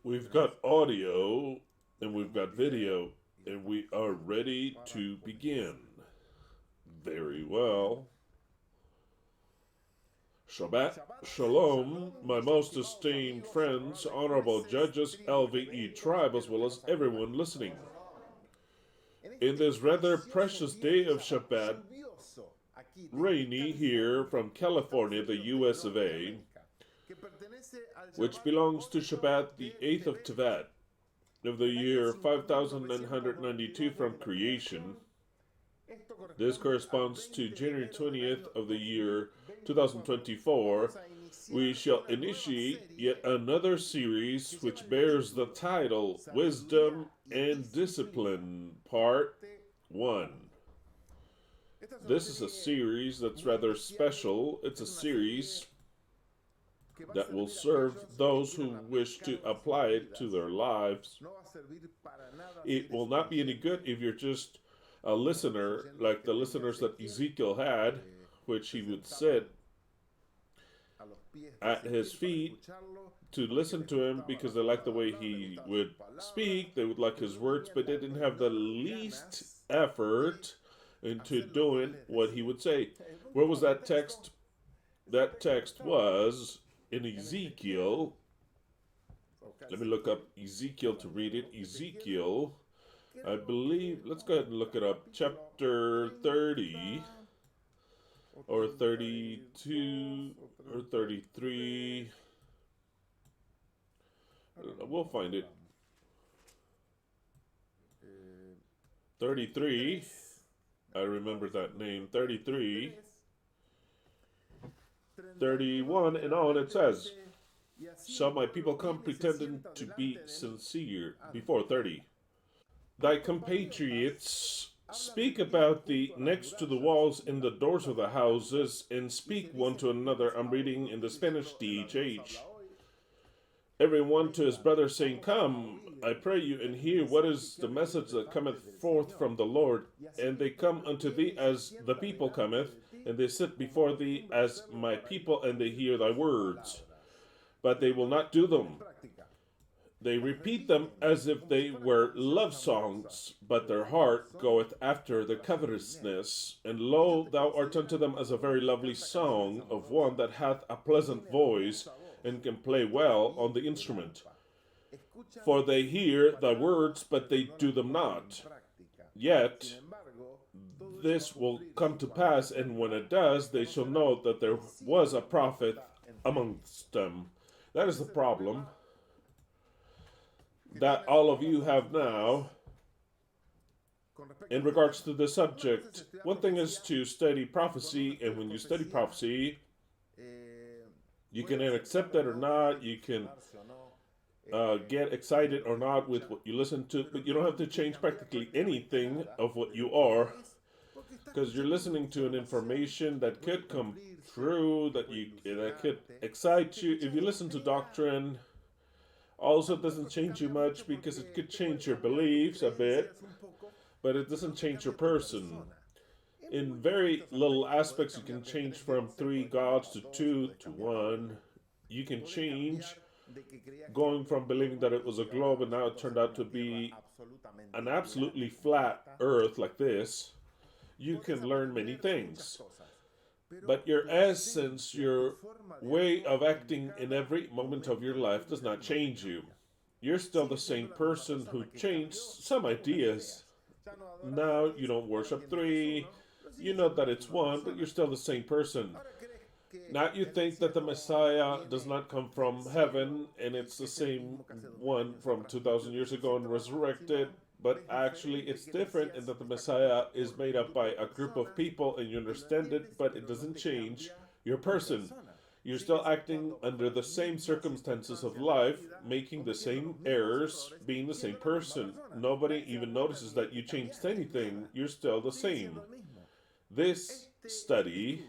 We've got audio and we've got video, and we are ready to begin. Very well. Shabbat Shalom, my most esteemed friends, honorable judges, LVE tribe, as well as everyone listening. In this rather precious day of Shabbat, rainy here from California, the US of A, which belongs to Shabbat, the 8th of Tevat, of the year 5992 from creation. This corresponds to January 20th of the year 2024. We shall initiate yet another series which bears the title Wisdom and Discipline, Part 1. This is a series that's rather special. It's a series that will serve those who wish to apply it to their lives. It will not be any good if you're just a listener, like the listeners that Ezekiel had, which he would sit at his feet to listen to him because they liked the way he would speak, they would like his words, but they didn't have the least effort into doing what he would say. Where was that text? That text was in Ezekiel. Let me look up Ezekiel to read it. Ezekiel, I believe, let's go ahead and look it up. Chapter 30, or 32, or 33. I don't know, we'll find it. 33, I remember that name. 33, 31, and on it says, shall my people come pretending to be sincere? Before 30. Thy compatriots speak about thee next to the walls in the doors of the houses, and speak one to another. I'm reading in the Spanish DHH. Every one to his brother, saying, come, I pray you, and hear what is the message that cometh forth from the Lord. And they come unto thee as the people cometh, and they sit before thee as my people, and they hear thy words. But they will not do them. They repeat them as if they were love songs, but their heart goeth after the covetousness. And lo, thou art unto them as a very lovely song of one that hath a pleasant voice, and can play well on the instrument. For they hear thy words, but they do them not. Yet this will come to pass, and when it does, they shall know that there was a prophet amongst them. That is the problem that all of you have now in regards to the subject. One thing is to study prophecy, and when you study prophecy, you can accept it or not, you can get excited or not with what you listen to, but you don't have to change practically anything of what you are, because you're listening to an information that could come true, that could excite you. If you listen to doctrine, also it doesn't change you much, because it could change your beliefs a bit, but it doesn't change your person. In very little aspects, you can change from 3 gods to 2 to 1. You can change going from believing that it was a globe and now it turned out to be an absolutely flat earth like this. You can learn many things. But your essence, your way of acting in every moment of your life does not change you. You're still the same person who changed some ideas. Now you don't worship 3. You know that it's 1, but you're still the same person. Now you think that the Messiah does not come from heaven, and it's the same one from 2,000 years ago and resurrected, but actually it's different in that the Messiah is made up by a group of people, and you understand it, but it doesn't change your person. You're still acting under the same circumstances of life, making the same errors, being the same person. Nobody even notices that you changed anything. You're still the same. This study,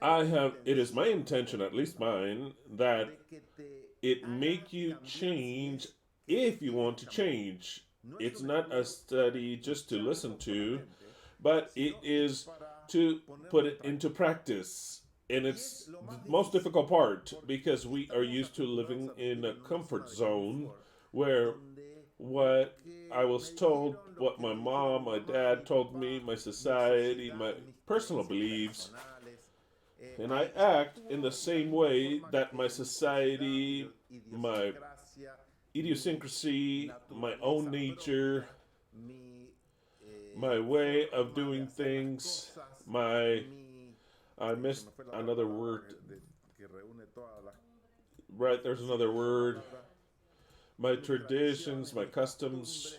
it is my intention, at least mine, that it make you change if you want to change. It's not a study just to listen to, but it is to put it into practice. And it's the most difficult part because we are used to living in a comfort zone where what I was told, what my mom, my dad told me, my society, my personal beliefs, and I act in the same way that my society, my idiosyncrasy, my own nature, my way of doing things, my I missed another word. Right, there's another word. My traditions, my customs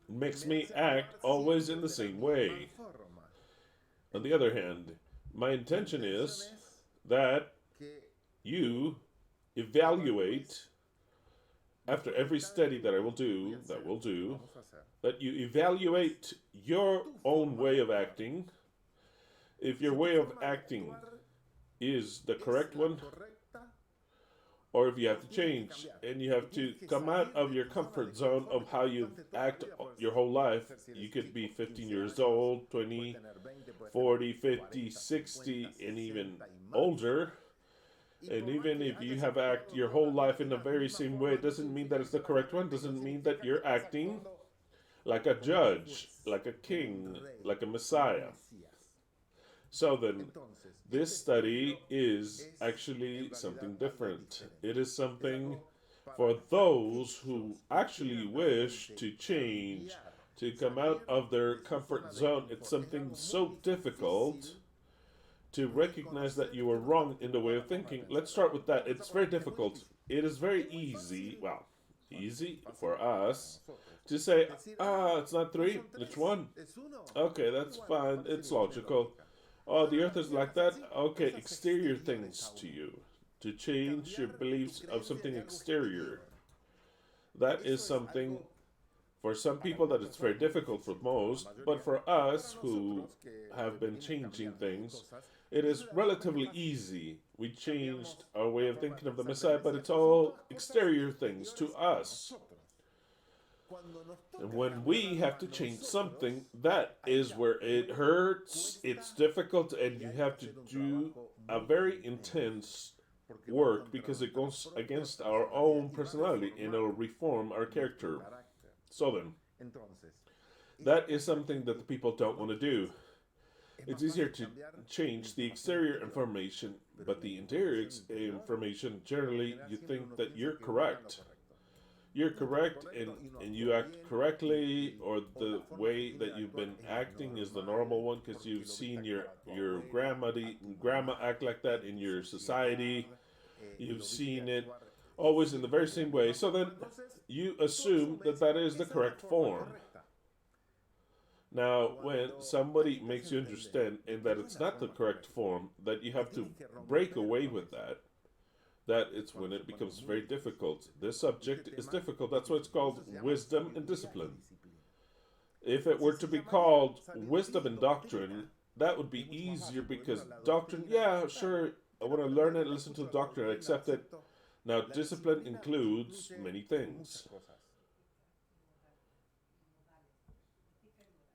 makes me act always in the same way. On the other hand, my intention is that you evaluate after every study that we'll do, that you evaluate your own way of acting. If your way of acting is the correct one, or if you have to change and you have to come out of your comfort zone of how you act your whole life. You could be 15 years old, 20, 40, 50, 60, and even older. And even if you have acted your whole life in the very same way, it doesn't mean that it's the correct one. It doesn't mean that you're acting like a judge, like a king, like a messiah. So then, this study is actually something different. It is something for those who actually wish to change, to come out of their comfort zone. It's something so difficult to recognize that you were wrong in the way of thinking. Let's start with that. It's very difficult. It is very easy, well, easy for us to say, it's not 3, it's 1. Okay, that's fine. It's logical. Oh, the earth is like that? Okay, exterior things to you. To change your beliefs of something exterior. That is something, for some people, that it's very difficult for most, but for us who have been changing things, it is relatively easy. We changed our way of thinking of the Messiah, but it's all exterior things to us. And when we have to change something, that is where it hurts, it's difficult, and you have to do a very intense work because it goes against our own personality and it'll reform our character. So then, that is something that the people don't want to do. It's easier to change the exterior information, but the interior information, generally, you think that you're correct. You're correct and you act correctly, or the way that you've been acting is the normal one because you've seen your grandma act like that in your society. You've seen it always in the very same way. So then you assume that that is the correct form. Now, when somebody makes you understand and that it's not the correct form, that you have to break away with that it's when it becomes very difficult. This subject is difficult. That's why it's called wisdom and discipline. If it were to be called wisdom and doctrine, that would be easier because doctrine, yeah, sure, I want to learn it, listen to the doctrine, I accept it. Now, discipline includes many things.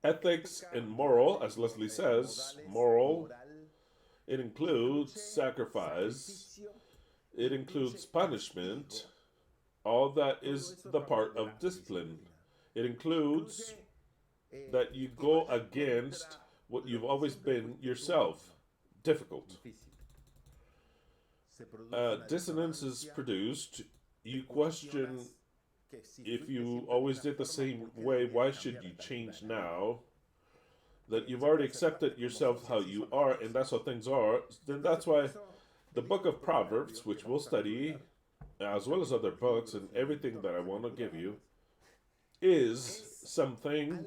Ethics and moral, as Leslie says, moral, it includes sacrifice, it includes punishment. All that is the part of discipline. It includes that you go against what you've always been yourself. Difficult. Dissonance is produced. You question if you always did the same way, why should you change now? That you've already accepted yourself how you are, and that's how things are. Then that's why the book of Proverbs, which we'll study, as well as other books and everything that I want to give you, is something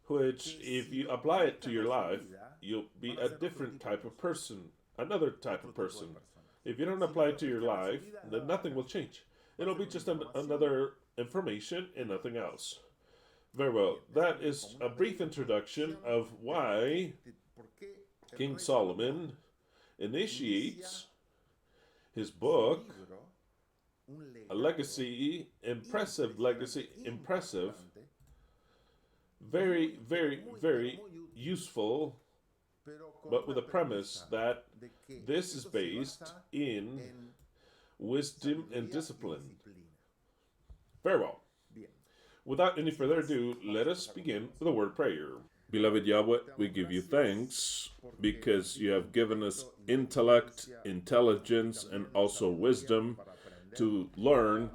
which, if you apply it to your life, you'll be a different type of person, another type of person. If you don't apply it to your life, then nothing will change. It'll be just another information and nothing else. Very well. That is a brief introduction of why King Solomon initiates his book, a legacy, impressive, very, very, very useful but with a premise that this is based in wisdom and discipline. Very well. Without any further ado, let us begin with a word of prayer. Beloved Yahweh, we give you thanks because you have given us intellect, intelligence, and also wisdom to learn.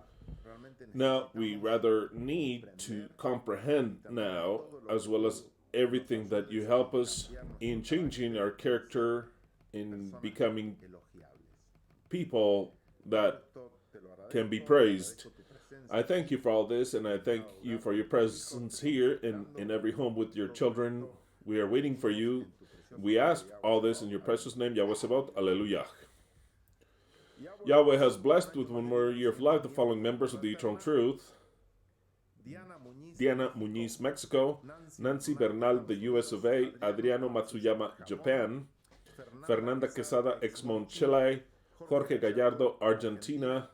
Now, we rather need to comprehend now, as well as everything that you help us in changing our character, in becoming people that can be praised. I thank you for all this, and I thank you for your presence here in every home with your children. We are waiting for you. We ask all this in your precious name, Yahweh Sabaoth. Alleluia. Yahweh has blessed with one more year of life the following members of the Eternal Truth: Diana Muñiz, Mexico; Nancy Bernal, the US of A; Adriano Matsuyama, Japan; Fernanda Quesada, Exmon, Chile; Jorge Gallardo, Argentina;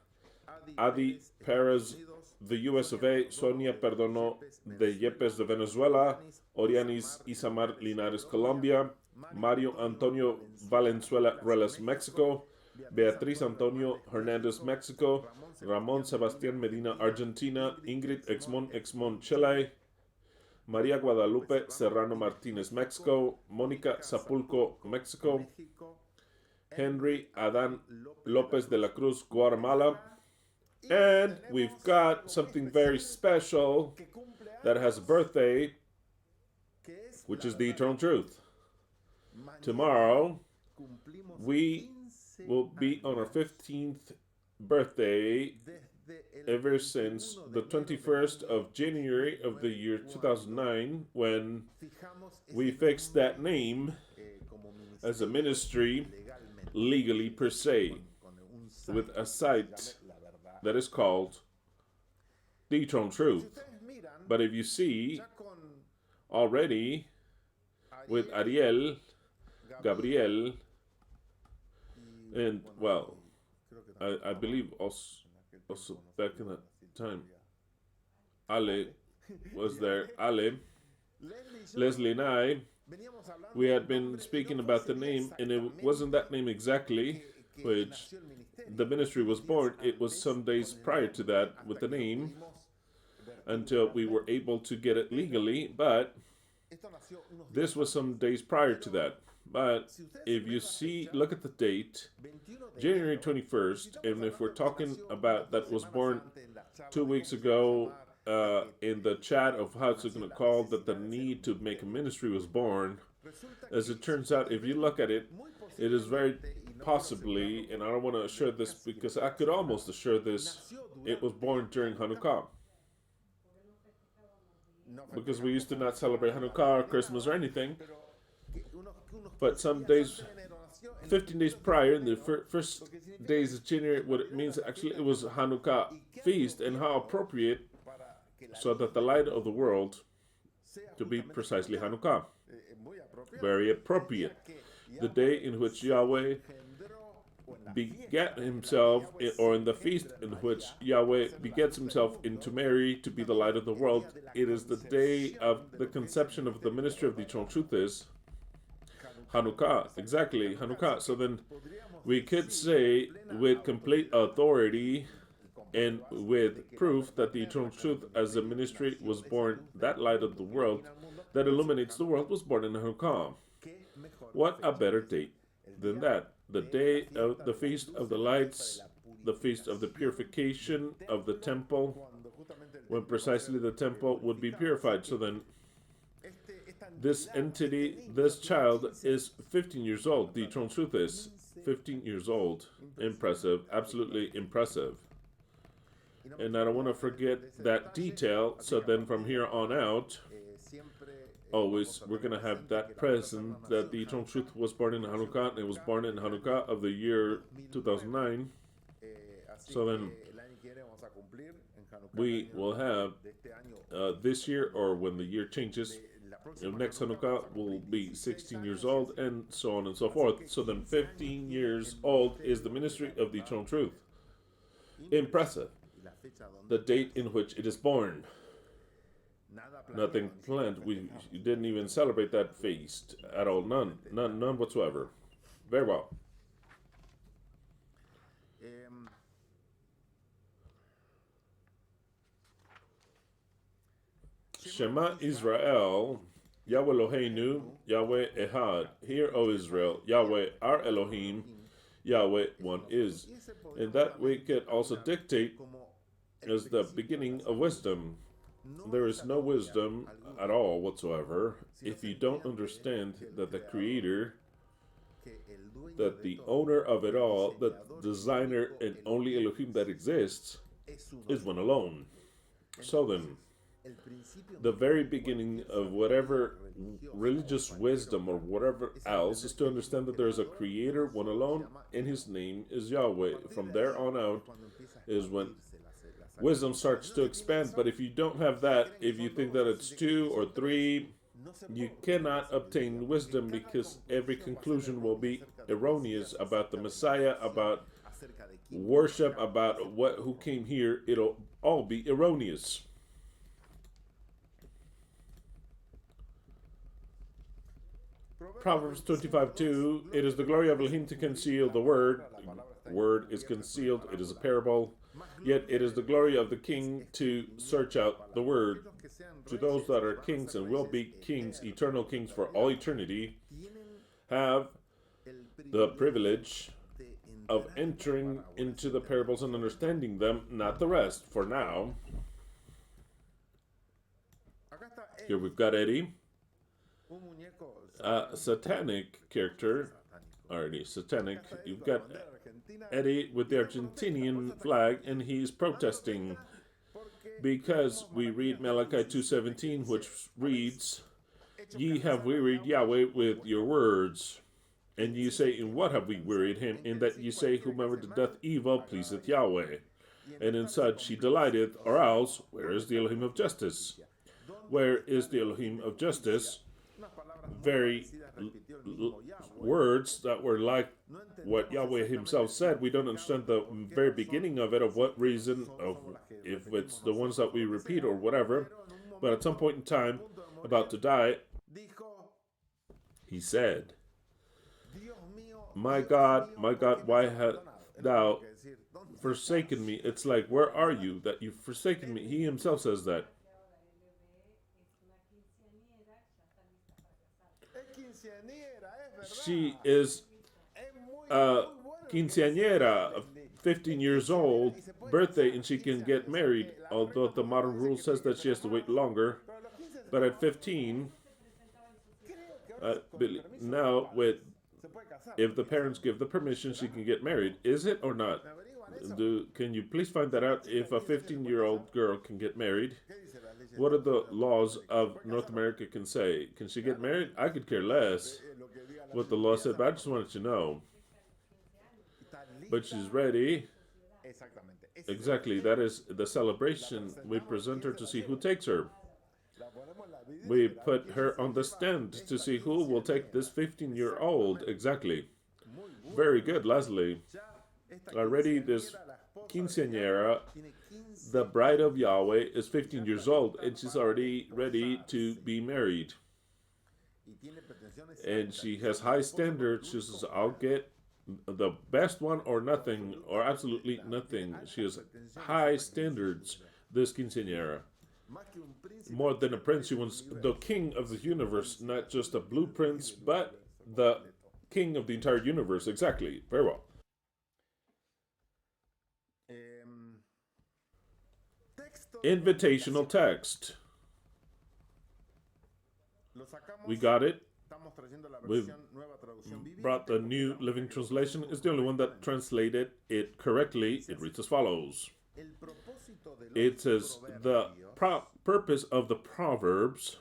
Adi Perez, the US of A; Sonia Perdono de Yepes de Venezuela; Orianis Isamar Linares, Colombia; Mario Antonio Valenzuela Reles, Mexico; Beatriz Antonio Hernandez, Mexico; Ramon Sebastián Medina, Argentina; Ingrid Exmon, Chile; María Guadalupe Serrano Martínez, Mexico; Mónica Zapulco, Mexico; Henry Adán López de la Cruz, Guatemala. And we've got something very special that has a birthday, which is the Eternal Truth. Tomorrow, we will be on our 15th birthday ever since the 21st of January of the year 2009, when we fixed that name as a ministry legally per se, with a site that is called the Eternal Truth. But if you see, already with Ariel, Gabriel, and well, I believe also back in that time, Ale was there. Ale, Leslie and I, we had been speaking about the name, and it wasn't that name exactly which the ministry was born. It was some days prior to that with the name, until we were able to get it legally, but this was some days prior to that. But if you see, look at the date, January 21st, and if we're talking about that was born 2 weeks ago in the chat of how it's going to call that the need to make a ministry was born. As it turns out, if you look at it, it is very possibly, and I don't want to assure this because I could almost assure this, it was born during Hanukkah. Because we used to not celebrate Hanukkah or Christmas or anything. But some days, 15 days prior, in the first days of January, what it means actually it was a Hanukkah feast, and how appropriate, so that the light of the world to be precisely Hanukkah. Very appropriate. The day in which Yahweh begat himself, or in the feast in which Yahweh begets himself into Mary to be the light of the world. It is the day of the conception of the ministry of the Eternal Truth is Hanukkah. Exactly, Hanukkah. So then we could say with complete authority and with proof that the Eternal Truth as a ministry was born, that light of the world that illuminates the world was born in Hanukkah. What a better date than that? The day of the Feast of the Lights, the Feast of the Purification of the Temple, when precisely the temple would be purified. So then, this entity, this child, is 15 years old. The Eternal Truth is 15 years old. Impressive, absolutely impressive. And I don't want to forget that detail, so then from here on out, always we're going to have that present that the Eternal Truth was born in Hanukkah, and it was born in Hanukkah of the year 2009. So then we will have this year, or when the year changes, next Hanukkah will be 16 years old, and so on and so forth. So then 15 years old is the ministry of the Eternal Truth. Impressive. The date in which it is born. Nothing planned. We didn't even celebrate that feast at all. None whatsoever. Very well. Shema Israel, Yahweh Eloheinu, Yahweh Ekhad. Hear, O Israel, Yahweh our Elohim, Yahweh one is. And that we could also dictate as the beginning of wisdom. There is no wisdom at all whatsoever if you don't understand that the Creator, that the owner of it all, the designer and only Elohim that exists, is one alone. So then, the very beginning of whatever religious wisdom or whatever else is to understand that there is a Creator, one alone, and His name is Yahweh. From there on out is when wisdom starts to expand. But if you don't have that, if you think that it's two or three, you cannot obtain wisdom, because every conclusion will be erroneous about the Messiah, about worship, about who came here. It'll all be erroneous. Proverbs 25:2. It is the glory of Elohim to conceal the word. Word is concealed. It is a parable. Yet it is the glory of the king to search out the word. To those that are kings and will be kings, eternal kings for all eternity, have the privilege of entering into the parables and understanding them, not the rest. For now, here we've got Eddie, a satanic character, already satanic. You've got Eddie with the Argentinian flag, and he's protesting because we read Malachi 2:17, which reads, "Ye have wearied Yahweh with your words. And ye say, in what have we wearied him? In that ye say, whomever doth evil pleaseth Yahweh. And in such he delighteth, or else, where is the Elohim of justice? Where is the Elohim of justice?" Very words that were like what Yahweh himself said. We don't understand the very beginning of it, of what reason, of if it's the ones that we repeat or whatever. But at some point in time, about to die, he said, my God, why hast thou forsaken me?" It's like, where are you that you've forsaken me? He himself says that. She is a quinceañera, 15 years old, birthday, and she can get married, although the modern rule says that she has to wait longer. But at 15, now if the parents give the permission, she can get married. Is it or not? Can you please find that out? If a 15-year-old girl can get married, what are the laws of North America can say? Can she get married? I could care less what the law said, but I just wanted to know. But she's ready. Exactly, that is the celebration. We present her to see who takes her. We put her on the stand to see who will take this 15-year-old. Exactly. Very good, Leslie. Already this quinceañera, the bride of Yahweh, is 15 years old, and she's already ready to be married. And she has high standards. She says, I'll get the best one or nothing, or absolutely nothing. She has high standards, this quinceañera. More than a prince, she wants the king of the universe, not just a blue prince, but the king of the entire universe. Exactly. Very well. Invitational text. We got it. We've brought the New Living Translation. It's the only one that translated it correctly. It reads as follows. It says, the purpose of the Proverbs,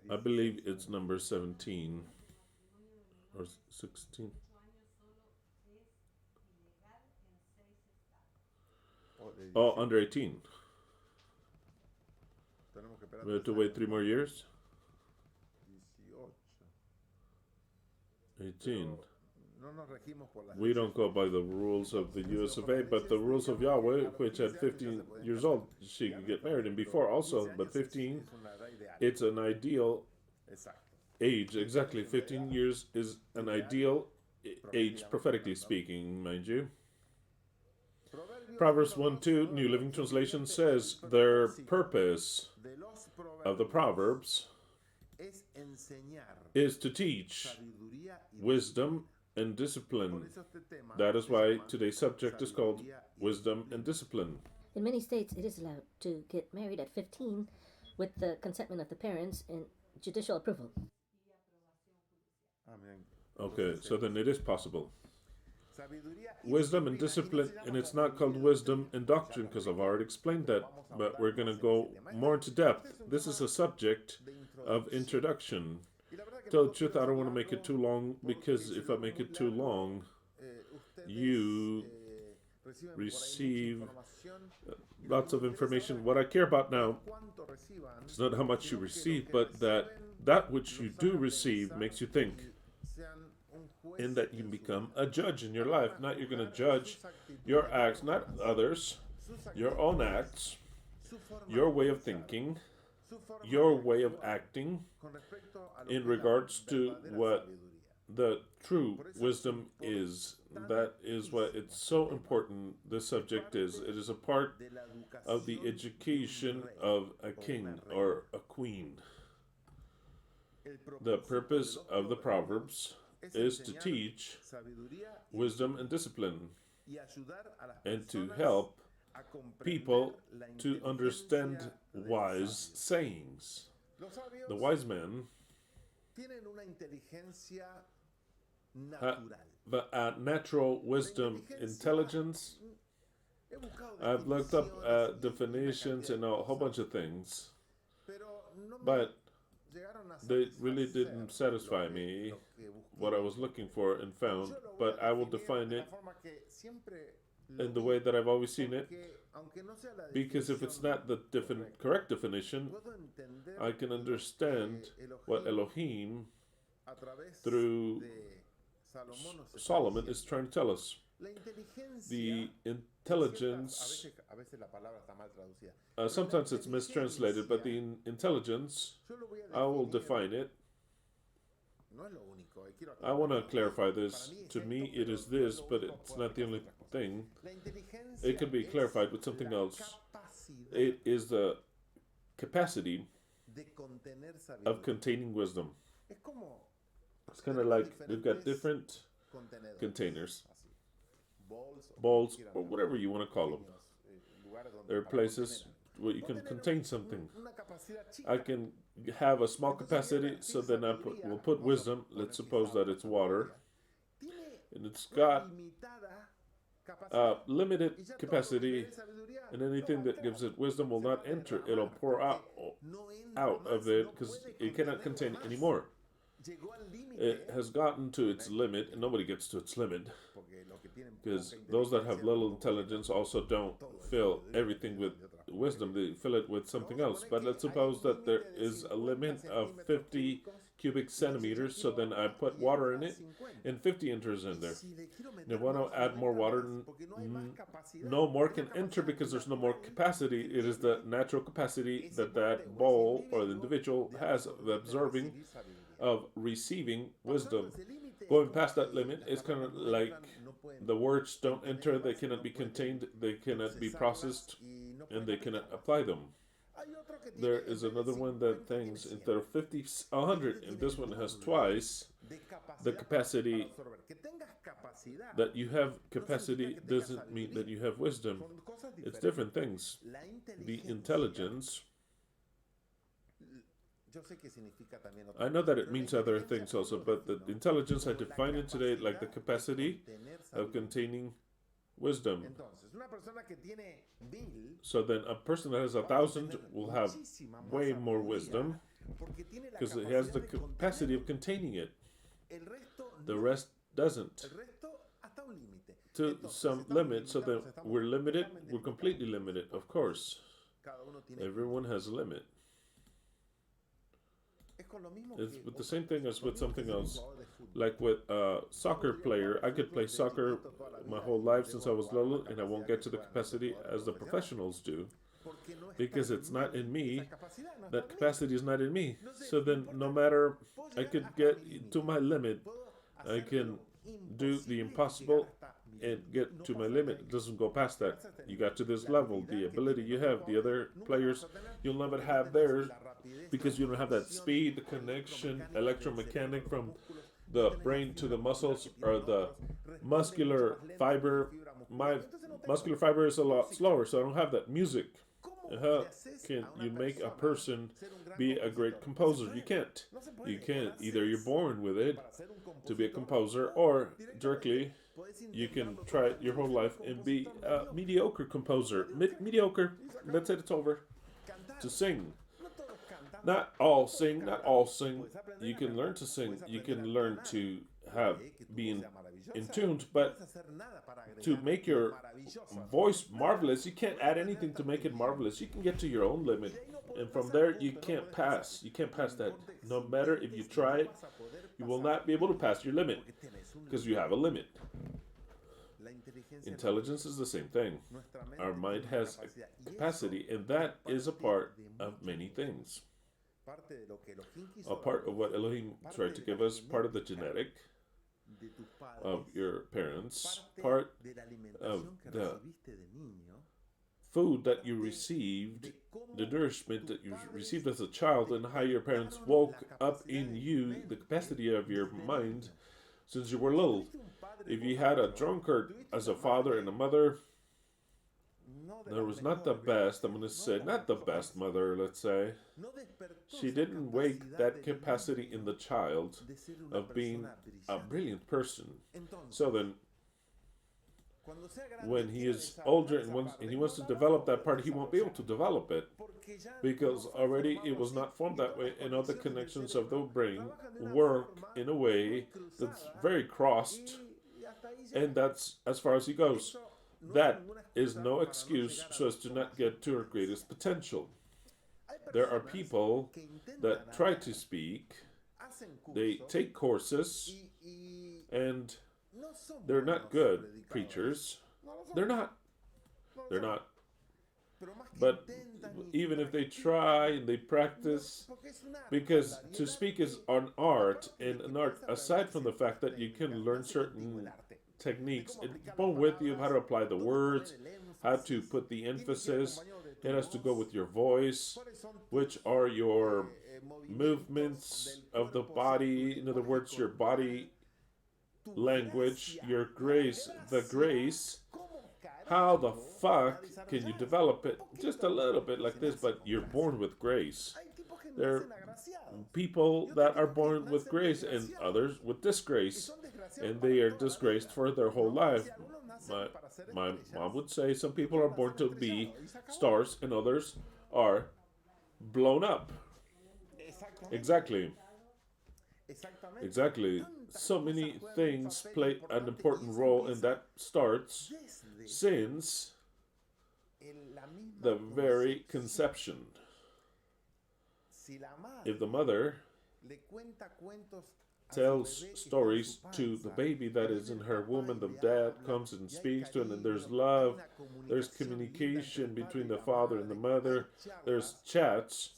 I believe it's number 17 or 16. Oh, under 18. We have to wait 3 more years. 18. We don't go by the rules of the US of A, but the rules of Yahweh, which at 15 years old she could get married, and before also, but 15, it's an ideal age. Exactly, 15 years is an ideal age, prophetically speaking, mind you. Proverbs 1:2, New Living Translation says, their purpose of the Proverbs is to teach wisdom and discipline. That is why today's subject is called Wisdom and Discipline. In many states, it is allowed to get married at 15 with the consentment of the parents and judicial approval. Okay, so then it is possible. Wisdom and discipline, and it's not called wisdom and doctrine because I've already explained that, but we're going to go more into depth. This is a subject of introduction. To tell the truth, I don't want to make it too long, because if I make it too long, you receive lots of information. What I care about now is not how much you receive, but that which you do receive makes you think, and that you become a judge in your life. Not you're going to judge your acts, not others, your own acts, your way of thinking, your way of acting in regards to what the true wisdom is. That is what it's so important this subject is. It is a part of the education of a king or a queen. The purpose of the Proverbs is to teach wisdom and discipline, and to help people to understand wise sayings. The wise men have a natural wisdom, intelligence. I've looked up definitions and a whole bunch of things, but they really didn't satisfy me, what I was looking for and found, but I will define it in the way that I've always seen it, because if it's not the correct definition, I can understand what Elohim, through Solomon, is trying to tell us. The intelligence, sometimes it's mistranslated, but the intelligence, I will define it. I want to clarify this. To me, it is this, but it's not the only thing. It can be clarified with something else. It is the capacity of containing wisdom. It's kind of like we've got different containers, bowls, or whatever you want to call them. There are places where you can contain something. I can have a small capacity, so then we'll put wisdom. Let's suppose that it's water, and it's got limited capacity, and anything that gives it wisdom will not enter. It'll pour out of it because it cannot contain anymore. It has gotten to its limit, and nobody gets to its limit, because those that have little intelligence also don't fill everything with wisdom. They fill it with something else. But let's suppose that there is a limit of 50 cubic centimeters, so then I put water in it, and 50 enters in there. And if I want to add more water, no more can enter, because there's no more capacity. It is the natural capacity that that bowl or the individual has of absorbing, of receiving wisdom. Going past that limit is kind of like the words don't enter, they cannot be contained, they cannot be processed, and they cannot apply them. There is another one that thinks instead of 50, 100, and this one has twice the capacity. That you have capacity doesn't mean that you have wisdom. It's different things. The intelligence, I know that it means other things also, but the intelligence, I define it today like the capacity of containing wisdom. So then a person that has 1,000 will have way more wisdom, because it has the capacity of containing it. The rest doesn't. To some limit, so that we're limited, we're completely limited, of course. Everyone has a limit. It's with the same thing as with something else. Like with a soccer player, I could play soccer my whole life since I was little, and I won't get to the capacity as the professionals do because it's not in me. That capacity is not in me. So then, no matter, I could get to my limit. I can do the impossible and get to my limit. It doesn't go past that. You got to this level, the ability you have. The other players, you'll never have theirs because you don't have that speed, the connection, electromechanic from the brain to the muscles, or the muscular fiber. My muscular fiber is a lot slower, so I don't have that music. How can you make a person be a great composer? You can't. You can't. Either you're born with it to be a composer, or directly you can try it your whole life and be a mediocre composer. Mediocre. That's it. It's over. To sing. Not all sing. Not all sing. You can learn to sing. You can learn to be in tuned, but to make your voice marvelous, you can't add anything to make it marvelous. You can get to your own limit, and from there you can't pass. You can't pass that. No matter if you try it, you will not be able to pass your limit because you have a limit. Intelligence is the same thing. Our mind has a capacity, and that is a part of many things. A part of what Elohim tried to give us, part of the genetic of your parents, part of the food that you received, the nourishment that you received as a child, and how your parents woke up in you the capacity of your mind since you were little. If you had a drunkard as a father and a mother, there was not the best, I'm going to say, not the best mother, let's say. She didn't wake that capacity in the child of being a brilliant person. So then, when he is older and he wants to develop that part, he won't be able to develop it because already it was not formed that way, and all the connections of the brain work in a way that's very crossed, and that's as far as he goes. That is no excuse so as to not get to our greatest potential. There are people that try to speak, they take courses, and they're not good preachers. They're not. But even if they try and they practice, because to speak is an art, and an art, aside from the fact that you can learn certain techniques, along with you how to apply the words, how to put the emphasis, it has to go with your voice, which are your movements of the body, in other words, your body language, your grace, the grace. How the fuck can you develop it? Just a little bit like this, but you're born with grace. There are people that are born with grace and others with disgrace, and they are disgraced for their whole life. My mom would say some people are born to be stars and others are blown up. Exactly. So many things play an important role, and that starts since the very conception. If the mother tells stories to the baby that is in her womb, and the dad comes and speaks to it, and there's love, there's communication between the father and the mother, there's chats,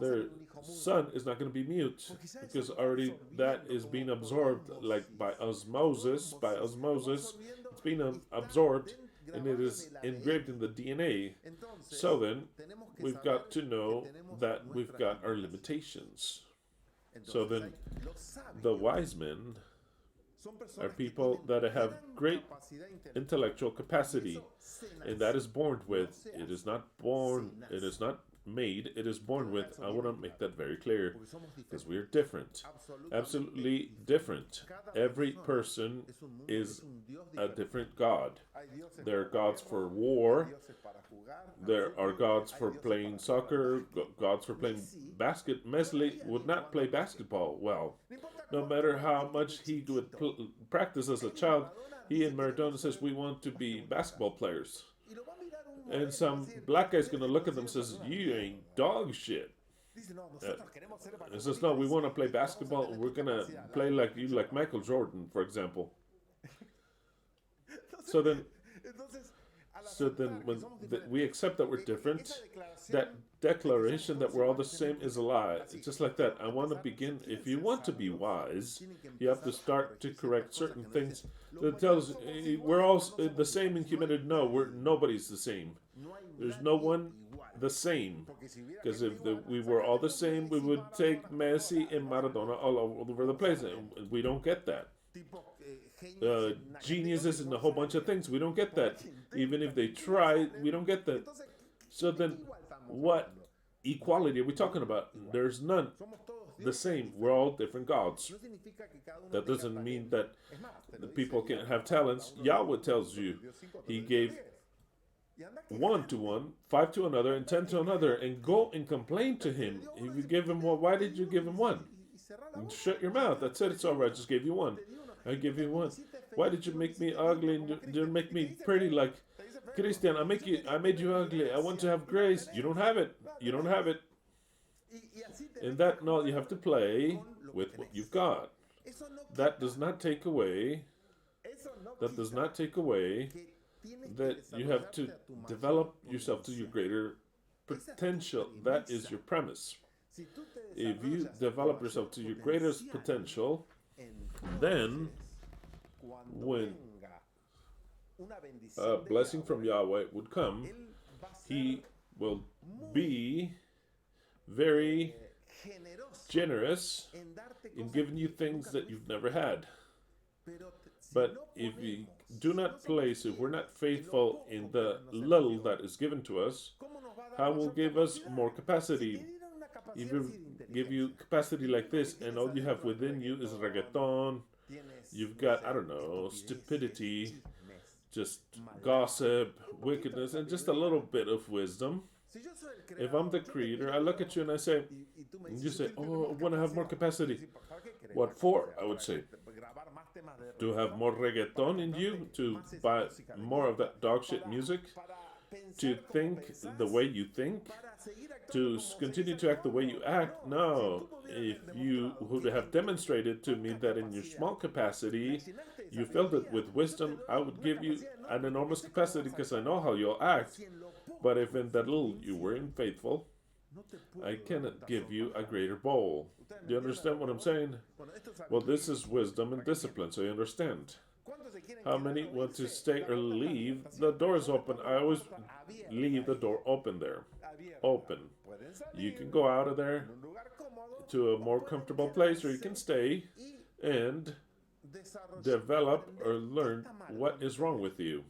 their son is not going to be mute because already that is being absorbed like by osmosis. It's being absorbed, and it is engraved in the DNA. So then we've got to know that we've got our limitations. So then, the wise men are people that have great intellectual capacity, and that is born with. It is not born, it is not made, it is born with. I want to make that very clear, because we are different. Absolutely different. Every person is a different God. There are gods for war. There are gods for playing soccer, gods for playing basket. Mesley would not play basketball well. No matter how much he would practice as a child, he and Maradona says, we want to be basketball players. And some black guy's going to look at them and says, you ain't dog shit. It says, no, we want to play basketball. We're going to play like you, like Michael Jordan, for example. So then when we accept that we're different, that declaration that we're all the same is a lie. It's just like that. I want to begin. If you want to be wise, you have to start to correct certain things that tells we're all the same in humanity. No, nobody's the same. There's no one the same. Because if we were all the same, we would take Messi and Maradona all over the place. And we don't get that. Geniuses and a whole bunch of things. We don't get that. Even if they try, we don't get that. So then, what equality are we talking about? There's none the same. We're all different gods. That doesn't mean that the people can't have talents. Yahweh tells you He gave 1 to one, 5 to another, and 10 to another, and go and complain to Him. If you give Him one, why did you give Him one? And shut your mouth. That's it. It's all right. Just gave you one. I give you one. Why did you make me ugly and didn't make me pretty like Christian? I made you ugly. I want to have grace. You don't have it. You don't have it. And that no, you have to play with what you've got. That does not take away. That does not take away that you have to develop yourself to your greater potential. That is your premise. If you develop yourself to your greatest potential, then when a blessing from Yahweh would come, He will be very generous in giving you things that you've never had. But if we do not place, if we're not faithful in the little that is given to us, how will give us more capacity? If we give you capacity like this, and all you have within you is reggaeton, you've got, I don't know, stupidity, just gossip, wickedness, and just a little bit of wisdom. If I'm the creator, I look at you and I say, and you say, oh, I want to have more capacity. What for? I would say, to have more reggaeton in you, to buy more of that dog shit music, to think the way you think, to continue to act the way you act. No, if you would have demonstrated to me that in your small capacity you filled it with wisdom, I would give you an enormous capacity because I know how you'll act. But if in that little you were unfaithful, I cannot give you a greater bowl. Do you understand what I'm saying? Well, this is wisdom and discipline, so you understand. How many want to stay or leave? The door is open. I always leave the door open there. Open. You can go out of there to a more comfortable place, or you can stay and develop or learn what is wrong with you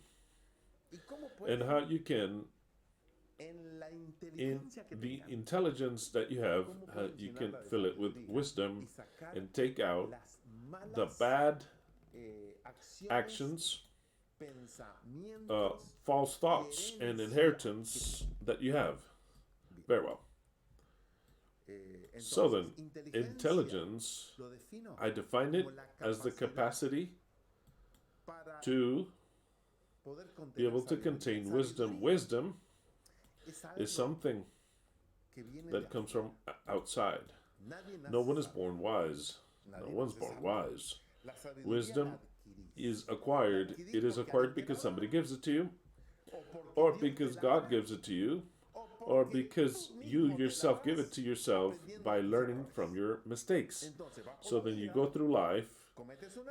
and how you can, in the intelligence that you have, how you can fill it with wisdom and take out the bad actions, false thoughts, and inheritance that you have. Very well. So then, intelligence, I define it as the capacity to be able to contain wisdom. Wisdom is something that comes from outside. No one is born wise. No one's born wise. Wisdom is acquired. It is acquired because somebody gives it to you, or because God gives it to you, or because you yourself give it to yourself by learning from your mistakes. So then you go through life,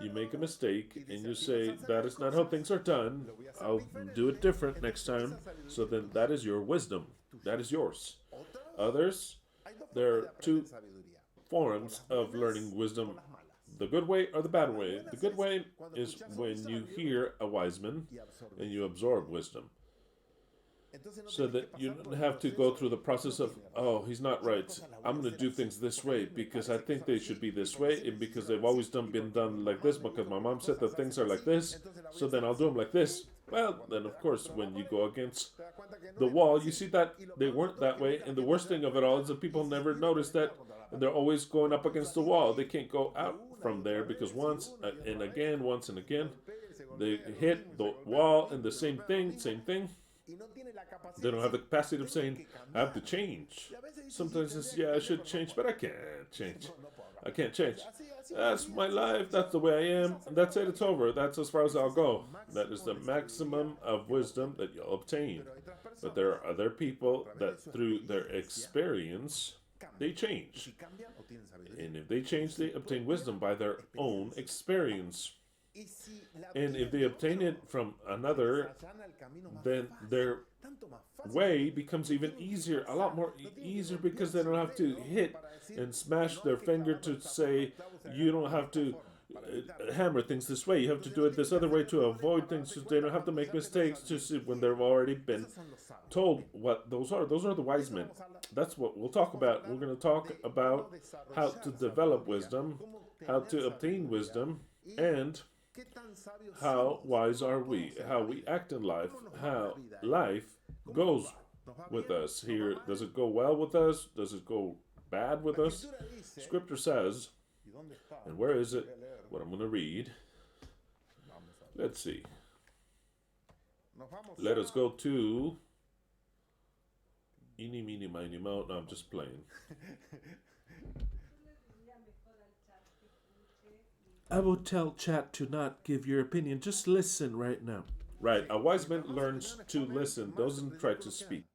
you make a mistake, and you say, that is not how things are done. I'll do it different next time. So then that is your wisdom. That is yours. Others, there are two forms of learning wisdom: the good way or the bad way. The good way is when you hear a wise man and you absorb wisdom. So that you don't have to go through the process of, oh, he's not right. I'm going to do things this way because I think they should be this way, and because they've always been done like this, because my mom said that things are like this, so then I'll do them like this. Well, then of course, when you go against the wall, you see that they weren't that way, and the worst thing of it all is that people never notice that, and they're always going up against the wall. They can't go out from there because once and again, they hit the wall and the same thing, They don't have the capacity of saying, I have to change. Sometimes it's, yeah, I should change, but I can't change. I can't change. That's my life. That's the way I am. And that's it. It's over. That's as far as I'll go. That is the maximum of wisdom that you'll obtain. But there are other people that through their experience, they change. And if they change, they obtain wisdom by their own experience. And if they obtain it from another, then their way becomes even easier, a lot more easier, because they don't have to hit and smash their finger to say, you don't have to hammer things this way, you have to do it this other way to avoid things, so they don't have to make mistakes to see when they've already been told what those are. Those are the wise men. That's what we'll talk about. We're going to talk about how to develop wisdom, how to obtain wisdom, and how wise are we, how we act in life, how life goes with us here. Does it go well with us? Does it go bad with us? Scripture says, and where is it? What I'm going to read. Let's see. Let us go to Eeny, meeny, miny, moe. No, I'm just playing. I will tell chat to not give your opinion. Just listen right now. Right. A wise man learns to listen, doesn't try to speak.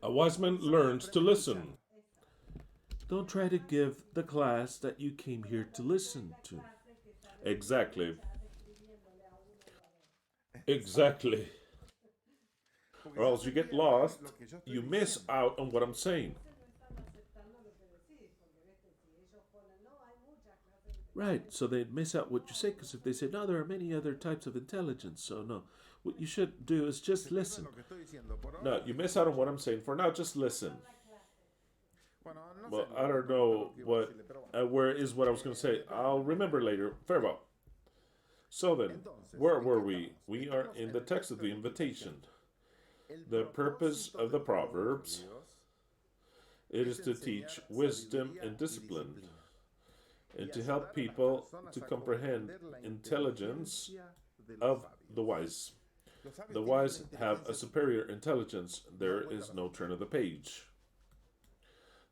A wise man learns to listen. Don't try to give the class that you came here to listen to. Exactly. Exactly. Or else you get lost. You miss out on what I'm saying. Right, so they miss out what you say, because if they say, no, there are many other types of intelligence, so no. What you should do is just listen. No, you miss out on what I'm saying. For now, just listen. Well, I don't know where is what I was going to say. I'll remember later. Farewell. So then, where were we? We are in the text of the invitation. The purpose of the Proverbs, it is to teach wisdom and discipline, and to help people to comprehend intelligence of the wise. The wise have a superior intelligence. There is no turn of the page.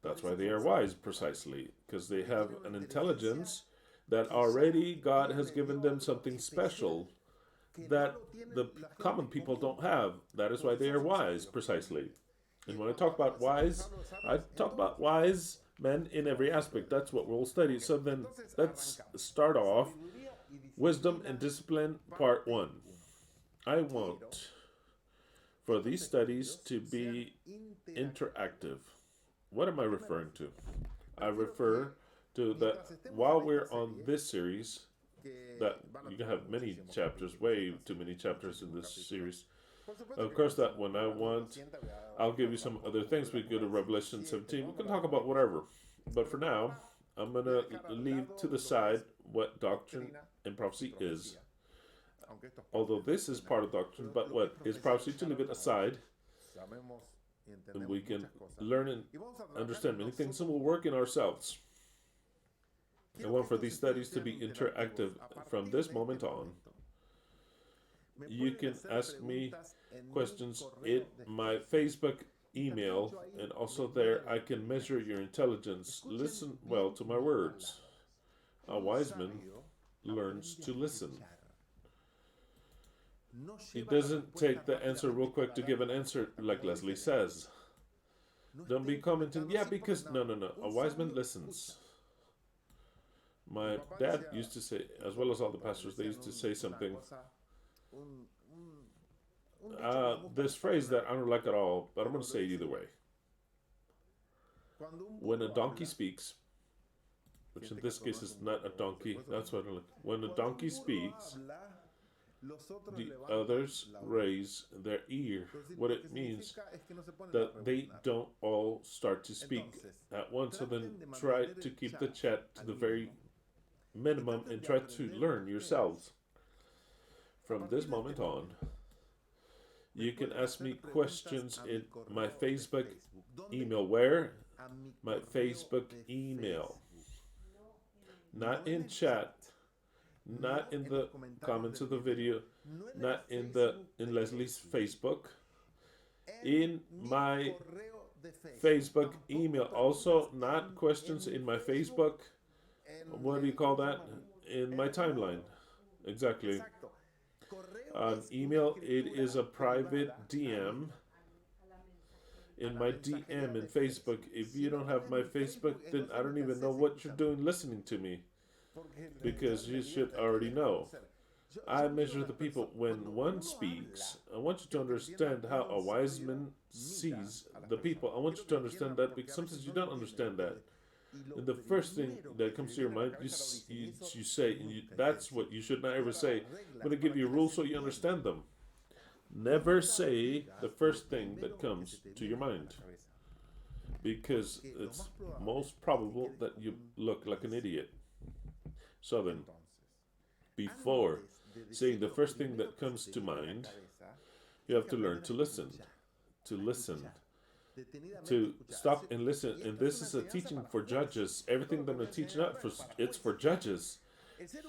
That's why they are wise, precisely, because they have an intelligence that already God has given them something special that the common people don't have. That is why they are wise, precisely. And when I talk about wise, I talk about wise men in every aspect. That's what we'll study. So then, let's start off Wisdom and Discipline, Part 1. I want for these studies to be interactive. What am I referring to? I refer to that while we're on this series, that you can have many chapters, way too many chapters in this series. Of course, that when I want, I'll give you some other things. We go to Revelation 17. We can talk about whatever. But for now, I'm going to leave to the side what doctrine and prophecy is. Although this is part of doctrine, but what is prophecy, to leave it aside. And we can learn and understand many things, and we'll work in ourselves. I want for these studies to be interactive from this moment on. You can ask me questions in my Facebook email, and also there I can measure your intelligence. Listen well to my words. A wise man learns to listen. He doesn't take the answer real quick to give an answer like Leslie says. Don't be commenting, yeah, because, no. A wise man listens. My dad used to say, as well as all the pastors, they used to say something. This phrase that I don't like at all, but I'm going to say it either way. When a donkey speaks, which in this case is not a donkey, that's what I like. When a donkey speaks, the others raise their ear. What it means that they don't all start to speak at once. So then try to keep the chat to the very minimum and try to learn yourselves. From this moment on, you can ask me questions in my Facebook email. Where? My Facebook email. Not in chat. Not in the comments of the video, not in Leslie's Facebook. in my Facebook email. Also, not questions in my Facebook. What do you call that? In my timeline. Exactly. On email, it is a private DM. In my DM in Facebook. If you don't have my Facebook, then I don't even know what you're doing listening to me. Because you should already know. I measure the people. When one speaks, I want you to understand how a wise man sees the people. I want you to understand that because sometimes you don't understand that. And the first thing that comes to your mind, you say, and that's what you should not ever say. I'm going to give you rules so you understand them. Never say the first thing that comes to your mind. Because it's most probable that you look like an idiot. So then, before saying the first thing that comes to mind, you have to learn to listen. To listen. To stop and listen. And this is a teaching for judges. Everything that I'm teaching out for, it's for judges.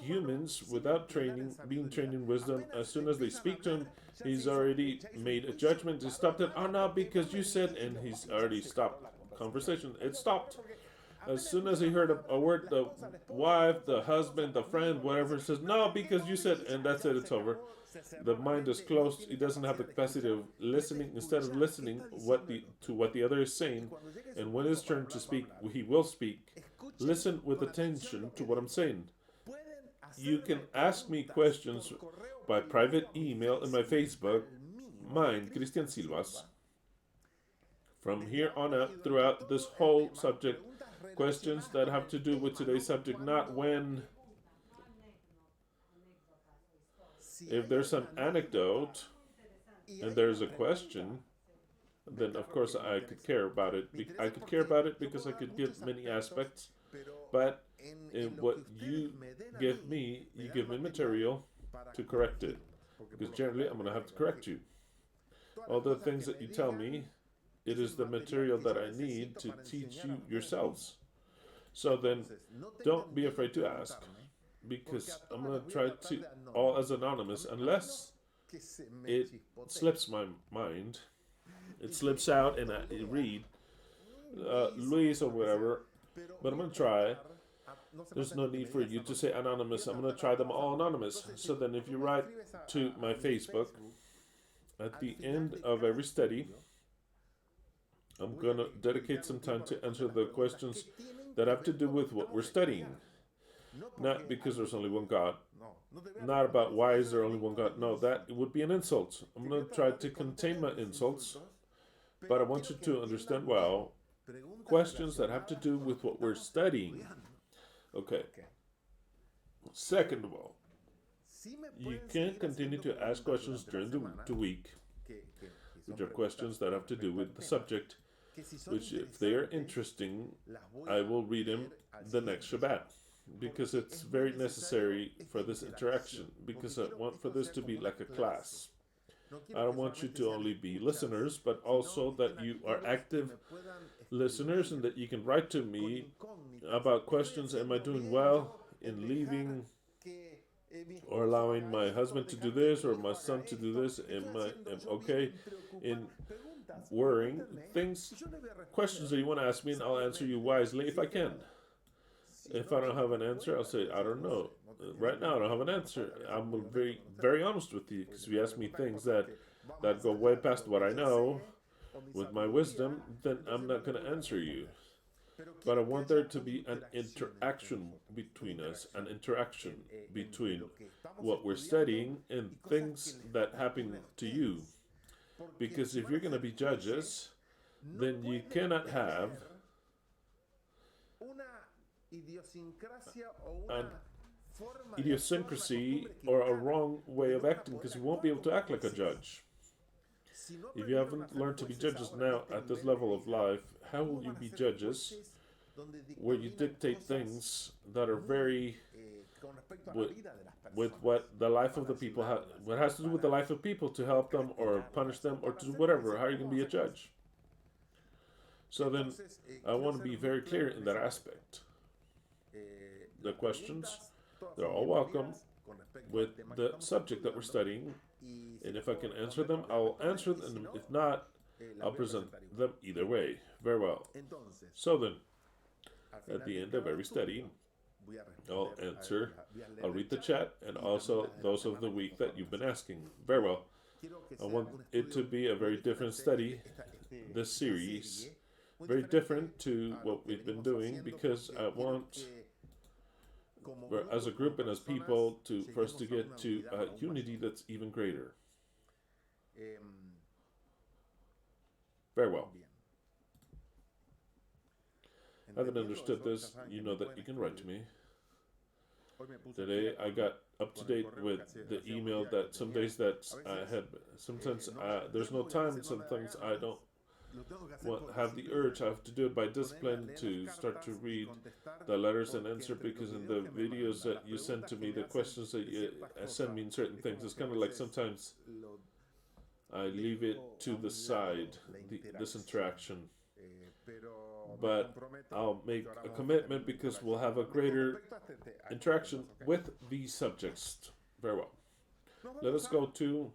Humans, without training, being trained in wisdom, as soon as they speak to him, he's already made a judgment. He stopped it. Oh no, because you said, and he's already stopped conversation. It stopped. As soon as he heard a word, the wife, the husband, the friend, whatever, says, no, because you said, and that's it, it's over. The mind is closed. He doesn't have the capacity of listening. Instead of listening to what the other is saying, and when it's turn to speak, he will speak. Listen with attention to what I'm saying. You can ask me questions by private email in my Facebook, mine, Cristian Silvas. From here on out, throughout this whole subject, questions that have to do with today's subject, not when. If there's an anecdote and there's a question, then of course I could care about it. I could care about it because I could give many aspects. But in what you give me material to correct it. Because generally I'm going to have to correct you. All the things that you tell me, it is the material that I need to teach you yourselves. So then, don't be afraid to ask, because I'm going to try to, all as anonymous, unless it slips my mind, it slips out and I read, Luis or whatever, but I'm going to try. There's no need for you to say anonymous. I'm going to try them all anonymous. So then if you write to my Facebook, at the end of every study, I'm going to dedicate some time to answer the questions that have to do with what we're studying. Not because there's only one God. Not about why is there only one God. No, that would be an insult. I'm going to try to contain my insults, but I want you to understand well questions that have to do with what we're studying. Okay. Second of all, you can continue to ask questions during the week, which are questions that have to do with the subject, which if they are interesting, I will read them the next Shabbat, because it's very necessary for this interaction, because I want for this to be like a class. I don't want you to only be listeners, but also that you are active listeners and that you can write to me about questions. Am I doing well in leaving or allowing my husband to do this or my son to do this? Am okay in worrying things, questions that you want to ask me, and I'll answer you wisely if I can. If I don't have an answer, I'll say, I don't know. Right now, I don't have an answer. I'm very, very honest with you, because if you ask me things that go way past what I know with my wisdom, then I'm not going to answer you. But I want there to be an interaction between us, an interaction between what we're studying and things that happen to you. Because if you're going to be judges, then you cannot have an idiosyncrasy or a wrong way of acting, because you won't be able to act like a judge. If you haven't learned to be judges now at this level of life, how will you be judges where you dictate things that are very with what the life of the people what has to do with the life of people, to help them or punish them or to do whatever? How are you going to be a judge? So then I want to be very clear in that aspect. The questions, they're all welcome with the subject that we're studying, and if I can answer them, I'll answer them. If not, I'll present them either way. Very well. So then, at the end of every study, I'll answer, I'll read the chat, and also those of the week that you've been asking. Very well. I want it to be a very different study, this series, very different to what we've been doing, because I want, as a group and as people, for us to get to a unity that's even greater. Very well. I haven't understood this. You know that you can write to me. Today I got up to date with the email that some days that I had, sometimes there's no time, some things I don't have the urge. I have to do it by discipline to start to read the letters and answer, because in the videos that you send to me, the questions that you send me in certain things, it's kind of like sometimes I leave it to the side, this interaction. But I'll make a commitment, because we'll have a greater interaction with these subjects. Very well. Let us go to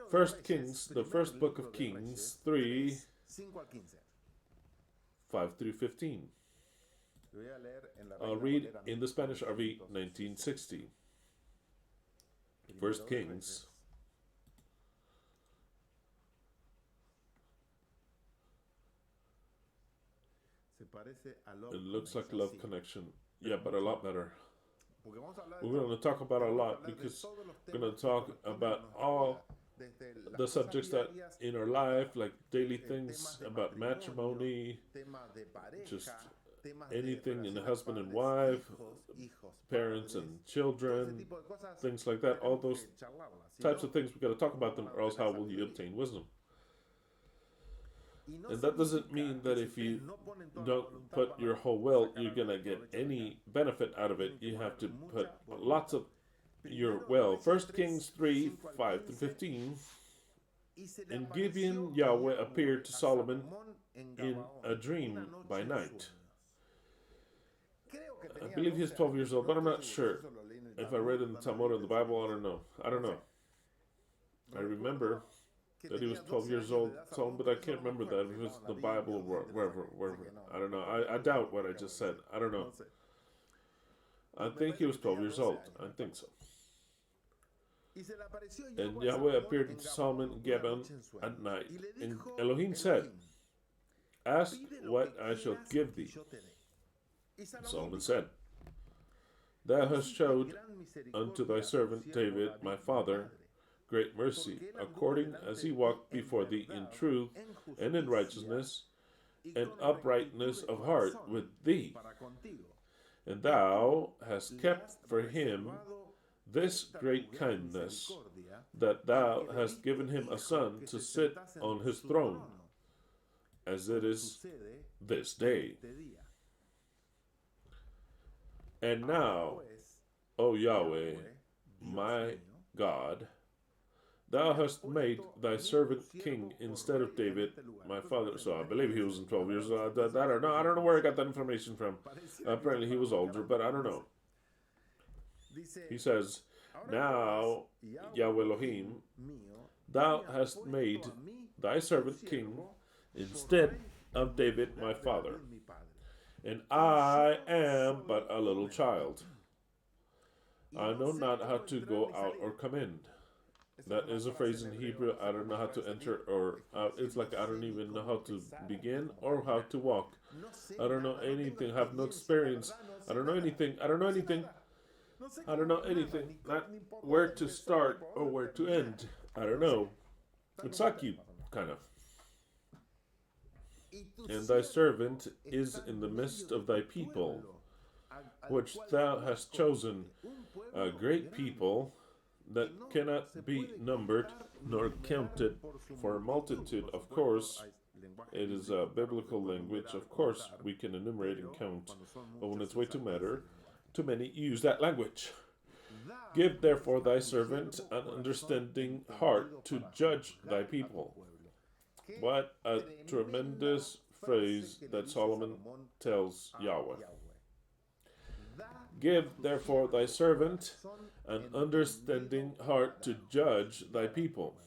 1 Kings, the first book of Kings, 3, 5 through 15. I'll read in the Spanish RV 1960. 1 Kings. It looks like Love Connection. Yeah, but a lot better. We're going to talk about a lot, because we're going to talk about all the subjects that in our life, like daily things about matrimony, just anything in the husband and wife, parents and children, things like that. All those types of things, we got to talk about them, or else how will you obtain wisdom? And that doesn't mean that if you don't put your whole will, you're going to get any benefit out of it. You have to put lots of your will. 1 Kings 3, 5 to 15. In Gibeon, Yahweh appeared to Solomon in a dream by night. I believe he's 12 years old, but I'm not sure. If I read in the Talmud or the Bible, I don't know. I remember that he was 12 years old, but I can't remember that. If it was the Bible or wherever. I don't know. I doubt what I just said. I don't know. I think he was 12 years old. I think so. And Yahweh appeared to Solomon in Gibeon at night. And Elohim said, "Ask what I shall give thee." Solomon said, "Thou hast showed unto thy servant David, my father, great mercy, according as he walked before thee in truth and in righteousness and uprightness of heart with thee. And thou hast kept for him this great kindness, that thou hast given him a son to sit on his throne, as it is this day. And now, O Yahweh, my God, thou hast made thy servant king instead of David, my father." So I believe he was 12 years old. I don't know. I don't know where I got that information from. Apparently he was older, but I don't know. He says, "Now, Yahweh Elohim, thou hast made thy servant king instead of David, my father. And I am but a little child. I know not how to go out or come in." That is a phrase in Hebrew. I don't know how to enter or out. It's like I don't even know how to begin or how to walk. I don't know anything. I have no experience. I don't know anything. I don't know anything. I don't know anything. Not where to start or where to end. I don't know. It's like you, kind of. "And thy servant is in the midst of thy people, which thou hast chosen, a great people that cannot be numbered nor counted for a multitude." Of course, it is a biblical language. Of course, we can enumerate and count, but when it's way too many use that language. "Give therefore thy servant an understanding heart to judge thy people." What a tremendous phrase that Solomon tells Yahweh. "Give therefore thy servant an understanding heart to judge thy people."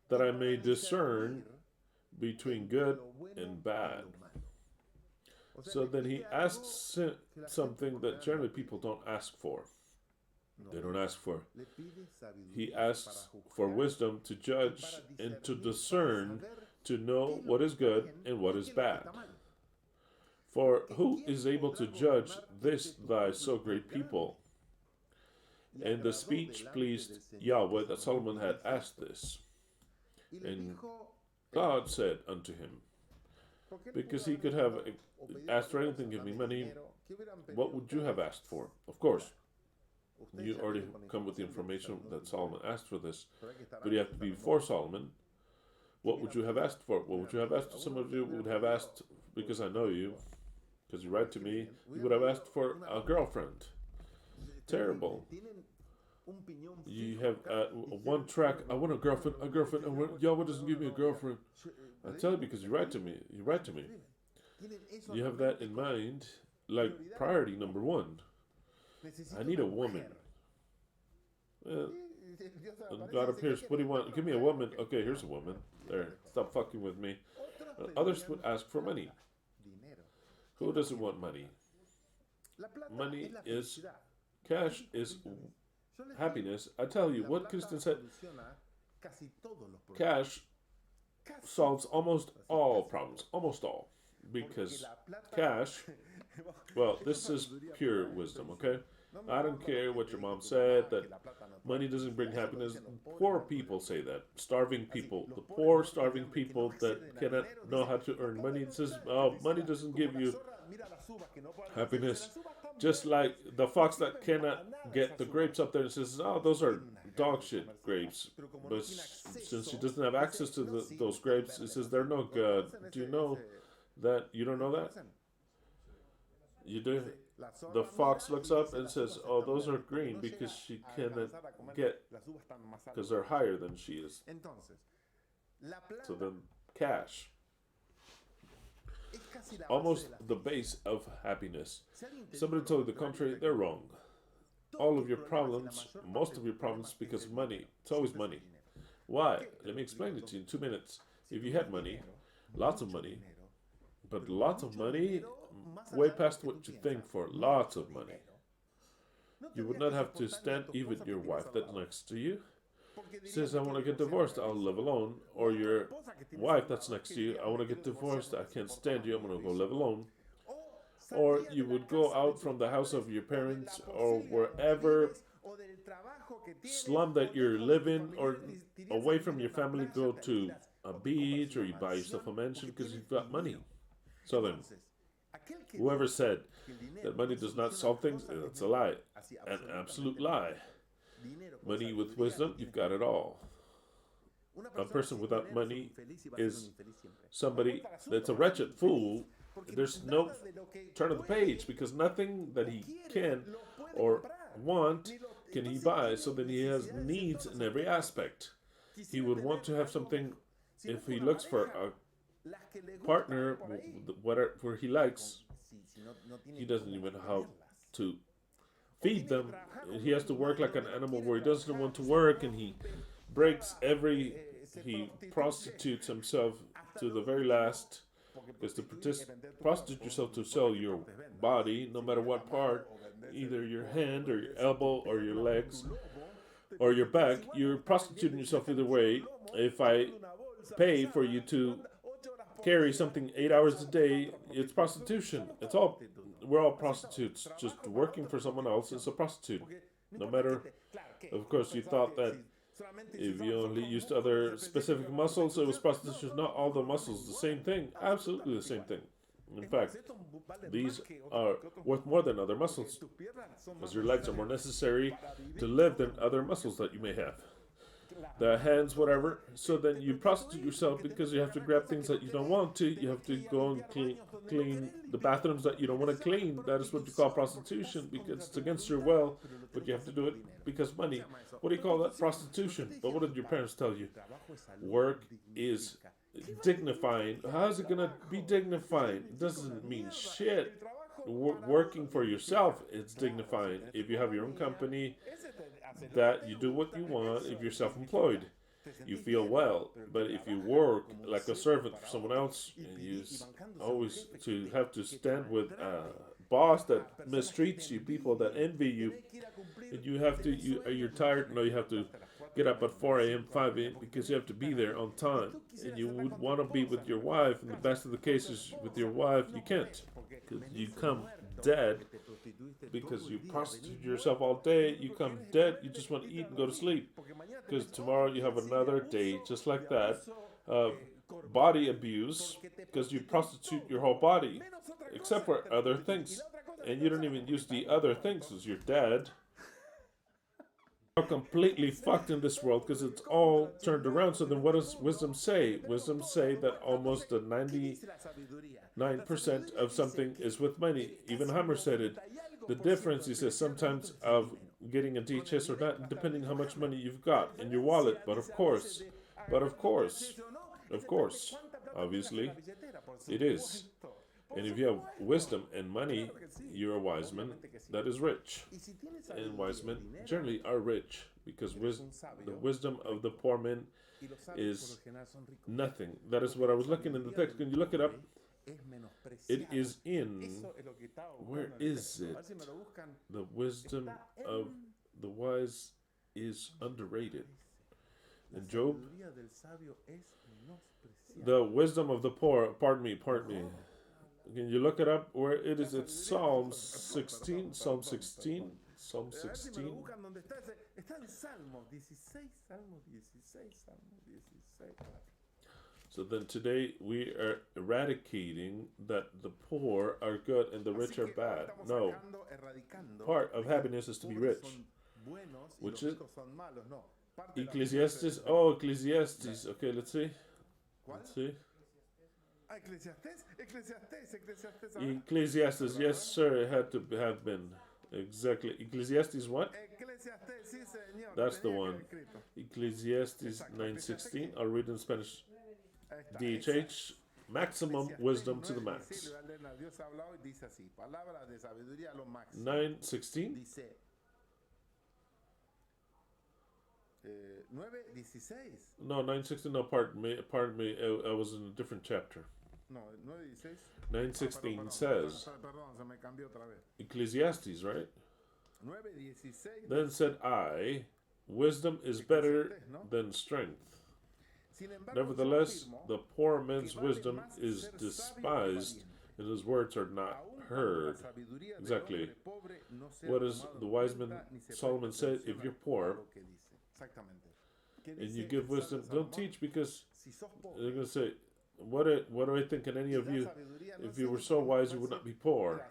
that I may discern between good and bad. So then he asks something that generally people don't ask for. They don't ask for. He asks for wisdom to judge and to discern, to know what is good and what is bad. For who is able to judge this thy so great people? And the speech pleased Yahweh that Solomon had asked this. And God said unto him, because he could have asked for anything, give me money, what would you have asked for? Of course, you already come with the information that Solomon asked for this, but you have to be before Solomon. What would you have asked for? What would you have asked? Some of you would have asked, because I know you, because you write to me, you would have asked for a girlfriend. Terrible. You have one track, I want a girlfriend, Yahweh doesn't give me a girlfriend. I tell you because you write to me. You have that in mind, like priority number one. I need a woman. And God appears, what do you want? Give me a woman. Okay, here's a woman. There, stop fucking with me. Others would ask for money. Who doesn't want money? Money is, cash is happiness. I tell you, what Kristen said, cash solves almost all problems. Almost all. Because cash, well, this is pure wisdom, okay? I don't care what your mom said, that money doesn't bring happiness. Poor people say that. Starving people. The poor, starving people that cannot know how to earn money. It says, oh, money doesn't give you happiness. Just like the fox that cannot get the grapes up there and says, oh, those are dog shit grapes. But since she doesn't have access to those grapes, it says they're no good. Do you know that? You don't know that? You do? The fox looks up and says, oh, those are green because she cannot get, because they're higher than she is. So then, cash. Almost the base of happiness. Somebody told you the contrary, they're wrong. All of your problems, most of your problems, because of money. It's always money. Why? Let me explain it to you in 2 minutes. If you had money, lots of money, but lots of money, way past what you think for, lots of money, you would not have to stand even your wife that's next to you says, I want to get divorced, I'll live alone. Or your wife that's next to you, I want to get divorced, I can't stand you, I'm going to go live alone. Or you would go out from the house of your parents or wherever slum that you're living, or away from your family, go to a beach, or you buy yourself a mansion because you've got money. So then, whoever said that money does not solve things, that's a lie. An absolute lie. Money with wisdom, you've got it all. A person without money is somebody that's a wretched fool. There's no turn of the page, because nothing that he can or want can he buy. So then he has needs in every aspect. He would want to have something, if he looks for a partner, whatever he likes, he doesn't even know how to feed them. He has to work like an animal where he doesn't want to work, and he breaks he prostitutes himself to the very last, because to prostitute yourself to sell your body, no matter what part, either your hand or your elbow or your legs or your back, you're prostituting yourself either way. If I pay for you to carry something 8 hours a day, it's prostitution. We're all prostitutes. Just working for someone else is a prostitute. No matter, of course, you thought that if you only used other specific muscles, it was prostitution. Not all the muscles, the same thing. Absolutely the same thing. In fact, these are worth more than other muscles, because your legs are more necessary to live than other muscles that you may have. The hands, whatever. So then you prostitute yourself because you have to grab things that you don't want to. You have to go and clean the bathrooms that you don't want to clean. That is what you call prostitution, because it's against your will, but you have to do it because money. What do you call that? Prostitution. But what did your parents tell you? Work is dignifying. How is it going to be dignifying? It doesn't mean shit. Working for yourself, it's dignifying. If you have your own company, that you do what you want. If you're self-employed, you feel well. But if you work like a servant for someone else, and you always to have to stand with a boss that mistreats you, people that envy you, and you have to, you're tired, no, you have to get up at 4 a.m., 5 a.m. because you have to be there on time. And you would want to be with your wife. In the best of the cases, with your wife, you can't. Because you come dead because you prostitute yourself all day. You come dead. You just want to eat and go to sleep. Because tomorrow you have another day just like that. Body abuse because you prostitute your whole body, except for other things. And you don't even use the other things because you're dead. Are completely fucked in this world because it's all turned around. So then what does wisdom say? Wisdom say that almost the 99% of something is with money. Even Hammer said it. The difference, he says, sometimes of getting a DHS or not, depending how much money you've got in your wallet. But of course, obviously, it is. And if you have wisdom and money, you're a wise man that is rich. And wise men generally are rich because the wisdom of the poor man is nothing. That is what I was looking in the text. Can you look it up? It is in, where is it? The wisdom of the wise is underrated. In Job, the wisdom of the poor, pardon me. Can you look it up where it is? It's Psalm 16. So then today we are eradicating that the poor are good and the rich are bad. No. Part of happiness is to be rich. Which is Ecclesiastes. Oh, Ecclesiastes. Okay, let's see. Ecclesiastes, yes, sir, it had to have been. Exactly. Ecclesiastes what? That's the one. Ecclesiastes 9:16. I'll read in Spanish. DHH, maximum wisdom to the max. 9:16. 9:16. No, 9:16. No, pardon me. I was in a different chapter. No, 9:16. 9:16 says. Ecclesiastes, right? 9:16. Then said I, wisdom is better than strength. Nevertheless, the poor man's wisdom is despised, and his words are not heard. Exactly. What does the wise man Solomon said? If you're poor and you give wisdom, don't teach, because they're going to say, what do I think? And any of you, if you were so wise, you would not be poor.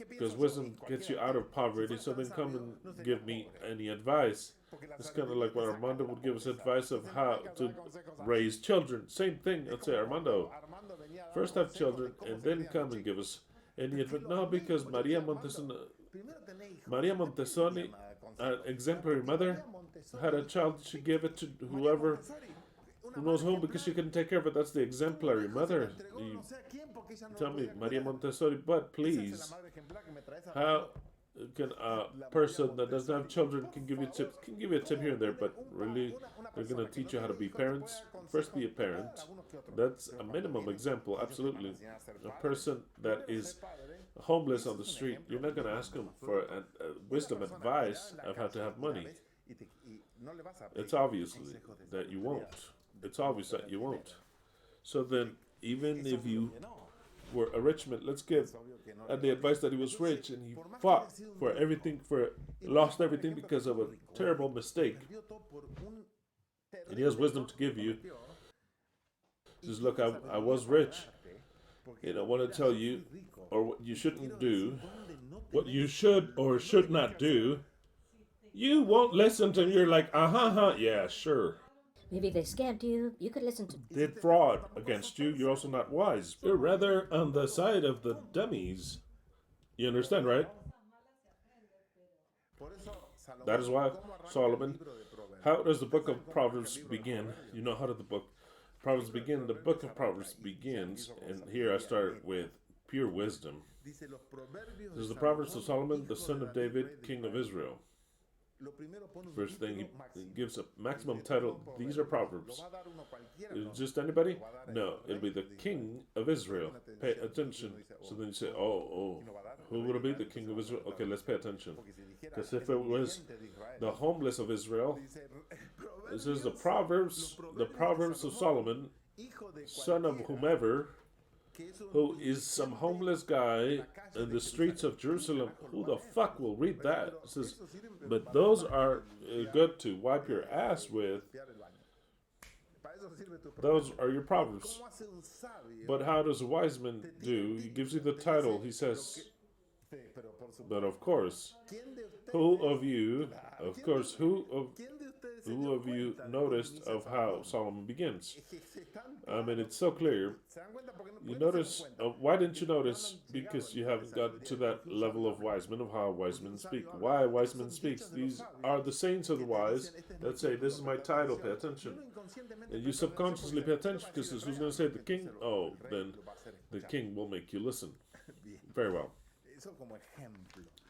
Because wisdom gets you out of poverty. So then come and give me any advice. It's kind of like when Armando would give us advice of how to raise children. Same thing. I'd say, Armando, first have children and then come and give us any advice. No, because Maria Montessori, an exemplary mother, had a child. She gave it to whoever who knows whom, because she couldn't take care of it. That's the exemplary mother. You tell me, Maria Montessori, but please, how can a person that doesn't have children can give you tips? Can give you a tip here and there, but really, they're going to teach you how to be parents. First, be a parent. That's a minimum example. Absolutely, a person that is homeless on the street, you're not going to ask them for wisdom advice of how to have money. It's obviously that you won't. It's obvious that you won't. So then, even if you were a rich man, let's give the advice that he was rich and he fought for everything, lost everything because of a terrible mistake. And he has wisdom to give you. He says, look, I was rich, and I want to tell you, or what you shouldn't do, what you should or should not do. You won't listen to him. You're like, yeah, sure. Maybe they scammed you. You could listen to. Did fraud against you. You're also not wise. You're rather on the side of the dummies. You understand, right? That is why Solomon. How does the book of Proverbs begin? You know, how did the book Proverbs begin? The book of Proverbs begins, and here I start with pure wisdom. This is the Proverbs of Solomon, the son of David, king of Israel. First thing, he gives a maximum title. These are Proverbs. Just anybody? No, it'll be the king of Israel. Pay attention. So then you say, oh, who would it be? The king of Israel? Okay, let's pay attention. Because if it was the homeless of Israel, this is the Proverbs of Solomon, son of whomever, who is some homeless guy in the streets of Jerusalem. Who the fuck will read that? It says, but those are good to wipe your ass with. Those are your proverbs. But how does a wise man do? He gives you the title. He says, but of course, who of you noticed of how Solomon begins? I mean, it's so clear. You notice, why didn't you notice? Because you haven't got to that level of wise men, of how wise men speak. Why wise men speaks? These are the saints of the wise that say, this is my title, pay attention. And you subconsciously pay attention, because who's going to say the king? Oh, then the king will make you listen. Very well.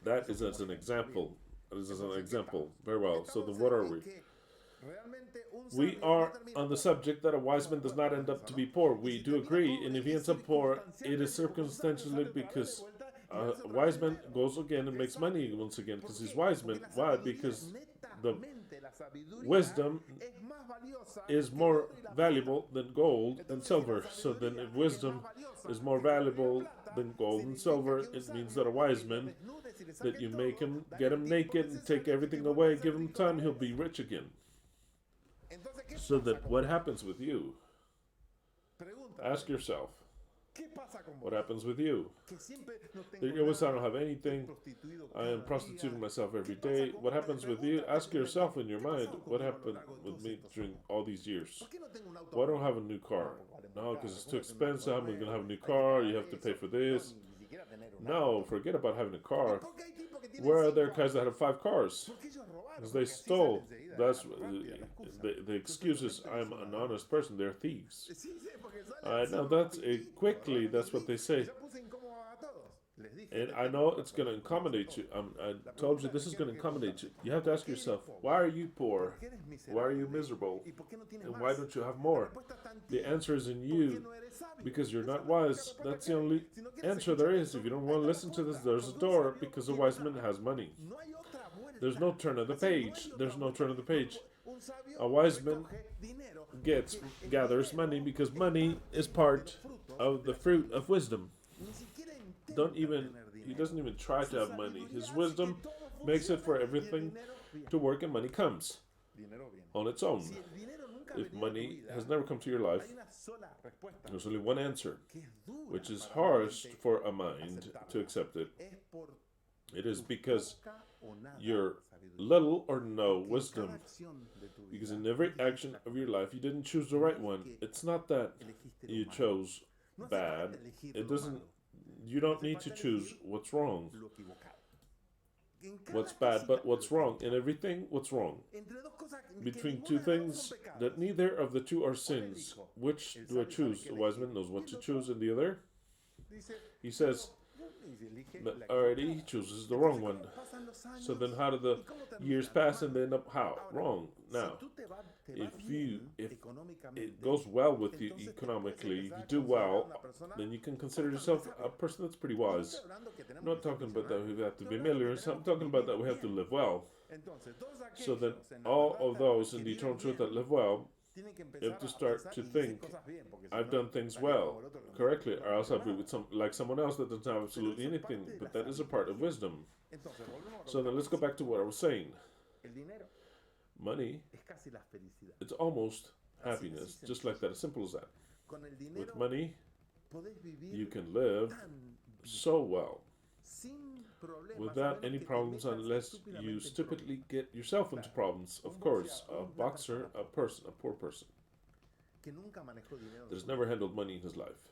That is as an example. This is an example. Very well. So then what are we? We are on the subject that a wise man does not end up to be poor. We do agree, and if he ends up poor, it is circumstantially because a wise man goes again and makes money once again because he's wise man. Why? Because the wisdom is more valuable than gold and silver. So then if wisdom is more valuable than gold and silver, it means that a wise man, that you make him, get him naked and take everything away, give him time, he'll be rich again. So that what happens with you? Ask yourself, what happens with you? You always say, I don't have anything. I am prostituting myself every day. What happens with you? Ask yourself in your mind, what happened with me during all these years? Why don't I have a new car? No, because it's too expensive. I'm going to have a new car. You have to pay for this. No, forget about having a car. Where are there guys that have 5 cars? Because they stole. That's the excuse is, I'm an honest person. They're thieves. Now that's quickly. That's what they say. And I know it's going to accommodate you. I told you this is going to accommodate you. You have to ask yourself, why are you poor? Why are you miserable? And why don't you have more? The answer is in you, because you're not wise. That's the only answer there is. If you don't want to listen to this, there's a door, because a wise man has money. There's no turn of the page. There's no turn of the page. A wise man gathers money because money is part of the fruit of wisdom. He doesn't even try to have money. His wisdom makes it for everything to work, and money comes on its own. If money has never come to your life, there's only one answer, which is harsh for a mind to accept it. It is because you're little or no wisdom. Because in every action of your life, you didn't choose the right one. It's not that you chose bad. You don't need to choose what's wrong, what's bad, but what's wrong. In everything, what's wrong? Between two things that neither of the two are sins, which do I choose? The wise man knows what to choose, and the other? He says, but already he chooses the wrong one. So then how do the years pass and they end up how? Wrong. Now, if it goes well with you economically, if you do well, then you can consider yourself a person that's pretty wise. I'm not talking about that we have to be millionaires. I'm talking about that we have to live well. So then all of those in the eternal truth that live well, you have to start to think, I've done things well, correctly, or else I'll be with someone else that doesn't have absolutely anything. But that is a part of wisdom. So then let's go back to what I was saying. Money, it's almost happiness, just like that, as simple as that. With money, you can live so well, without any problems, unless you stupidly get yourself into problems. Of course, a boxer, a poor person, that has never handled money in his life,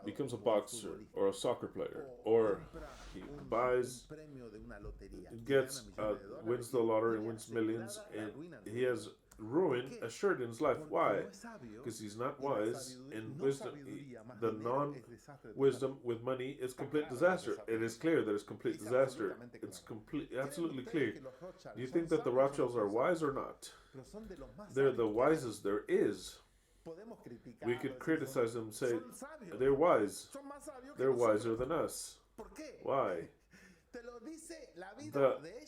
becomes a boxer or a soccer player, or he wins the lottery and wins millions, and he has ruin assured in his life. Why? Because he's not wise, and wisdom, the non-wisdom with money is complete disaster. It is clear that it's complete disaster. It's absolutely clear. Do you think that the Rothschilds are wise or not? They're the wisest there is. We could criticize them and say, they're wise. They're wiser than us. Why?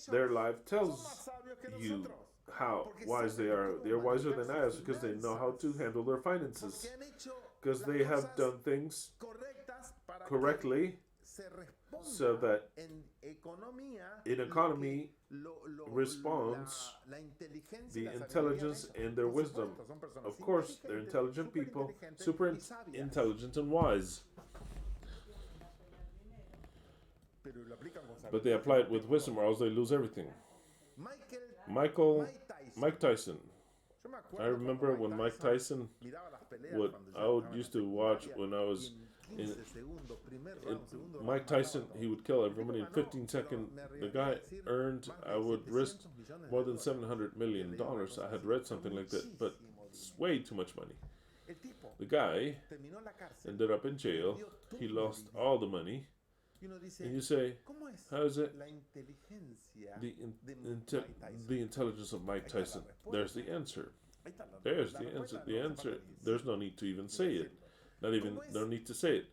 Their life tells you how wise they are. They're wiser than us because they know how to handle their finances. Because they have done things correctly so that in economy responds the intelligence and their wisdom. Of course, they're intelligent people, super intelligent and wise. But they apply it with wisdom or else they lose everything. Mike Tyson. I remember when Mike Tyson used to watch when I was in Mike Tyson, he would kill everybody in 15 seconds. The guy earned, I would risk more than $700 million. I had read something like that, but it's way too much money. The guy ended up in jail. He lost all the money. And you say, how is it the intelligence of Mike Tyson? There's the answer. There's the answer. The answer, there's no need to even say it. No need to say it.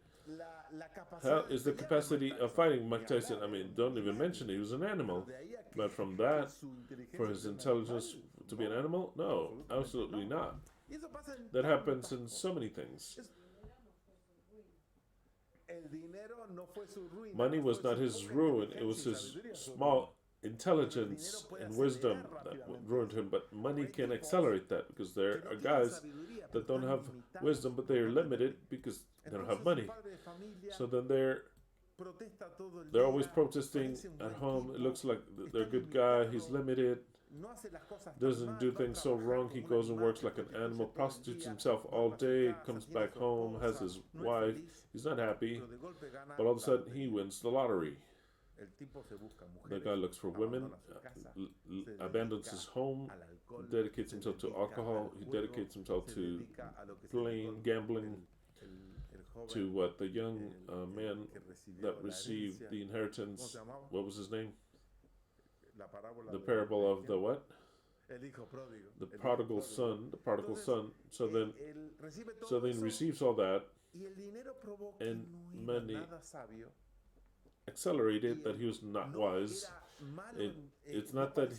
How is the capacity of fighting Mike Tyson? I mean, don't even mention it. He was an animal. But from that, for his intelligence to be an animal? No, absolutely not. That happens in so many things. Money was not his ruin, it was his small intelligence and wisdom that ruined him. But money can accelerate that because there are guys that don't have wisdom, but they are limited because they don't have money. So then they're always protesting at home. It looks like they're a good guy, he's limited, doesn't do things so wrong. He goes and works like an animal, prostitutes himself all day, comes back home, has his wife, he's not happy, but all of a sudden he wins the lottery. The guy looks for women, abandons his home, dedicates himself to alcohol, he dedicates himself to playing, gambling, to what the young man that received the inheritance, what was his name? The parable of the what? The prodigal son. So then receives all that, and money accelerated that he was not wise. It's not that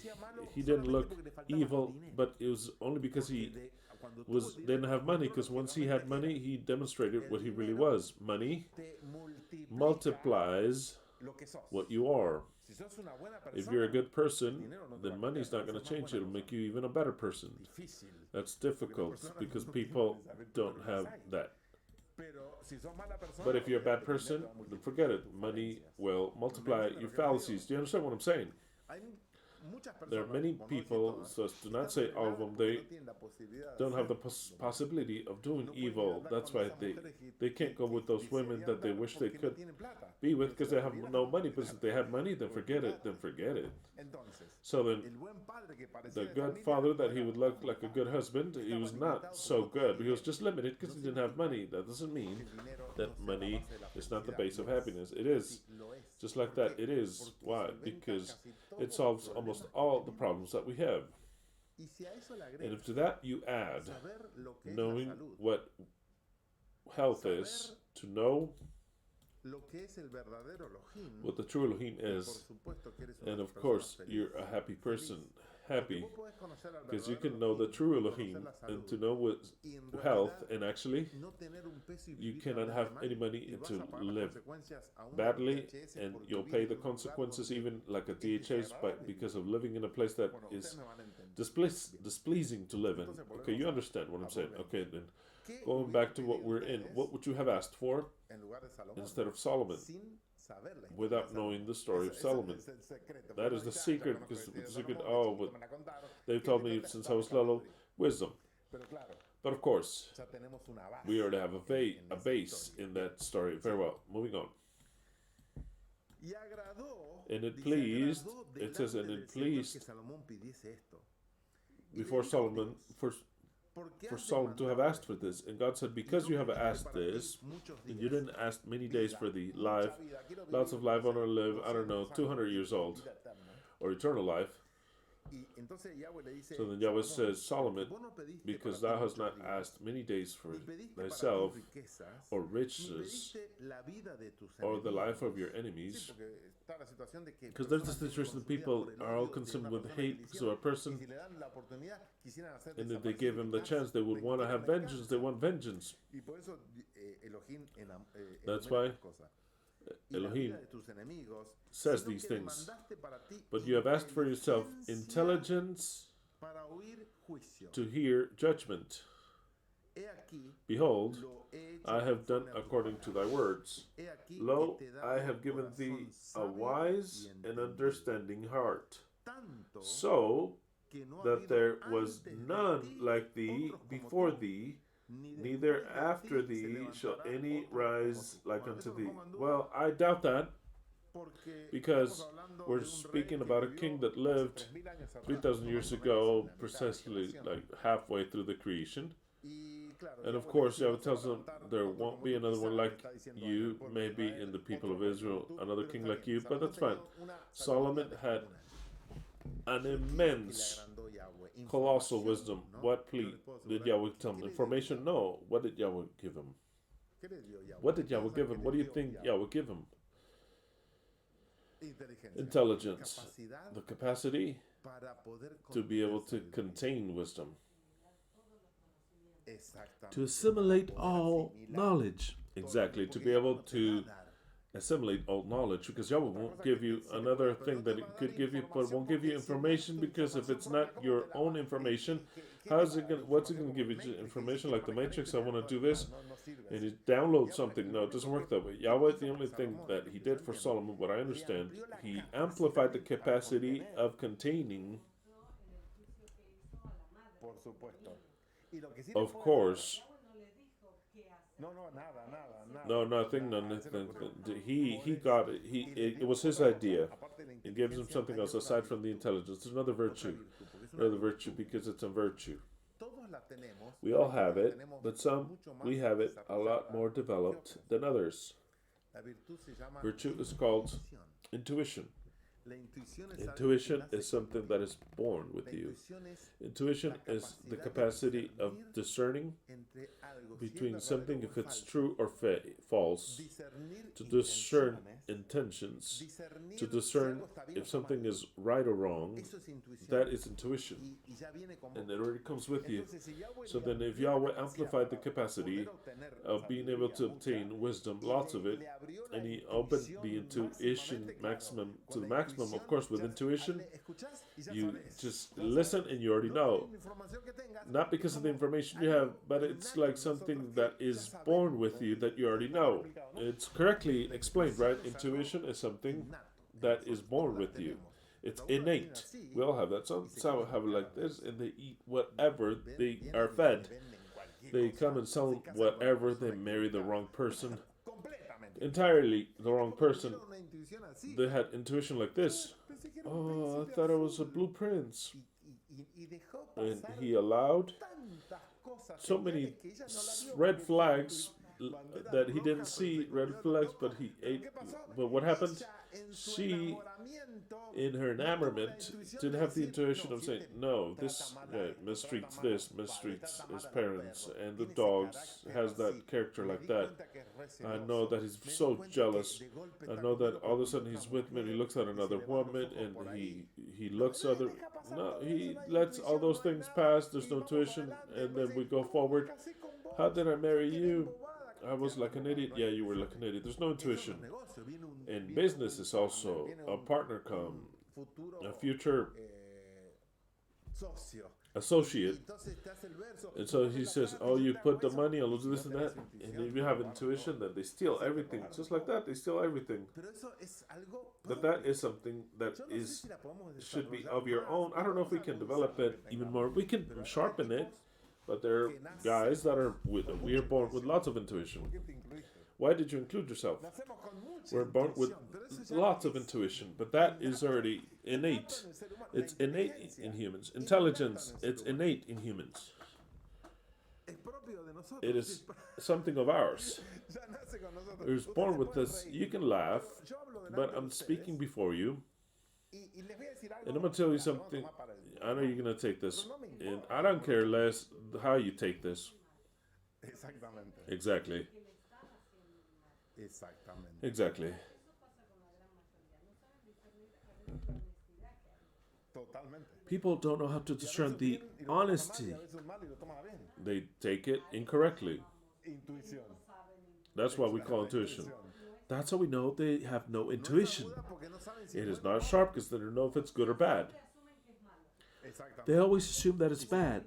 he didn't look evil, but it was only because he didn't have money. Because once he had money, he demonstrated what he really was. Money multiplies what you are. If you're a good person, then money's not going to change it. It'll make you even a better person. That's difficult because people don't have that. But if you're a bad person, then forget it. Money will multiply your fallacies. Do you understand what I'm saying? There are many people, so as to not say all of them, they don't have the possibility of doing evil. That's why they can't go with those women that they wish they could be with because they have no money. But if they had money, then forget it. So then, the good father that he would look like a good husband, he was not so good. He was just limited because he didn't have money. That doesn't mean that money is not the base of happiness. It is. Just like that, it is. Why? Because it solves almost all the problems that we have. And if to that you add knowing what health is, to know what the true Elohim is, and of course you're a happy person. Happy because you can know the true Elohim and to know what health, and actually you cannot have any money and to live badly, and you'll pay the consequences even like a DHS because of living in a place that is displeasing to live in. Okay, you understand what I'm saying. Okay, then going back to what we're in, what would you have asked for instead of Solomon? Without knowing the story of Solomon. That is the secret, because the secret, but they've told me since I was little, wisdom. But of course, we are to have a base in that story. Very well, moving on. And it pleased, it says, and it pleased before Solomon, for Solomon to have asked for this. And God said, because you have asked this, and you didn't ask many days for the life, lots of life, I want to live, I don't know, 200 years old, or eternal life. So then Yahweh says, Solomon, because thou hast not asked many days for thyself, or riches, or the life of your enemies, because there's this situation that people are all consumed with hate. So a person, and if they gave him the chance, they would want to have vengeance. They want vengeance. That's why Elohim says these things. But you have asked for yourself intelligence to hear judgment. Behold, I have done according to thy words. Lo, I have given thee a wise and understanding heart, so that there was none like thee before thee, neither after thee shall any rise like unto thee. Well, I doubt that, because we're speaking about a king that lived 3,000 years ago, precisely like halfway through the creation. And of course, Yahweh tells them there won't be another one like you, maybe in the people of Israel, another king like you, but that's fine. Solomon had an immense, colossal wisdom. What plea did Yahweh tell him? Information? No. What did Yahweh give him? What did Yahweh give him? What do you think Yahweh give him? Intelligence, the capacity to be able to contain wisdom, to assimilate all knowledge. Exactly, to be able to assimilate all knowledge, because Yahweh won't give you another thing that it could give you, but won't give you information, because if it's not your own information, how's it gonna, what's it going to give you information like the Matrix? I want to do this, and you download something. No, it doesn't work that way. Yahweh, the only thing that he did for Solomon, what I understand, he amplified the capacity of containing. Of course. No, nothing. He got it. It was his idea. It gives him something else aside from the intelligence. There's another virtue, because it's a virtue. We all have it, but some we have it a lot more developed than others. Virtue is called intuition. Intuition is something that is born with you. Intuition is the capacity of discerning between something, if it's true or false, to discern intentions, to discern if something is right or wrong. That is intuition, and it already comes with you. So then if Yahweh amplified the capacity of being able to obtain wisdom, lots of it, and he opened the intuition maximum to the maximum. Of course, with intuition, you just listen and you already know. Not because of the information you have, but it's like something that is born with you that you already know. It's correctly explained, right? Intuition is something that is born with you. It's innate. We all have that. Some have it like this, and they eat whatever they are fed. They come and sell whatever. They marry the wrong person. Entirely the wrong person. They had intuition like this. Oh, I thought it was a blueprint. And he allowed so many red flags that he didn't see, red flags, but he ate. But what happened? She, in her enamorment, didn't have the intuition of saying, no, this mistreats his parents, and the dogs has that character like that. I know that he's so jealous. I know that all of a sudden he's with me and he looks at another woman and he looks at other. No, he lets all those things pass. There's no intuition, and then we go forward. How did I marry you? I was like an idiot. Yeah, you were like an idiot. There's no intuition. In business is also a partner come, a future associate. And so he says, oh, you put the money, I'll do this and that. And if you have intuition, then they steal everything. Just like that, they steal everything. But that is something that should be of your own. I don't know if we can develop it even more. We can sharpen it. But there are guys that we are born with lots of intuition. Why did you include yourself? We're born with lots of intuition, but that is already innate. It's innate in humans. Intelligence, it's innate in humans. It is something of ours. It was born with this. You can laugh, but I'm speaking before you, and I'm going to tell you something. I know you're going to take this, and I don't care less how you take this. Exactly. Exactly. People don't know how to discern the honesty. They take it incorrectly. That's what we call intuition. That's how we know they have no intuition. It is not sharp because they don't know if it's good or bad. They always assume that it's bad.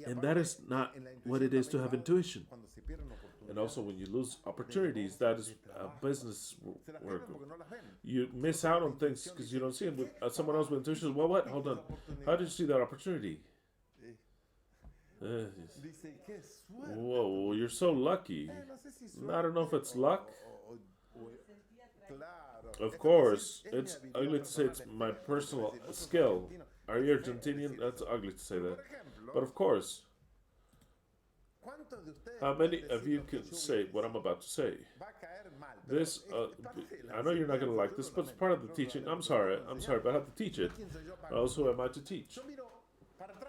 And that is not what it is to have intuition. And also, when you lose opportunities, that is business work. You miss out on things because you don't see it. With someone else with intuition, well, what? Hold on. How did you see that opportunity? Whoa, you're so lucky. I don't know if it's luck. Of course, it's ugly to say it's my personal skill. Are you Argentinian? That's ugly to say that. But of course, how many of you can say what I'm about to say? This, I know you're not going to like this, but it's part of the teaching. I'm sorry, but I have to teach it. Or else who am I to teach?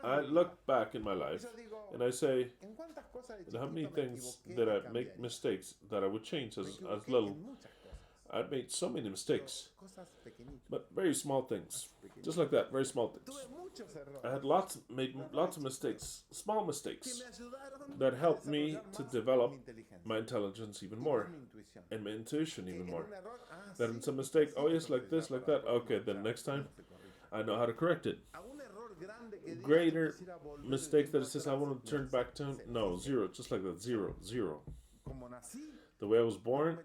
I look back in my life and I say, how many things that I make mistakes that I would change as little. I've made so many mistakes, but very small things, just like that, very small things. I had made lots of mistakes, small mistakes, that helped me to develop my intelligence even more, and my intuition even more. Then it's a mistake, oh yes, like this, like that, okay, then next time, I know how to correct it. Greater mistakes that it says I want to turn back to, no, zero, just like that, zero. The way I was born,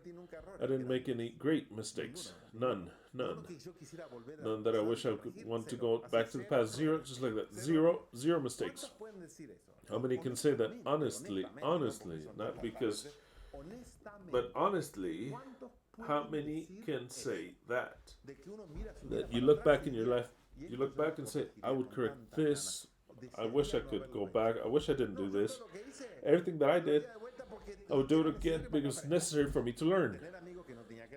I didn't make any great mistakes. None. None that I wish I could want to go back to the past. Zero, just like that. Zero mistakes. How many can say that honestly, not because, but honestly, how many can say that? That you look back in your life, you look back and say, I would correct this. I wish I could go back. I wish I didn't do this. Everything that I did, I would do it again because it's necessary for me to learn.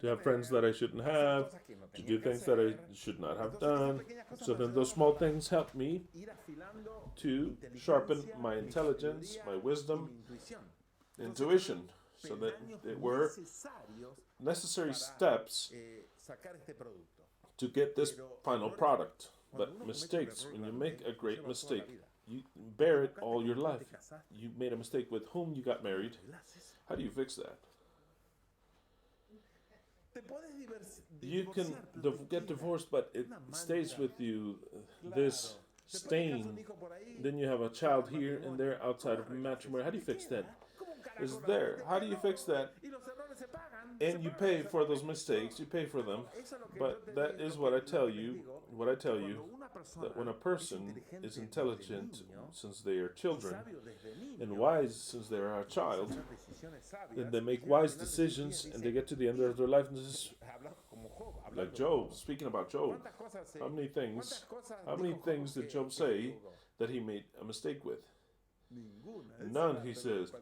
To have friends that I shouldn't have, to do things that I should not have done. So then those small things help me to sharpen my intelligence, my wisdom, intuition. So that it were necessary steps to get this final product. But mistakes, when you make a great mistake, you bear it all your life. You made a mistake with whom you got married. How do you fix that? You can get divorced, but it stays with you, this stain. Then you have a child here and there outside of matrimony. How do you fix that? It's there. How do you fix that? And you pay for those mistakes. You pay for them. But that is what I tell you. That when a person is intelligent since they are children and wise since they are a child, then they make wise decisions and they get to the end of their life and this, like Job. Speaking about Job, how many things did Job say that he made a mistake with? None, he says.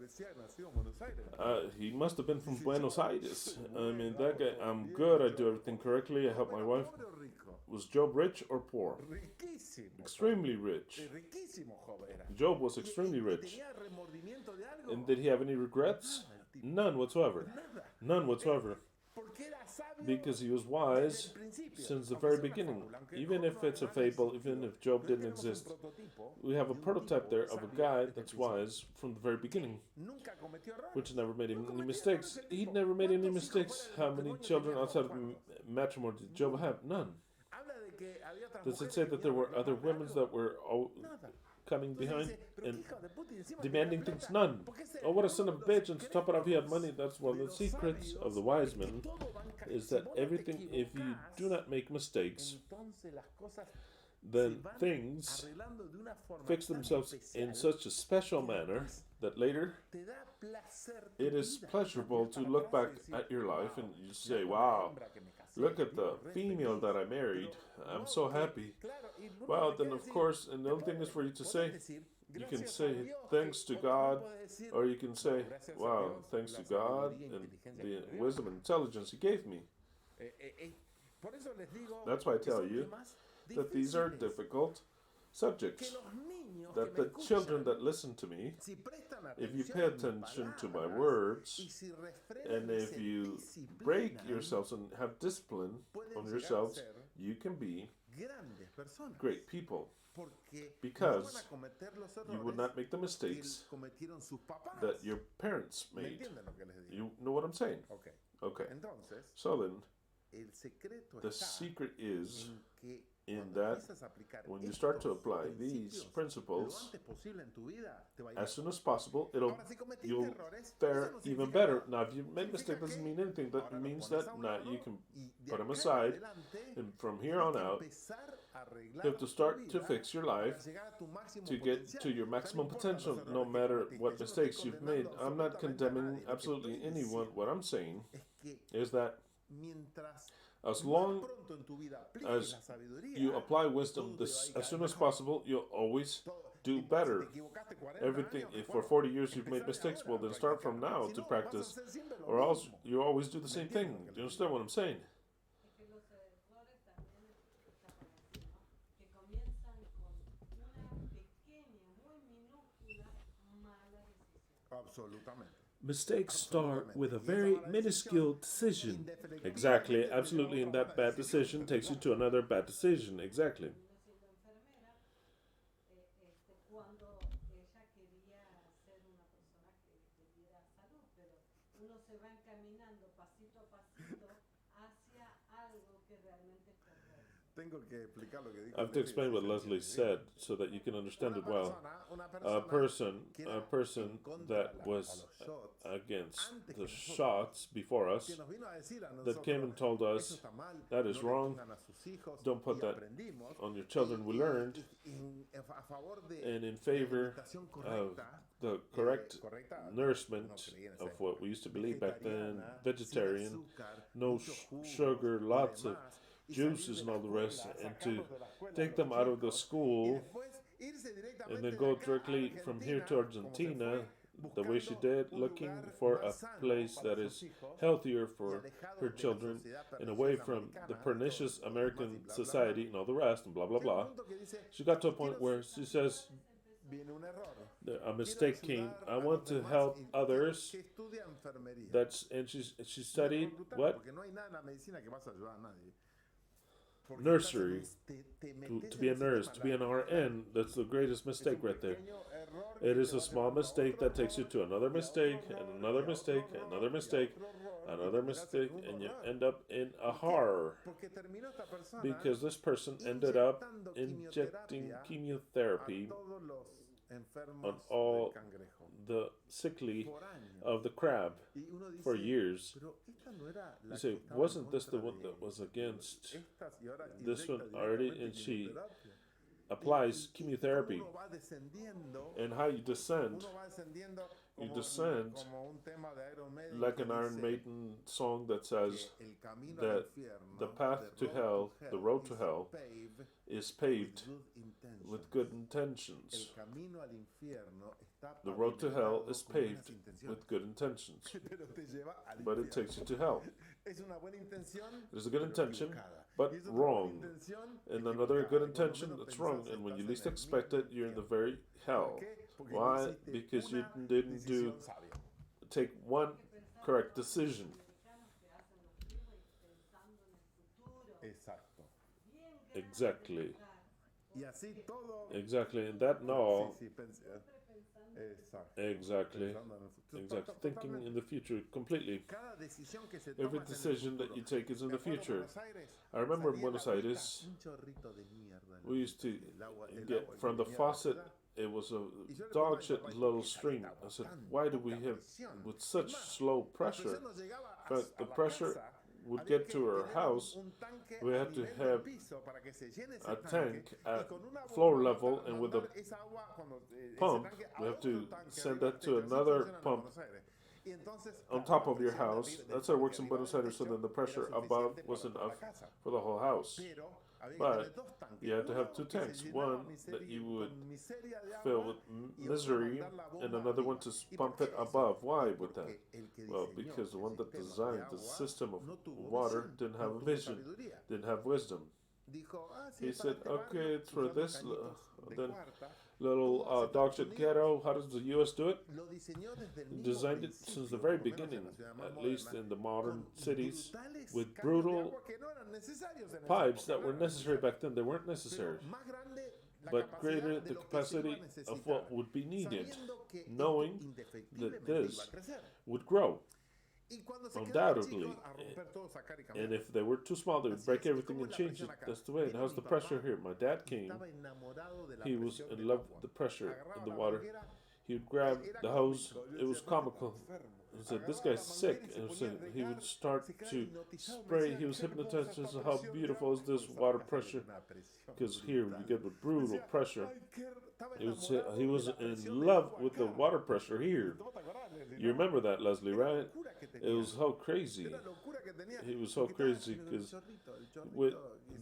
He must have been from Buenos Aires. I mean, that guy, I'm good, I do everything correctly, I help my wife. Was Job rich or poor? Extremely rich. Job was extremely rich. And did he have any regrets? None whatsoever. None whatsoever. Because he was wise since the very beginning. Even if it's a fable, even if Job didn't exist, we have a prototype there of a guy that's wise from the very beginning, which never made any mistakes. He never made any mistakes. How many children outside of matrimony did Job have? None. Does it say that there were other women that were coming behind and demanding things? None. Oh, what a son of a bitch, and to top it off, he had money. That's one of the secrets of the wise men, is that everything, if you do not make mistakes, then things fix themselves in such a special manner that later it is pleasurable to look back at your life and you say, wow, look at the female that I married. I'm so happy. Well, then of course, and the only thing is for you to say, you can say thanks to God, or you can say, wow, thanks to God and the wisdom and intelligence He gave me. That's why I tell you that these are difficult subjects. That the children that listen to me, if you pay attention to my words, and if you break yourselves and have discipline on yourselves, you can be great people. Because you would not make the mistakes that your parents made. You know what I'm saying? Okay. So then, the secret is in that when you start to apply these principles, as soon as possible, you'll fare even better. Now, if you make mistakes, doesn't mean anything. That means that now you can put them aside, and from here on out, you have to start to fix your life to get to your maximum potential, no matter what mistakes you've made. I'm not condemning absolutely anyone. What I'm saying is that as long as you apply wisdom as soon as possible, you'll always do better. Everything, if for 40 years you've made mistakes, well then start from now to practice, or else you always do the same thing. Do you understand what I'm saying? Mistakes start with a very minuscule decision. Exactly, absolutely, and that bad decision takes you to another bad decision. Exactly. I have to explain what Leslie said so that you can understand it well. A person that was against the shots before us, that came and told us, that is wrong, don't put that on your children. We learned, and in favor of the correct nourishment of what we used to believe back then, vegetarian, no sugar, lots of juices and all the rest, and to take them out of the school and then go directly from here to Argentina the way she did, looking for a place that is healthier for her children and away from the pernicious American society and all the rest, and blah blah blah. She got to a point where she says a mistake came. I want to help others. And she studied what? Nursery, to be a nurse, to be an RN. That's the greatest mistake right there. It is a small mistake that takes you to another mistake, and another mistake, another mistake, another mistake, and you end up in a horror. Because this person ended up injecting chemotherapy on all the sickly of the crab for years. You say, wasn't this the one that was against this one already? And she applies chemotherapy. And how you descend like an Iron Maiden song that says that the path to hell, the road to hell, is paved with good intentions. The road to hell is paved with good intentions, but it takes you to hell. It is a good intention, but wrong. And another good intention that's wrong. And when you least expect it, you're in the very hell. Why? Because you didn't take one correct decision. Exactly. Exactly, and that no. Exactly. Thinking in the future completely. Every decision that you take is in the future. I remember in Buenos Aires, we used to get from the faucet, it was a dog shit little stream. I said, why do we have with such slow pressure? But the pressure would get to our house, we had to have a tank at floor level, and with a pump, we have to send that to another pump on top of your house. That's how it works in Buenos Aires, so then the pressure above was enough for the whole house. But you had to have two tanks, one that you would fill with misery and another one to pump it above. Why would that? Well, because the one that designed the system of water didn't have a vision, didn't have wisdom. He said, okay, it's for this then little dog shit ghetto. How does the U.S. do it? Designed it since the very beginning, at least in the modern cities, with brutal pipes that were necessary back then. They weren't necessary, but greater the capacity of what would be needed, knowing that this would grow. Undoubtedly. And if they were too small, they would break everything and change it. That's the way. And how's the pressure here? My dad came. He was in love with the pressure in the water. He would grab the hose. It was comical. He said, this guy's sick. And he would start to spray. He was hypnotized as to how beautiful is this water pressure. Because here you get with brutal pressure. He was in love with the water pressure here. You remember that, Leslie, right? It was so crazy. He was so crazy because with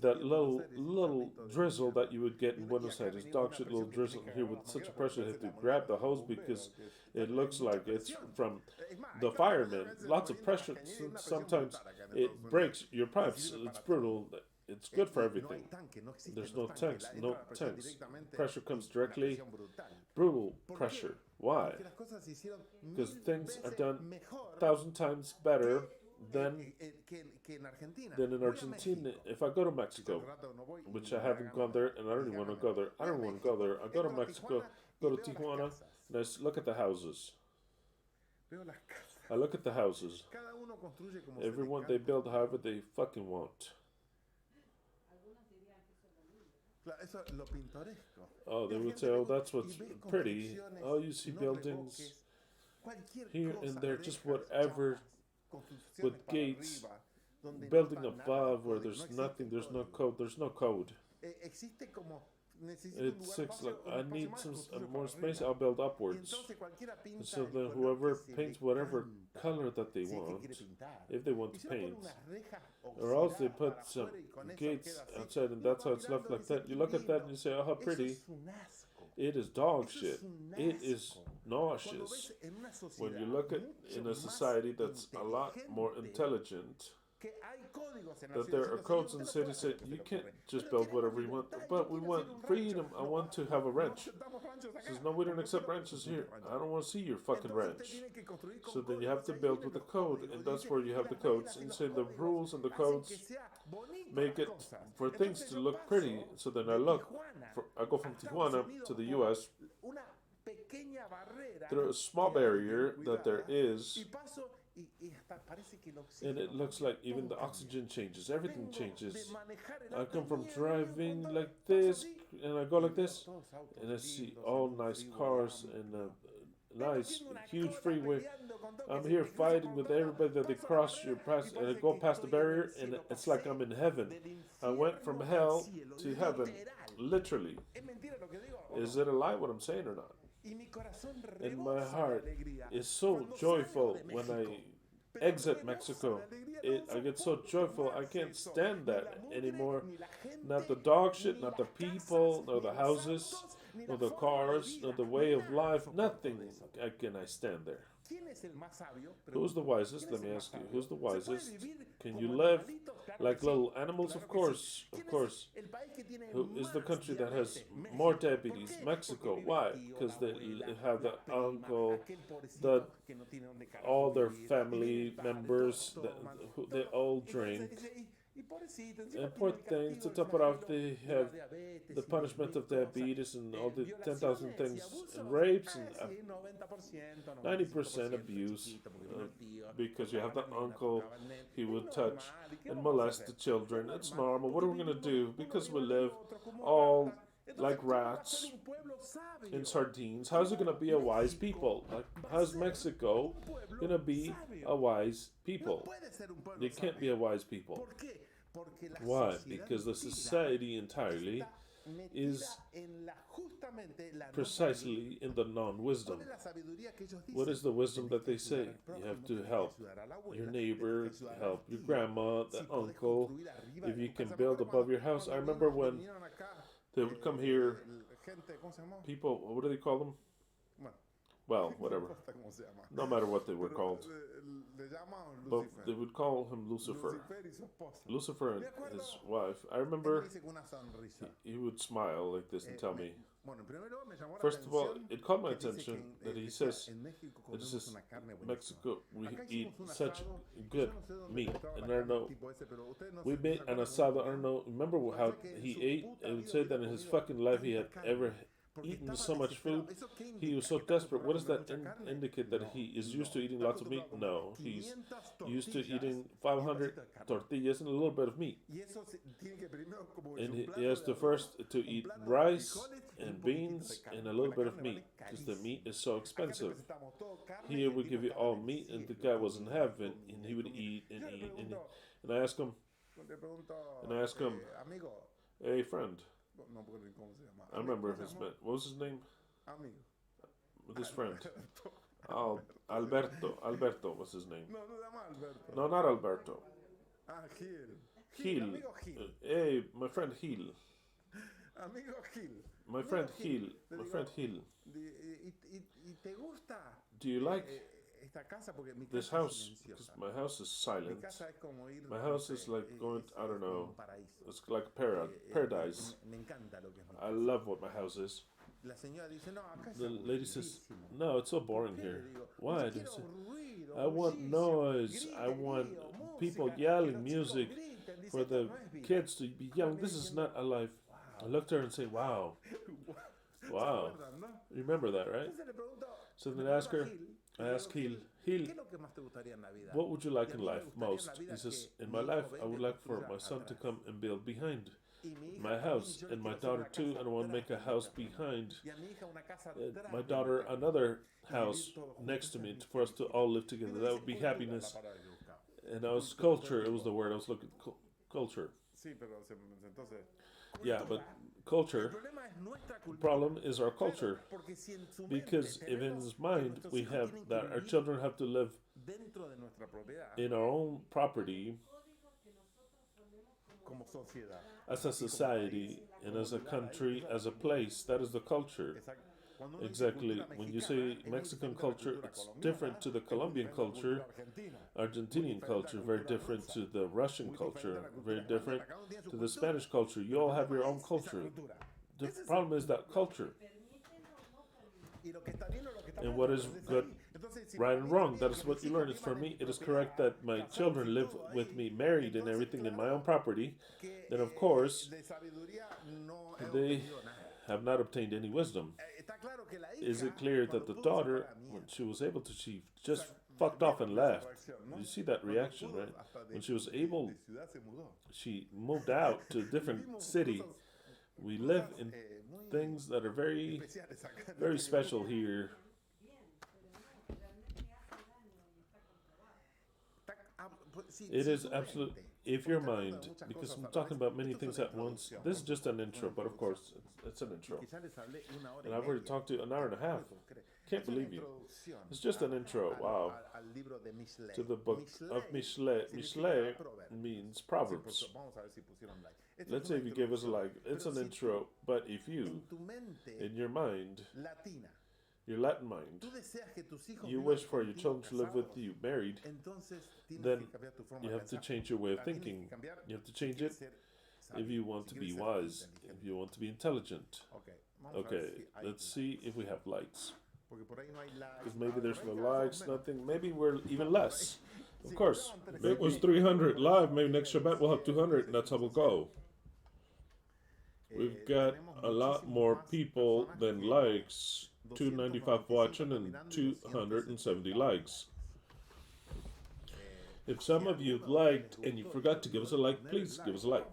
that little drizzle that you would get in Buenos Aires, dog shit little drizzle here with such a pressure, you have to grab the hose because it looks like it's from the firemen. Lots of pressure. Sometimes it breaks your pipes. It's brutal. It's good for everything. There's no tanks. Pressure comes directly. Brutal pressure. Why? Because things are done 1,000 times better than in Argentina. If I go to Mexico, which I haven't gone there, and I don't even want to go there. I go to Mexico, go to Tijuana, and I look at the houses. Everyone, they build however they fucking want. Oh, they would say, oh, that's what's pretty. Oh, you see buildings here and there, just whatever, with gates, building above where there's nothing, there's no code. It's six, like, I need some more space, I'll build upwards. And so then whoever paints whatever color that they want, if they want to paint, or else they put some gates outside and that's how it's left like that. You look at that and you say, oh, how pretty. It is dog shit. It is nauseous. When you look at in a society that's a lot more intelligent, that there are codes in the city that say you can't just build whatever you want, but we want freedom. I want to have a ranch. Says, no, we don't accept ranches here. I don't want to see your fucking ranch. So then you have to build with the code, and that's where you have the codes. And you say the rules and the codes make it for things to look pretty. So then I go from Tijuana to the U.S. There's a small barrier that there is. And it looks like even the oxygen changes, everything changes. I come from driving like this, and I go like this, and I see all nice cars and a nice, huge freeway. I'm here fighting with everybody that they cross your path, and I go past the barrier, and it's like I'm in heaven. I went from hell to heaven, literally. Is it a lie what I'm saying or not? And my heart is so joyful when I exit Mexico. I get so joyful, I can't stand that anymore. Not the dog shit, not the people, nor the houses, nor the cars, nor the way of life, nothing can I stand there. Who's the wisest? Let me ask you. Who's the wisest? Can you live like little animals? Of course. Who is the country that has more diabetes? Mexico. Why? Because they have the uncle, all their family members, they all drink. And poor things, to top it off, they have the punishment of diabetes and all the 10,000 things, and rapes, and 90% abuse, because you have the uncle, he would touch and molest the children. It's normal. What are we going to do? Because we live all like rats in sardines. How's it gonna be a wise people? Like, how's Mexico gonna be a wise people? They can't be a wise people. Why? Because the society entirely is precisely in the non-wisdom. What is the wisdom that they say? You have to help your neighbor, help your grandma, the uncle. If you can build above your house. I remember when they would come here, people, what do they call them? Well, whatever. No matter what they were called. But they would call him Lucifer. Lucifer and his wife. I remember he would smile like this and tell me. First of all, it caught my attention that he says, Mexico, we eat such good meat. And I don't know, we made an asado, I don't know, remember how he ate? I would say that in his fucking life he had ever eaten so much food. He was so desperate. What does that indicate? That he is used to eating lots of meat? No, he's used to eating 500 tortillas and a little bit of meat. And he has to first to eat rice and beans and a little bit of meat because the meat is so expensive. Here we give you all meat, and the guy was in heaven, and he would eat and eat and I asked him, hey friend, I remember his name. What was his name? With his friend. Oh, Alberto was his name. No, not Alberto. Gil. Hey, my friend Gil. My friend Gil. Do you like this house? Because my house is silent. My house is like going, I don't know, it's like paradise. I love what my house is. The lady says, no, it's so boring here. Why? I want noise. I want people yelling, music, for the kids to be yelling. This is not a life. I looked at her and said, wow. Wow. You remember that, right? So then I asked Gil, what would you like in life most? He says, in my life, I would like for my son to come and build behind my house, and my daughter too, and I want to make a house behind my daughter, another house next to me for us to all live together. That would be happiness. And I was culture, it was the word I was looking for, culture. Yeah, but culture, the problem is our culture, because if in his mind we have that our children have to live in our own property as a society and as a country, as a place, that is the culture. Exactly. When you say Mexican culture, it's different to the Colombian culture, Argentinian culture, very different to the Russian culture, very different to the Spanish culture. You all have your own culture. The problem is that culture. And what is good, right and wrong, that is what you learn. It's for me, it is correct that my children live with me, married and everything, in my own property. Then of course, they have not obtained any wisdom. Is it clear that the daughter, when she was able to, she just fucked off and left? You see that reaction, right? When she was able, she moved out to a different city. We live in things that are very, very special here. It is absolute. If your mind, because I'm talking about many things at once, this is just an intro, but of course, it's an intro. And I've already talked to an hour and a half. Can't believe you. It's just an intro, wow. To the book of Mishle. Mishle means Proverbs. Let's say if you give us a like, it's an intro, but if you, in your mind, your Latin mind, you wish for your children to live with you married, then you have to change your way of thinking. You have to change it if you want to be wise, if you want to be intelligent. Okay, let's see if we have likes. Because maybe there's no likes, nothing. Maybe we're even less. Of course, it was 300 live. Maybe next Shabbat we'll have 200, and that's how we'll go. We've got a lot more people than likes. 295 watching and 270 likes. If some of you liked and you forgot to give us a like, please give us a like.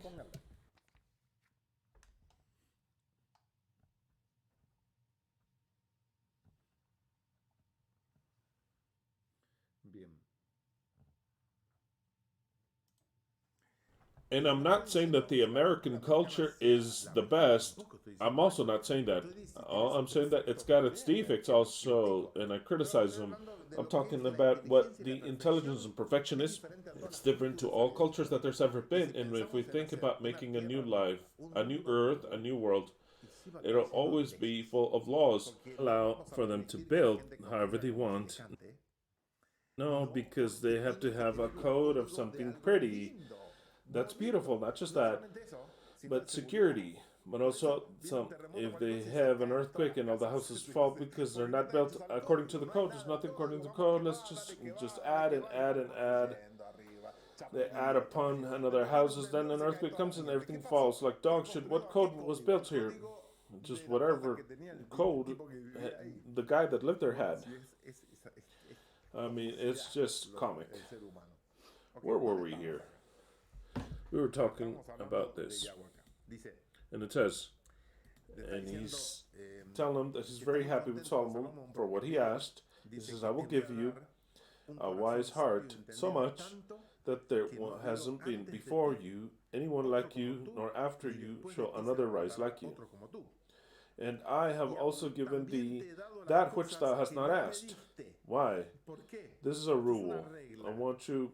And I'm not saying that the American culture is the best. I'm also not saying that. I'm saying that it's got its defects also, and I criticize them. I'm talking about what the intelligence and perfection is. It's different to all cultures that there's ever been. And if we think about making a new life, a new earth, a new world, it'll always be full of laws. Allow for them to build however they want. No, because they have to have a code of something pretty. That's beautiful, not just that, but security. But also, if they have an earthquake and all the houses fall because they're not built according to the code, there's nothing according to the code. Let's just add and add and add. They add upon another houses, then an earthquake comes and everything falls like dog shit. What code was built here? Just whatever code the guy that lived there had. I mean, it's just comic. Where were we here? We were talking about this. And it says, and he's telling him that he's very happy with Solomon for what he asked. He says, I will give you a wise heart, so much that there hasn't been before you anyone like you, nor after you shall another rise like you. And I have also given thee that which thou hast not asked. Why? This is a rule. I want you.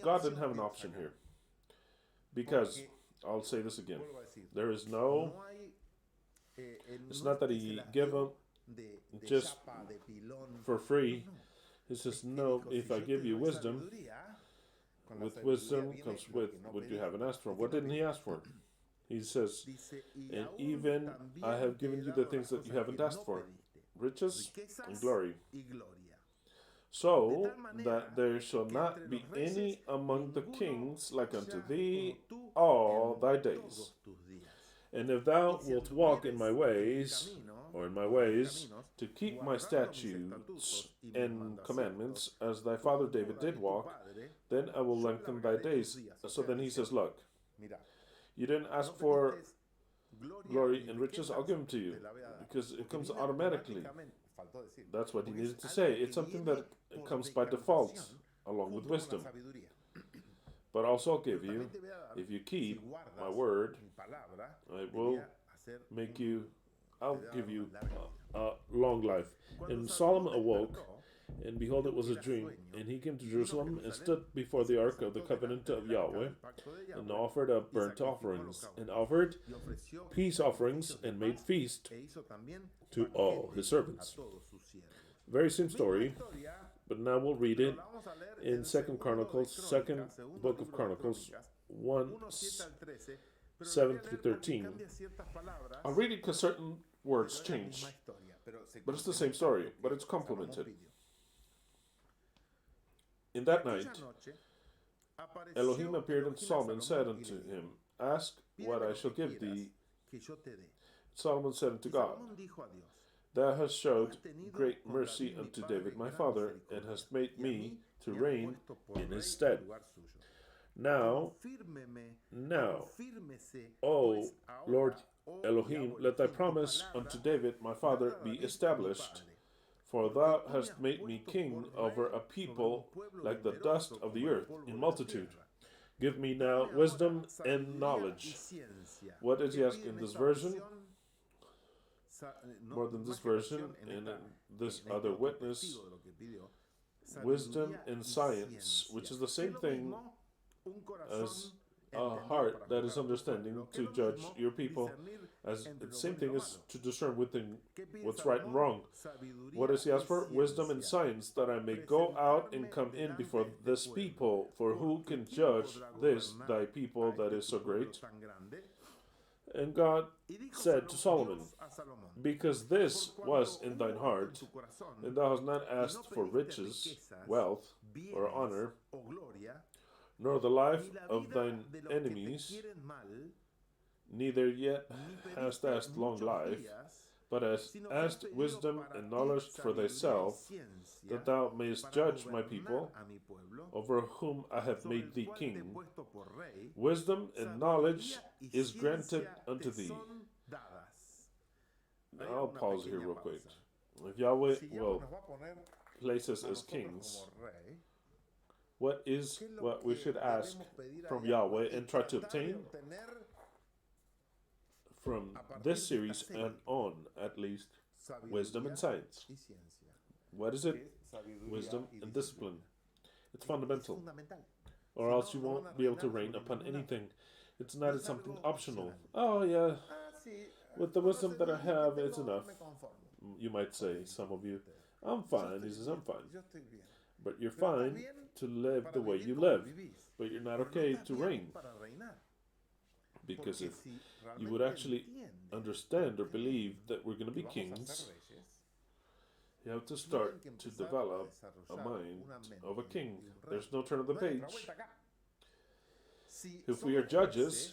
God didn't have an option here. Because, I'll say this again. There is no. It's not that he gave them just for free. He says, no, if I give you wisdom, with wisdom comes with what you haven't asked for. What didn't he ask for? He says, and even I have given you the things that you haven't asked for, riches and glory, so that there shall not be any among the kings like unto thee all thy days. And if thou wilt walk in my ways, or in my ways, to keep my statutes and commandments, as thy father David did walk, then I will lengthen thy days. So then he says, look, you didn't ask for glory and riches, I'll give them to you, because it comes automatically. That's what he needed to say. It's something that comes by default, along with wisdom. But also I'll give you, if you keep my word, I will make you, I'll give you a long life. And Solomon awoke, and behold, it was a dream. And he came to Jerusalem and stood before the ark of the covenant of Yahweh, and offered up burnt offerings, and offered peace offerings, and made feast to all his servants. Very same story, but now we'll read it in Second Book of Chronicles 1, 7 through 13. I'll read it because certain words change, but it's the same story, but it's complemented. In that night, Elohim appeared unto Solomon and said unto him, ask what I shall give thee. Solomon said unto God, thou hast showed great mercy unto David my father, and hast made me to reign in his stead. Now, O Lord Elohim, let thy promise unto David my father be established. For thou hast made me king over a people like the dust of the earth in multitude. Give me now wisdom and knowledge. What does he ask in this version? More than this version, and this other witness, wisdom and science, which is the same thing as a heart that is understanding to judge your people, as the same thing as to discern within what's right and wrong. What does he ask for? Wisdom and science, that I may go out and come in before this people. For who can judge this thy people that is so great? And God said to Solomon, because this was in thine heart, and thou hast not asked for riches, wealth, or honor, nor the life of thine enemies, neither yet hast asked long life, but hast asked wisdom and knowledge for thyself, that thou mayest judge my people, over whom I have made thee king. Wisdom and knowledge is granted unto thee. I'll pause here real quick. If Yahweh will place us as kings, What is what we should ask from Yahweh and try to obtain from this series and on, at least, wisdom and science. What is it? Wisdom and discipline. It's fundamental. Or else you won't be able to reign upon anything. It's not something optional. Oh, yeah, with the wisdom that I have, it's enough. You might say, some of you. I'm fine. He says, I'm fine. But you're fine to live the way you live. But you're not okay to reign. Because if you would actually understand or believe that we're going to be kings, you have to start to develop a mind of a king. There's no turn of the page. If we are judges,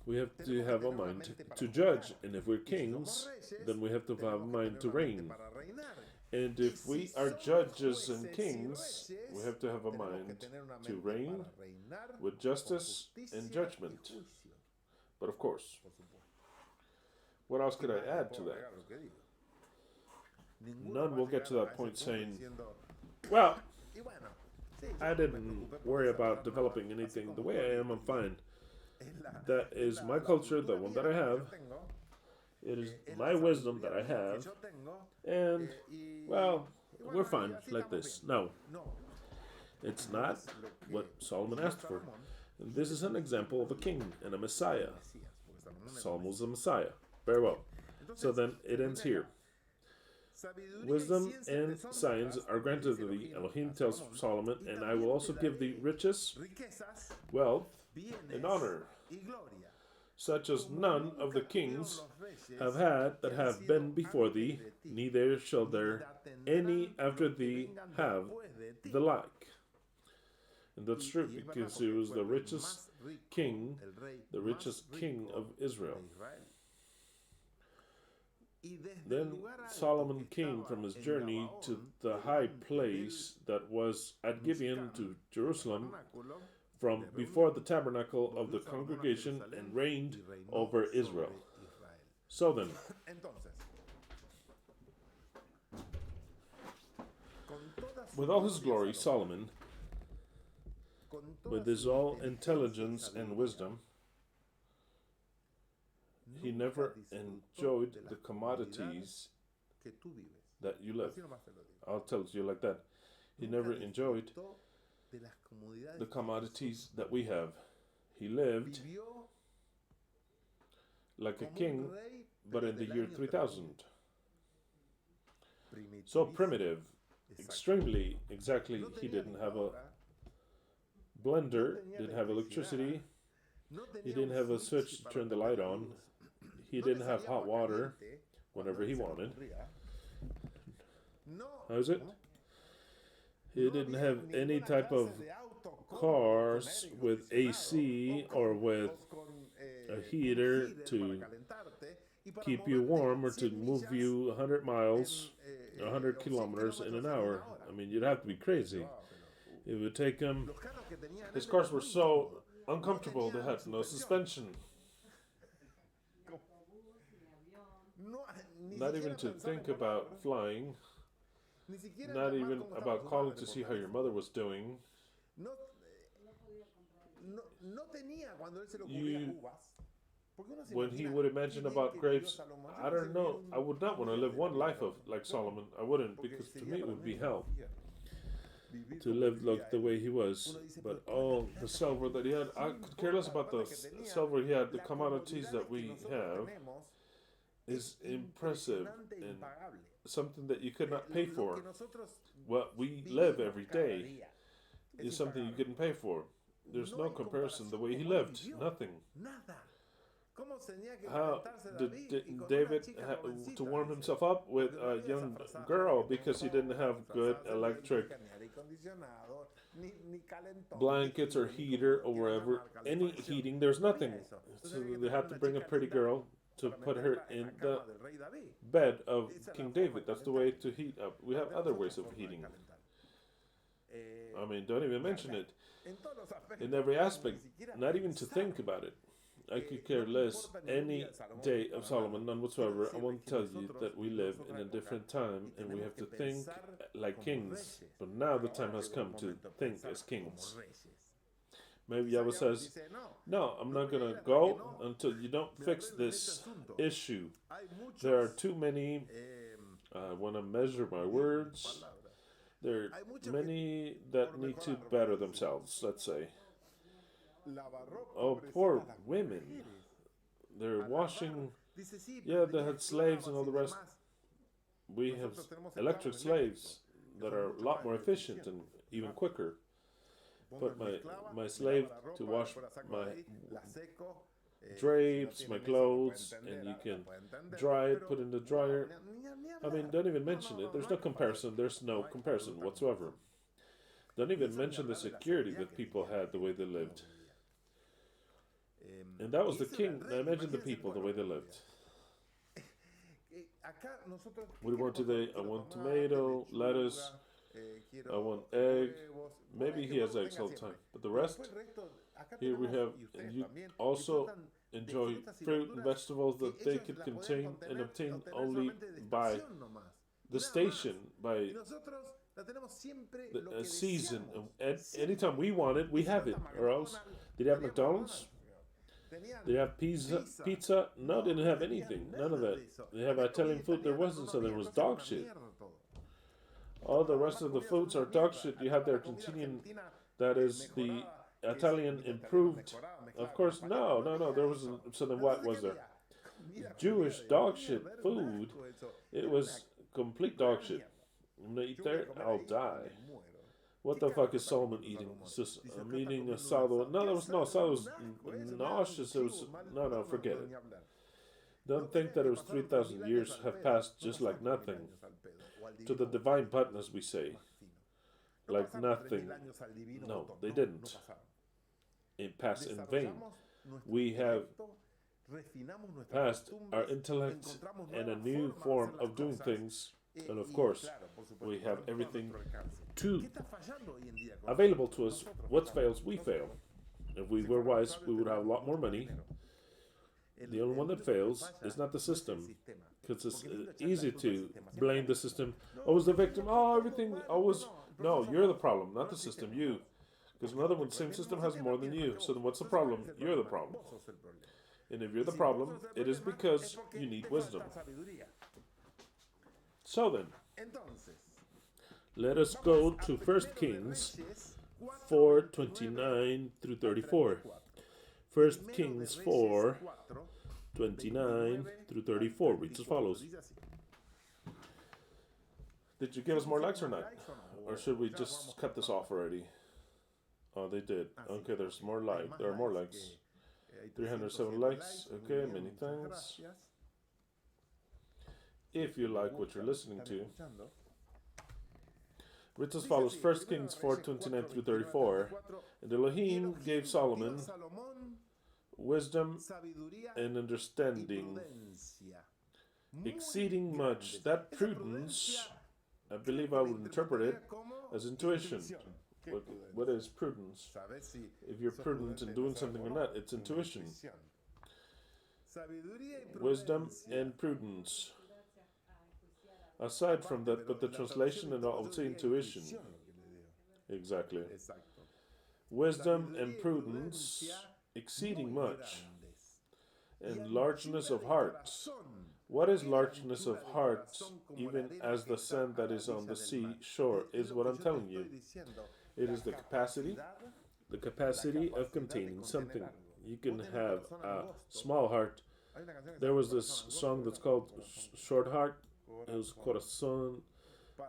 we have to have a mind to judge. And if we're kings, then we have to have a mind to reign. And if we are judges and kings, we have to have a mind to reign with justice and judgment. But of course, what else could I add to that? None will get to that point saying, well, I didn't worry about developing anything the way I am, I'm fine. That is my culture, the one that I have. It is my wisdom that I have. And, well, we're fine like this. No. It's not what Solomon asked for. And this is an example of a king and a Messiah. Solomon was the Messiah. Very well. So then it ends here. Wisdom and science are granted to thee, Elohim tells Solomon, and I will also give thee riches, wealth, and honor, such as none of the kings have had that have been before thee, neither shall there any after thee have the like. And that's true, because he was the richest king of Israel. Then Solomon came from his journey to the high place that was at Gibeon to Jerusalem, from before the tabernacle of the congregation, and reigned over Israel. So then, with all his glory, Solomon, with his all intelligence and wisdom, he never enjoyed the commodities that you live. I'll tell it to you like that. He never enjoyed the commodities that we have. He lived like a king, but in the year 3000. So primitive, extremely, exactly. He didn't have a blender, didn't have electricity, he didn't have a switch to turn the light on, he didn't have hot water whenever he wanted. How is it? He didn't have any type of cars with AC or with a heater to keep you warm or to move you 100 miles, 100 kilometers in an hour. I mean, you'd have to be crazy. It would take him... His cars were so uncomfortable, they had no suspension. Not even to think about flying. Not even about calling to see how your mother was doing. When he would imagine about grapes, I don't know. I would not want to live one life of like Solomon. I wouldn't, because to me it would be hell to live like the way he was. But all the silver that he had, I could care less about the silver he had. The commodities that we have is impressive and something that you could not pay for. What we live every day is something you couldn't pay for. There's no comparison. The way he lived, nothing. How did David have to warm himself up with a young girl because he didn't have good electric blankets or heater or whatever, any heating? There's nothing. So they had to bring a pretty girl to put her in the bed of King David. That's the way to heat up. We have other ways of heating. I mean, don't even mention it. In every aspect, not even to think about it. I could care less any day of Solomon, none whatsoever. I want to tell you that we live in a different time and we have to think like kings. But now the time has come to think as kings. Maybe Yahweh says, no, I'm not going to go until you don't fix this issue. There are too many, I want to measure my words. There are many that need to better themselves, let's say. Oh, poor women. They're washing. Yeah, they had slaves and all the rest. We have electric slaves that are a lot more efficient and even quicker. But my slave to wash my drapes, my clothes, and you can dry it, put it in the dryer. I mean, don't even mention it. There's no comparison. There's no comparison whatsoever. Don't even mention the security that people had, the way they lived. And that was the king. Now imagine the people, the way they lived. What do you want today? I want tomato, lettuce, I want egg. Maybe he has eggs all the time. But the rest, here we have, and you also enjoy fruit and vegetables that they could contain and obtain only by the station, by a season. And anytime we want it, we have it. Or else, did you have McDonald's? Did you have pizza? No, they didn't have anything. None of that. They have Italian food. There wasn't, so there was dog shit. All the rest of the foods are dog shit. You have the Argentinian, that is the Italian improved. Of course, no. There was, so then what was there? Jewish dog shit food. It was complete dog shit. I'm gonna eat there, I'll die. What the fuck is Solomon eating? I'm eating a salad. No, there was no salad. Was nauseous. It was no. Forget it. Don't think that it was 3,000 years have passed just like nothing. To the divine button, as we say, like nothing. No, they didn't. It passed in vain. We have passed our intellect and a new form of doing things. And of course, we have everything available to us. What fails, we fail. If we were wise, we would have a lot more money. The only one that fails is not the system. Because it's easy to blame the system. Oh, was the victim. Oh, everything always. No, you're the problem, not the system. You. Because another one, same system has more than you. So then what's the problem? You're the problem. And if you're the problem, it is because you need wisdom. So then, let us go to 1 Kings 4:29 through 34. 1 Kings 4:29 through 34 reads as follows. Did you give us more likes or not? Or should we just cut this off already? Oh, they did. Okay, there's more like. There are more likes. 307 likes. Okay, many thanks. If you like what you're listening to. Reads as follows, 1 Kings 4:29 through 34. And Elohim gave Solomon wisdom and understanding, exceeding much. That prudence, I believe I would interpret it as intuition. What is prudence? If you're prudent in doing something or not, it's intuition. Wisdom and prudence. Aside from that, but the translation and all, I would say intuition. Exactly. Wisdom and prudence, exceeding much, and largeness of heart. What is largeness of heart, even as the sand that is on the sea shore, is what I'm telling you. It is the capacity of containing something. You can have a small heart. There was this song that's called Short Heart. It was Corazon.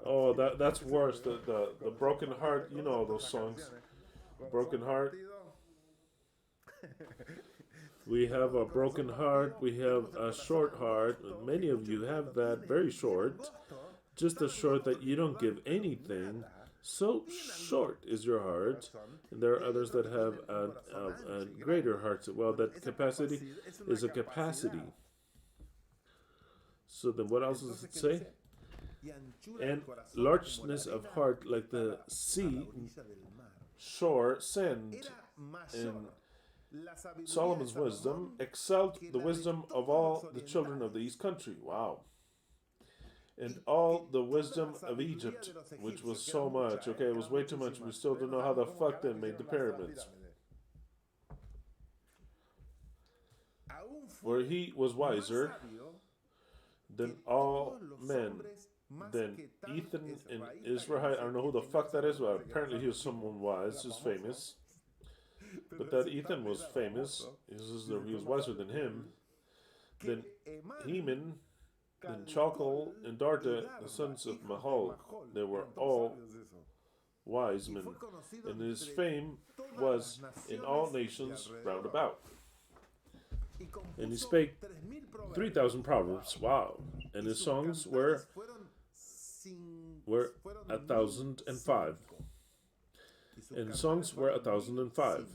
Oh, that's worse. The broken heart. You know those songs. Broken heart. We have a broken heart. We have a short heart. Many of you have that. Very short. Just as short that you don't give anything. So short is your heart. And there are others that have a greater heart. Well, that capacity is a capacity. So then what else does it say? And largeness of heart like the sea, shore, sand. And Solomon's wisdom excelled the wisdom of all the children of the east country. Wow. And all the wisdom of Egypt, which was so much. Okay, it was way too much. We still don't know how the fuck they made the pyramids. Where he was wiser than all men, than Ethan and Israel. I don't know who the fuck that is, but apparently he was someone wise, who's famous. But that Ethan was famous. He was wiser than him. Then Heman, and Chalcol and Darda, the sons of Mahol, they were all wise men, and his fame was in all nations round about. And he spake 3,000 proverbs. Wow! And his songs were 1,005. And songs were 1,005.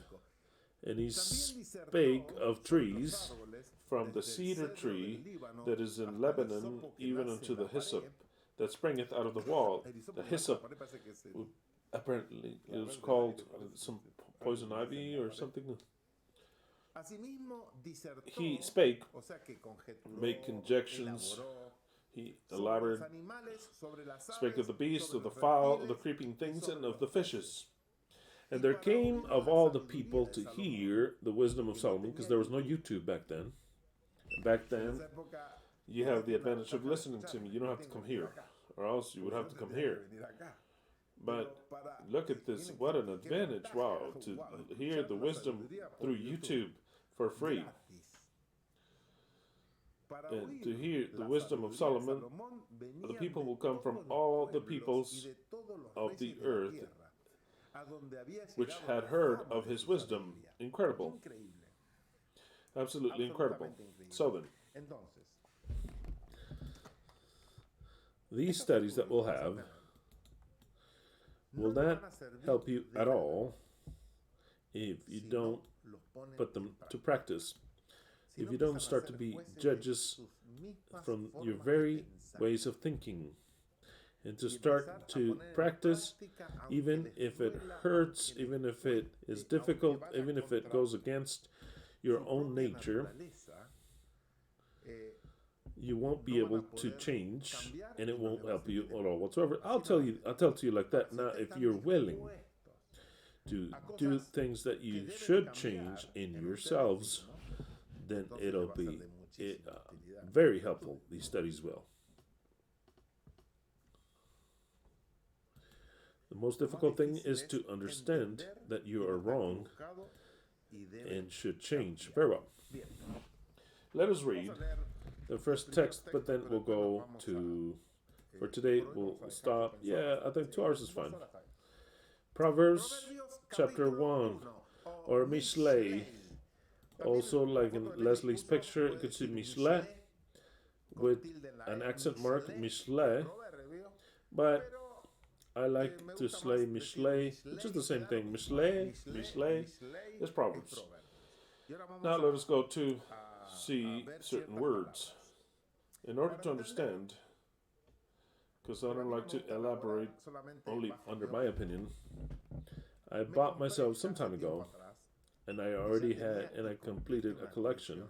And he spake of trees, from the cedar tree that is in Lebanon, even unto the hyssop that springeth out of the wall. The hyssop, apparently, it was called some poison ivy or something. He spake, made conjections, he elaborated, spake of the beast, of the fowl, of the creeping things, and of the fishes. And there came of all the people to hear the wisdom of Solomon, because there was no YouTube back then. Back then, you have the advantage of listening to me. You don't have to come here, or else you would have to come here. But look at this. What an advantage. Wow. To hear the wisdom through YouTube for free. And to hear the wisdom of Solomon, the people will come from all the peoples of the earth, which had heard of his wisdom. Incredible. Absolutely incredible. So then, these studies that we'll have will not help you at all if you don't put them to practice. If you don't start to be judges from your very ways of thinking, and to start to practice, even if it hurts, even if it is difficult, even if it goes against your own nature, you won't be able to change, and it won't help you at all whatsoever. I'll tell to you like that. Now, if you're willing to do things that you should change in yourselves, then it'll be very helpful. These studies will. The most difficult thing is to understand that you are wrong and should change. Very well. Let us read the first text, but then we'll go to, for today, we'll stop. Yeah, I think 2 hours is fine. Proverbs chapter 1, or Mishle. Also, like in Leslie's picture, you could see Mishle with an accent mark, Mishle. But I like to slay Mishle, which is the same thing. Mishle is Proverbs. Now let us go to see certain words. In order to understand, because I don't like to elaborate only under my opinion, I bought myself some time ago, and I already had, and I completed a collection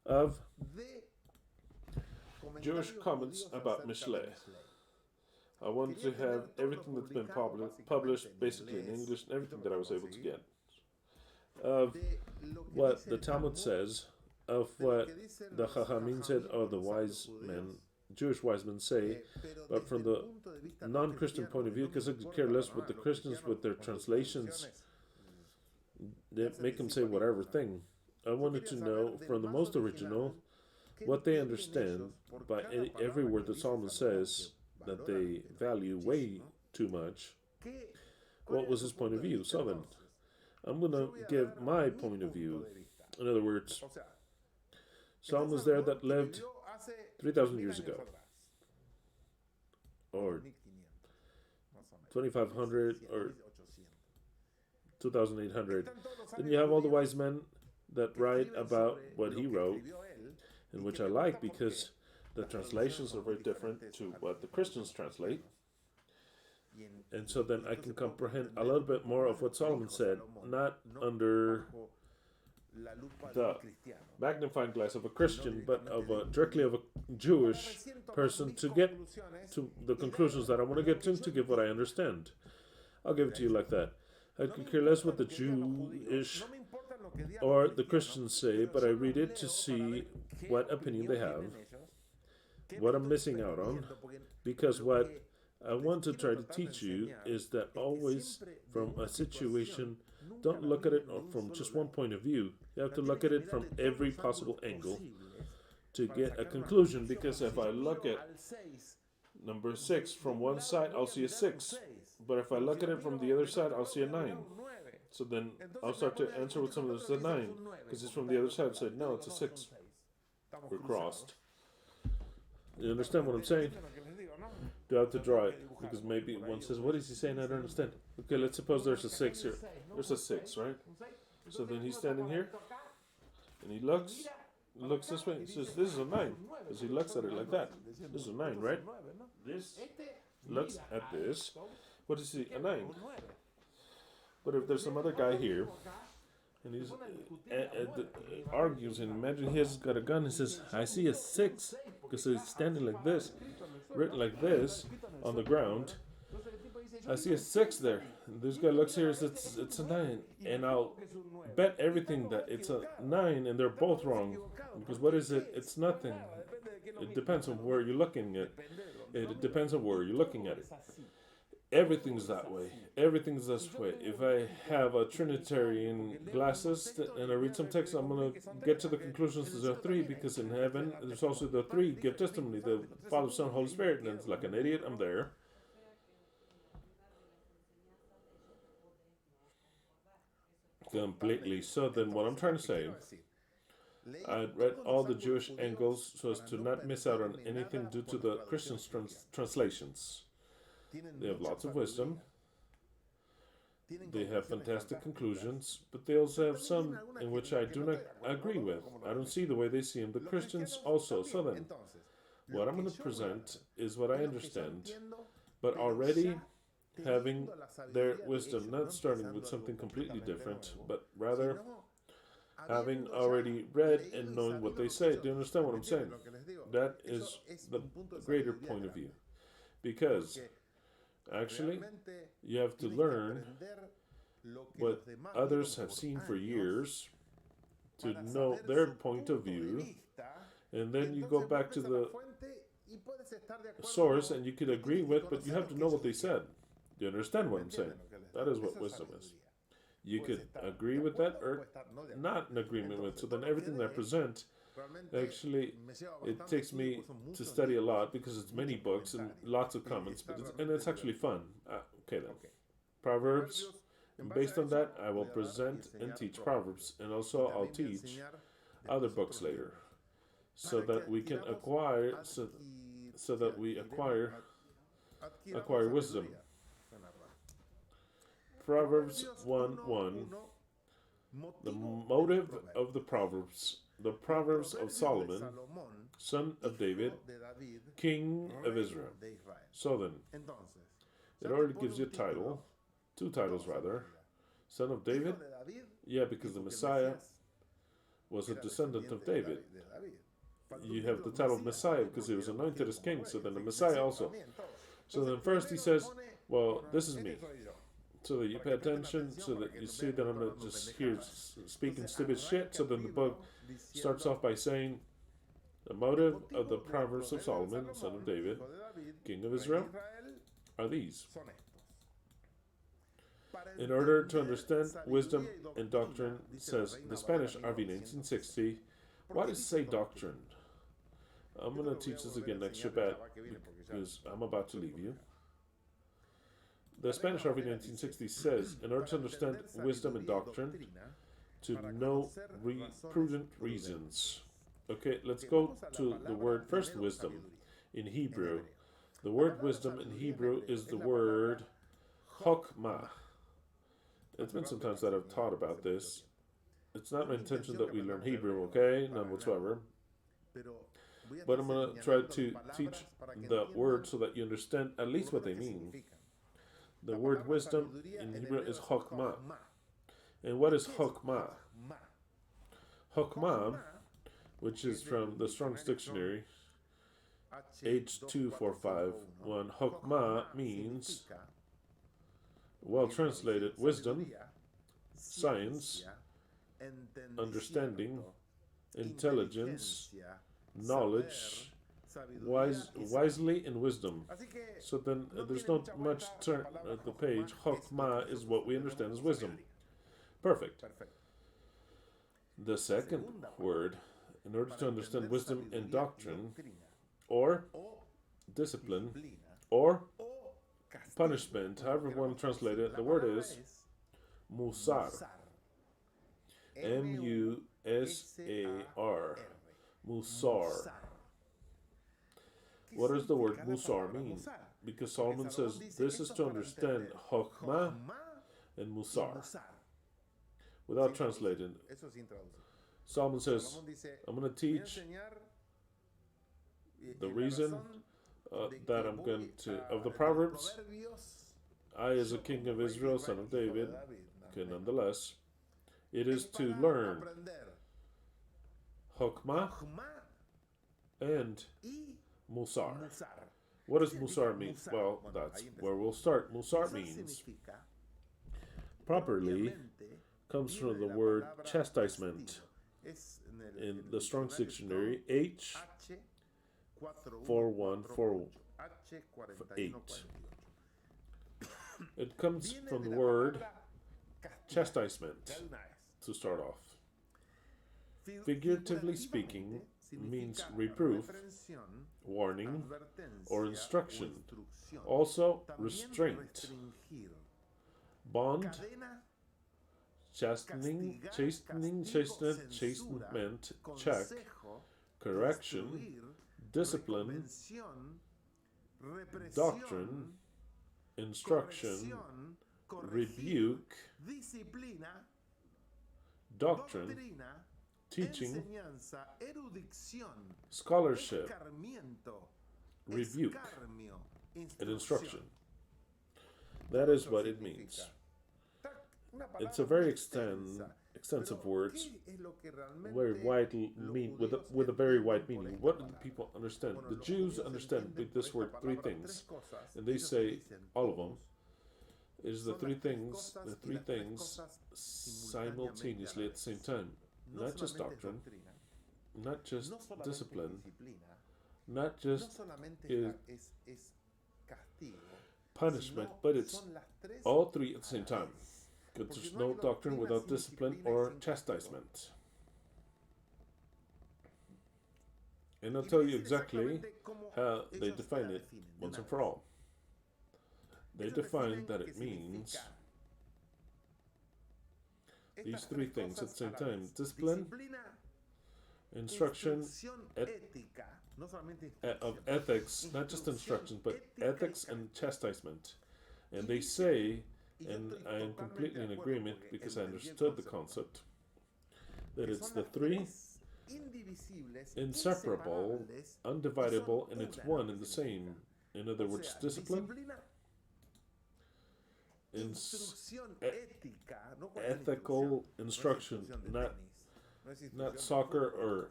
of Jewish comments about Mishle. I wanted to have everything that's been published basically in English, and everything that I was able to get. Of what the Talmud says, of what the Chachamim said, or the wise men, Jewish wise men say, but from the non-Christian point of view, because I could care less what the Christians with their translations, they make them say whatever thing. I wanted to know from the most original what they understand by every word that Solomon says that they value way too much. What was his point of view? So then, I'm going to give my point of view. In other words, Solomon was there that lived 3,000 years ago, or 2,500, or 2,800. Then you have all the wise men that write about what he wrote, and which I like because the translations are very different to what the Christians translate. And so then I can comprehend a little bit more of what Solomon said, not under the magnifying glass of a Christian, but directly of a Jewish person to get to the conclusions that I want to get to give what I understand. I'll give it to you like that. I could care less what the Jewish or the Christians say, but I read it to see what opinion they have, what I'm missing out on, because what I want to try to teach you is that always from a situation, don't look at it from just one point of view. You have to look at it from every possible angle to get a conclusion, because if I look at number 6 from one side, I'll see a 6. But if I look at it from the other side, I'll see a 9. So then I'll start to answer with some of this a 9, because it's from the other side. Say, no, it's a 6. We're crossed. You understand what I'm saying? Do I have to draw it? Because maybe one says, what is he saying? I don't understand. Okay, let's suppose there's a 6 here. There's a 6, right? So then he's standing here, and he looks this way. He says, this is a 9. Because he looks at it like that. This is a 9, right? This looks at this. What is he? A 9. But if there's some other guy here, and he's argues, and imagine he has got a gun, he says, I see a 6, because he's standing like this, written like this, on the ground. I see a 6 there. And this guy looks here, says it's a 9. And I'll bet everything that it's a 9, and they're both wrong. Because what is it? It's nothing. It depends on where you're looking at it. It depends on where you're looking at it. Everything's that way. Everything's this way. If I have a Trinitarian glasses and I read some text, I'm going to get to the conclusions there's a 3, because in heaven there's also the 3 give testimony, the Father, Son, Holy Spirit. And it's like an idiot, I'm there. Completely. So then what I'm trying to say, I read all the Jewish angles so as to not miss out on anything due to the Christian translations. They have lots of wisdom. They have fantastic conclusions, but they also have some in which I do not agree with. I don't see the way they see them. The Christians also. So then, what I'm going to present is what I understand, but already having their wisdom, not starting with something completely different, but rather having already read and knowing what they say. Do you understand what I'm saying? That is the greater point of view. Because actually, you have to learn what others have seen for years to know their point of view, and then you go back to the source and you could agree with, but you have to know what they said. Do you understand what I'm saying? That is what wisdom is. You could agree with that or not in agreement with. So then everything that I present, actually, it takes me to study a lot because it's many books and lots of comments, but it's actually fun. Okay then. Proverbs, and based on that, I will present and teach Proverbs, and also I'll teach other books later, so that we can acquire, so that we acquire wisdom. Proverbs 1:1. The motive of the Proverbs of Solomon, son of David, king of Israel. So then, it already gives you a title, 2 titles rather. Son of David? Yeah, because the Messiah was a descendant of David. You have the title of Messiah because he was anointed as king, so then the Messiah also. So then first he says, well, this is me. So that you pay attention, so that you see that I'm not just here speaking stupid shit. So then the book starts off by saying, the motive of the Proverbs of Solomon, son of David, king of Israel, are these. In order to understand wisdom and doctrine, says the Spanish RV 1960. Why does it say doctrine? I'm going to teach this again next Shabbat because I'm about to leave you. The Spanish RV 1960 says, in order to understand wisdom and doctrine, to know prudent reasons. Okay, let's go to the word first, wisdom, in Hebrew. The word wisdom in Hebrew is the word chokmah. It's been some times that I've taught about this. It's not my intention that we learn Hebrew, okay? None whatsoever. But I'm going to try to teach the word so that you understand at least what they mean. The word wisdom in Hebrew is chokmah. And what is chokmah? Chokmah, which is from the Strong's Dictionary, H2451, chokmah means, well translated, wisdom, science, understanding, intelligence, knowledge, wisely in wisdom. So then there's not much turn at the page. Chokmah is what we understand as wisdom. Perfect. The second word, in order to understand wisdom and doctrine, or discipline, or punishment, however one translate it, the word is musar. M-U-S-A-R. Musar. What does the word musar mean? Because Solomon says this is to understand chokmah and musar. Without translating, Solomon says, I'm going to teach the reason that I'm going to, of the Proverbs, I as a king of Israel, son of David, okay, nonetheless, it is to learn chokmah and musar. What does musar mean? Well, that's where we'll start. Musar means, properly, comes from the word chastisement. In the Strong's Dictionary, H4148. It comes from the word chastisement, to start off. Figuratively speaking, means reproof, warning, or instruction. Also, restraint, bond, chastening, chastenment, check, correction, discipline, doctrine, instruction, rebuke, doctrine, teaching, scholarship, rebuke, and instruction. That is what it means. It's a very extensive words, very wide with a very wide meaning. What do the people understand? The Jews understand with this word three things, and they say all of them is the three things simultaneously at the same time. Not just doctrine, not just discipline, not just punishment, but it's all three at the same time. Because there's no doctrine without discipline or chastisement. And I'll tell you exactly how they define it once and for all. They define that it means these three things at the same time: discipline, instruction, of ethics, not just instruction, but ethics and chastisement. And they say, and I am completely in agreement because I understood the concept, that it's the three inseparable, undividable, and it's one and the same. In other words, discipline, ethical instruction, not soccer or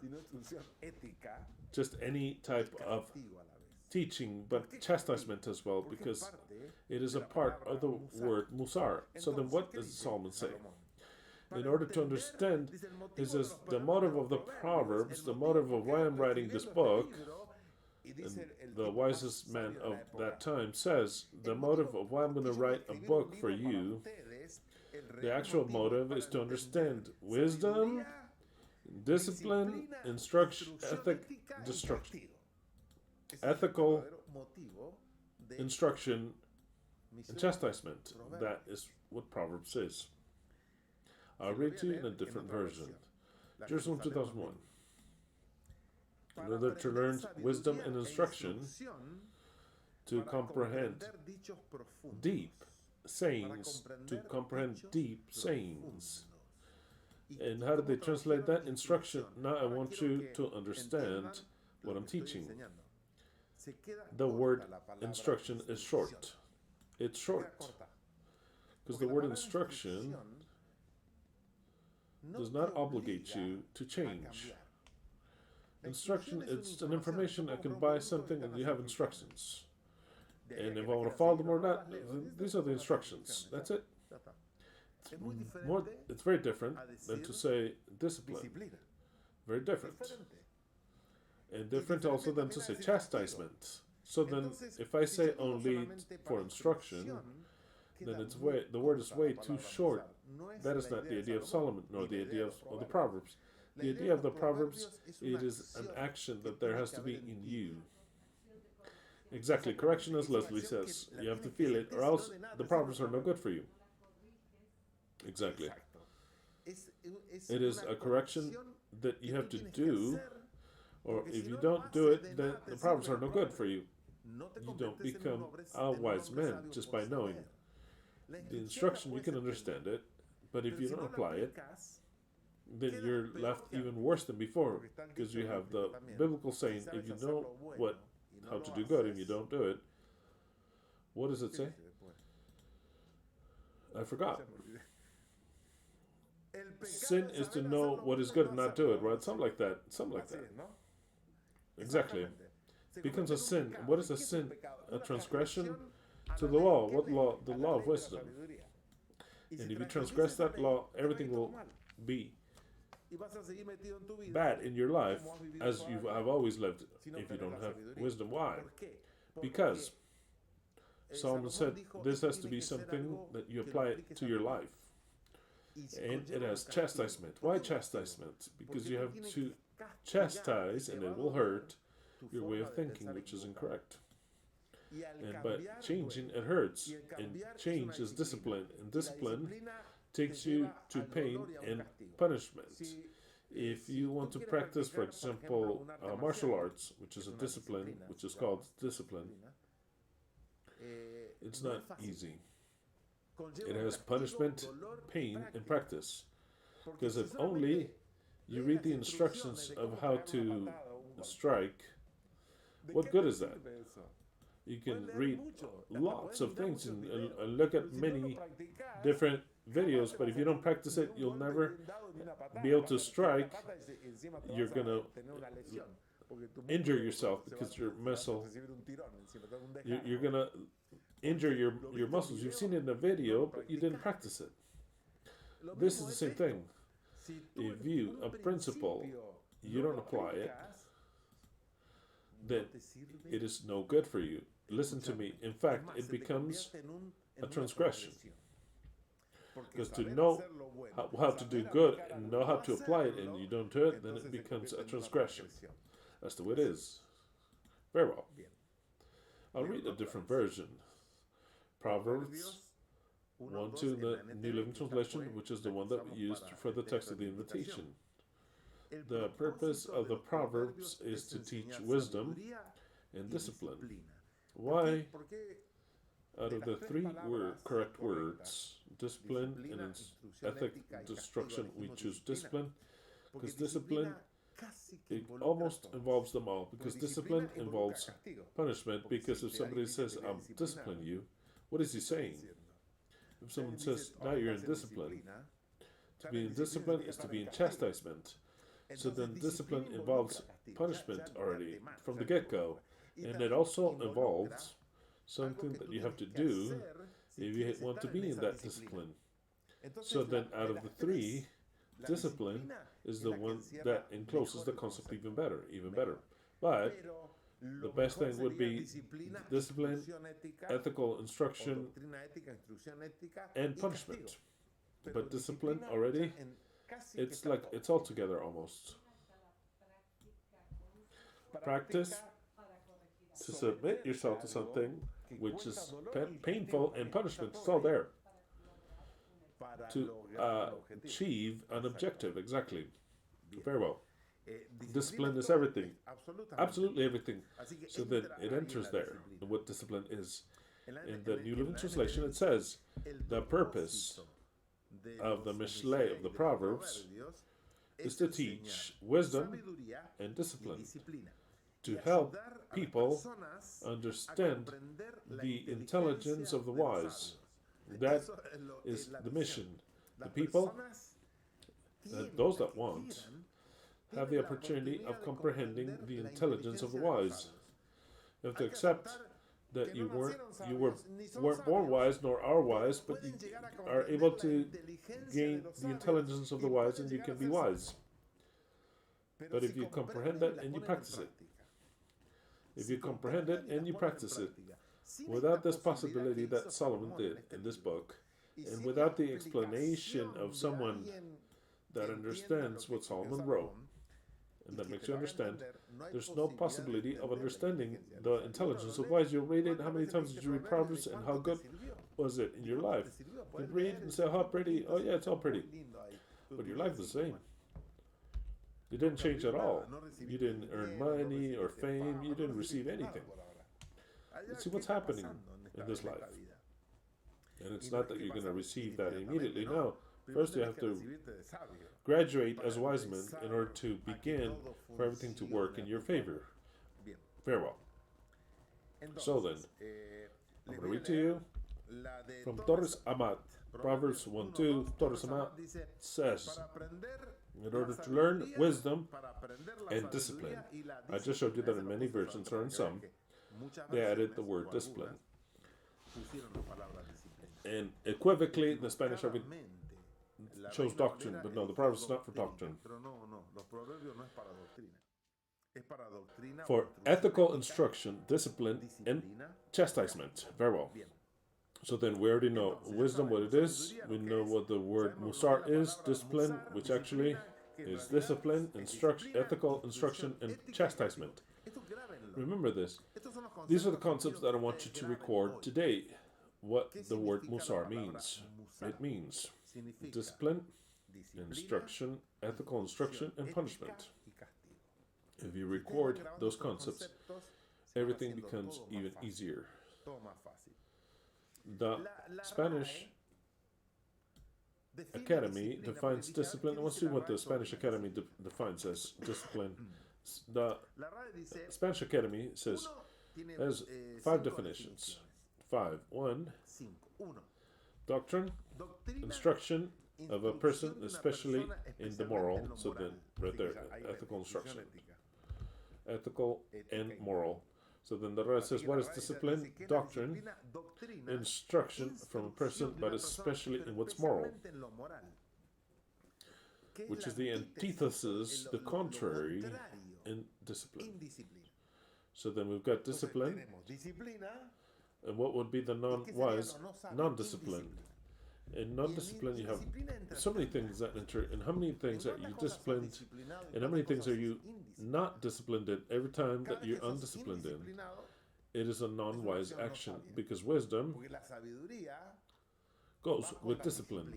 just any type of teaching, but chastisement as well, because it is a part of the word musar. So then what does Solomon say? In order to understand, he says, the motive of the Proverbs, the motive of why I'm writing this book, and the wisest man of that time says, the motive of why I'm going to write a book for you, the actual motive is to understand wisdom, discipline, instruction, ethical instruction, and chastisement. That is what Proverbs says. I'll read to you in a different version. Jerusalem 2001. In order to learn wisdom and instruction, to comprehend deep sayings, And how do they translate that? Instruction. Now I want you to understand what I'm teaching. The word instruction is short. It's short. Because the word instruction does not obligate you to change. Instruction, it's an information. I can buy something and you have instructions. And if I want to follow them or not, these are the instructions. That's it. It's very different than to say discipline. Very different. And different also than to say chastisement. So then, if I say only for instruction, then the word is way too short. That is not the idea of Solomon, nor the idea of the Proverbs. The idea of the Proverbs, it is an action that there has to be in you. Exactly. Correction, as Leslie says. You have to feel it, or else the Proverbs are no good for you. Exactly. It is a correction that you have to do, or if you don't do it, then the Proverbs are no good for you. You don't become a wise man just by knowing. The instruction, you can understand it, but if you don't apply it, then you're left even worse than before, because you have the biblical saying, if you know how to do good and you don't do it, what does it say? I forgot. Sin is to know what is good and not do it, right? Something like that. Exactly. It becomes a sin. What is a sin? A transgression to the law. What law? The law of wisdom. And if you transgress that law, everything will be bad in your life, as you have always lived, if you don't have wisdom. Why? Because Solomon said this has to be something that you apply it to your life. And it has chastisement. Why chastisement? Because you have to chastise, and it will hurt your way of thinking, which is incorrect. And by changing, it hurts. And change is discipline. And discipline takes you to pain and punishment. If you want to practice, for example, martial arts, which is a discipline, which is called discipline, it's not easy. It has punishment, pain, and practice. Because if only you read the instructions of how to strike, what good is that? You can read lots of things and look at many different videos, but if you don't practice it, you'll never be able to strike. You're going to injure yourself because your muscle, you're going to injure your muscles. You've seen it in a video, but you didn't practice it. This is the same thing. If you, a principle, you don't apply it, then it is no good for you. Listen to me. In fact, it becomes a transgression. Because to know how to do good and know how to apply it and you don't do it, then it becomes a transgression. That's the way it is. Very well. I'll read a different version. Proverbs 1:2 in the New Living Translation, which is the one that we used for the text of the invitation. The purpose of the Proverbs is to teach wisdom and discipline. Why, out of the three correct words, discipline and ethic destruction, we choose discipline? Because discipline, it almost involves them all. Because discipline involves punishment. Because if somebody says, "I'm disciplining you," what is he saying? If someone says, "Now you're in discipline," to be in discipline is to be in chastisement. So then discipline involves punishment already from the get-go. And it also involves something that you have to do if you want to be in that discipline. So then out of the three, discipline is the one that encloses the concept even better. But the best thing would be discipline, ethical instruction, and punishment. But discipline already, it's like it's all together almost. Practice to submit yourself to something which is painful, and punishment is all there to achieve an objective. Exactly. Very well. Discipline is everything, absolutely everything. So that it enters there, what discipline is. In the New Living Translation, it says the purpose of the Mishlei of the Proverbs is to teach wisdom and discipline, to help people understand the intelligence of the wise, That is the mission. The people, those that want, have the opportunity of comprehending the intelligence of the wise. You have to accept that you weren't born wise nor are wise, but you are able to gain the intelligence of the wise, and you can be wise. But if you comprehend that and you practice it, if you comprehend it and you practice it, without this possibility that Solomon did in this book, and without the explanation of someone that understands what Solomon wrote, and that makes you understand, there's no possibility of understanding the intelligence of wise. You'll read it. How many times did you read Proverbs, and how good was it in your life? You read and say, how pretty. Oh yeah, it's all pretty. But your life is the same. You didn't change at all. You didn't earn money or fame. You didn't receive anything. You see what's happening in this life. And it's not that you're going to receive that immediately. No. First you have to graduate as wise men in order to begin for everything to work in your favor. Very well. So then, I'm going to read to you from Torres Amat, Proverbs 1:2. Torres Amat says, in order to learn wisdom and discipline. I just showed you that in many versions, or in some, they added the word discipline. And equivocally, the Spanish chose doctrine, but no, the Proverbs is not for doctrine. For ethical instruction, discipline, and chastisement. Very well. So then we already know wisdom, what it is. We know what the word musar is, discipline, which actually is discipline, ethical instruction, and chastisement. Remember this. These are the concepts that I want you to record today. What the word musar means. It means discipline, instruction, ethical instruction, and punishment. If you record those concepts, everything becomes even easier. The Spanish Academy defines discipline. Let's see what the Spanish Academy defines as discipline. The Spanish Academy says has 5 definitions. 5. 1. Doctrine, instruction of a person, especially in the moral. So then, right there, ethical instruction. Ethical and moral. So then the rest says, what is discipline? Doctrine, instruction from a person, but especially in what's moral, which is the antithesis, the contrary in discipline. So then we've got discipline, and what would be the non-wise? Non-discipline. In non-discipline, you have so many things that enter. And how many things are you disciplined? And how many things are you not disciplined in? Every time that you're undisciplined in, it is a non-wise action, because wisdom goes with discipline.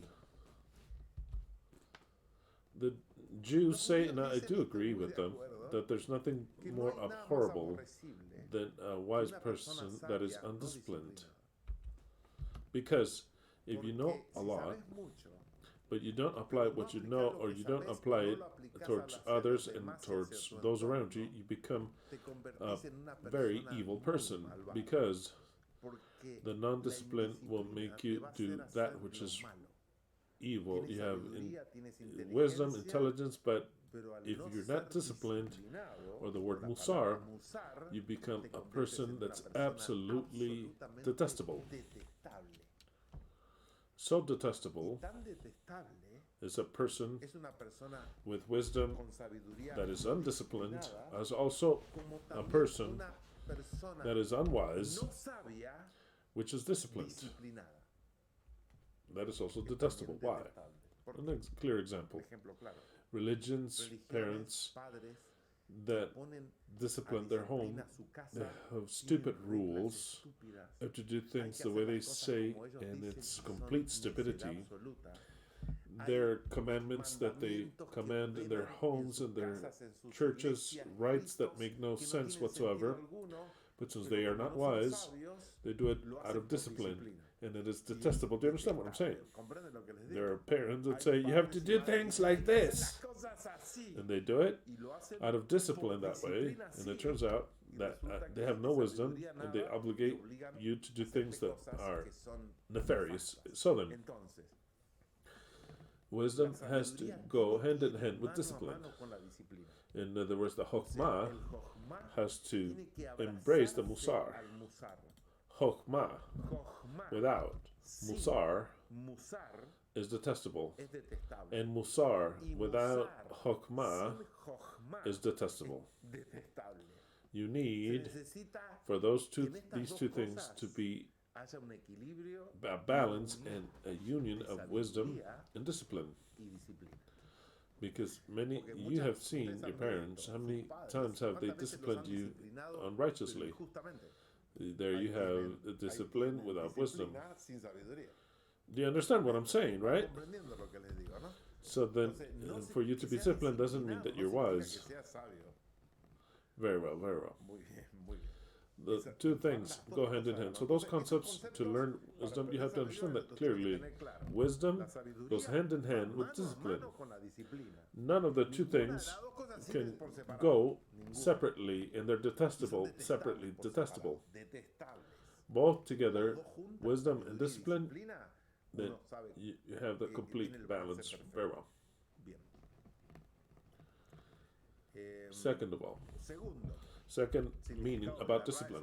The Jews say, and I do agree with them, that there's nothing more abhorrible than a wise person that is undisciplined. Because if you know a lot, but you don't apply what you know, or you don't apply it towards others and towards those around you, you become a very evil person, because the non-discipline will make you do that which is evil. You have wisdom, intelligence, but if you're not disciplined, or the word musar, you become a person that's absolutely detestable. So detestable is a person with wisdom that is undisciplined, as also a person that is unwise, which is disciplined. That is also detestable. Why? A clear example. Religions, parents that discipline their home, they have stupid rules, have to do things the way they say, and it's complete stupidity. Their commandments that they command in their homes and their churches, rites that make no sense whatsoever, but since they are not wise, they do it out of discipline, and it is detestable. Do you understand what I'm saying? There are parents that say, you have to do things like this, and they do it out of discipline that way, and it turns out that they have no wisdom and they obligate you to do things that are nefarious. So then, wisdom has to go hand in hand with discipline. In other words, the Chokhmah has to embrace the Musar. Chokhmah without Musar is detestable. And Musar without Chokhmah is detestable. You need for these two things to be a balance and a union of wisdom and discipline. Because you have seen your parents, how many times have they disciplined you unrighteously? There you have discipline without wisdom. Do you understand what I'm saying, right? So then, for you to be disciplined doesn't mean that you're wise. Very well, very well. The two things go hand in hand. So those concepts, to learn wisdom, you have to understand that clearly. Wisdom goes hand in hand with discipline. None of the two things can go separately, and they're detestable, separately detestable. Both together, wisdom and discipline, then you have the complete balance. Very well. Second of all, second meaning about discipline.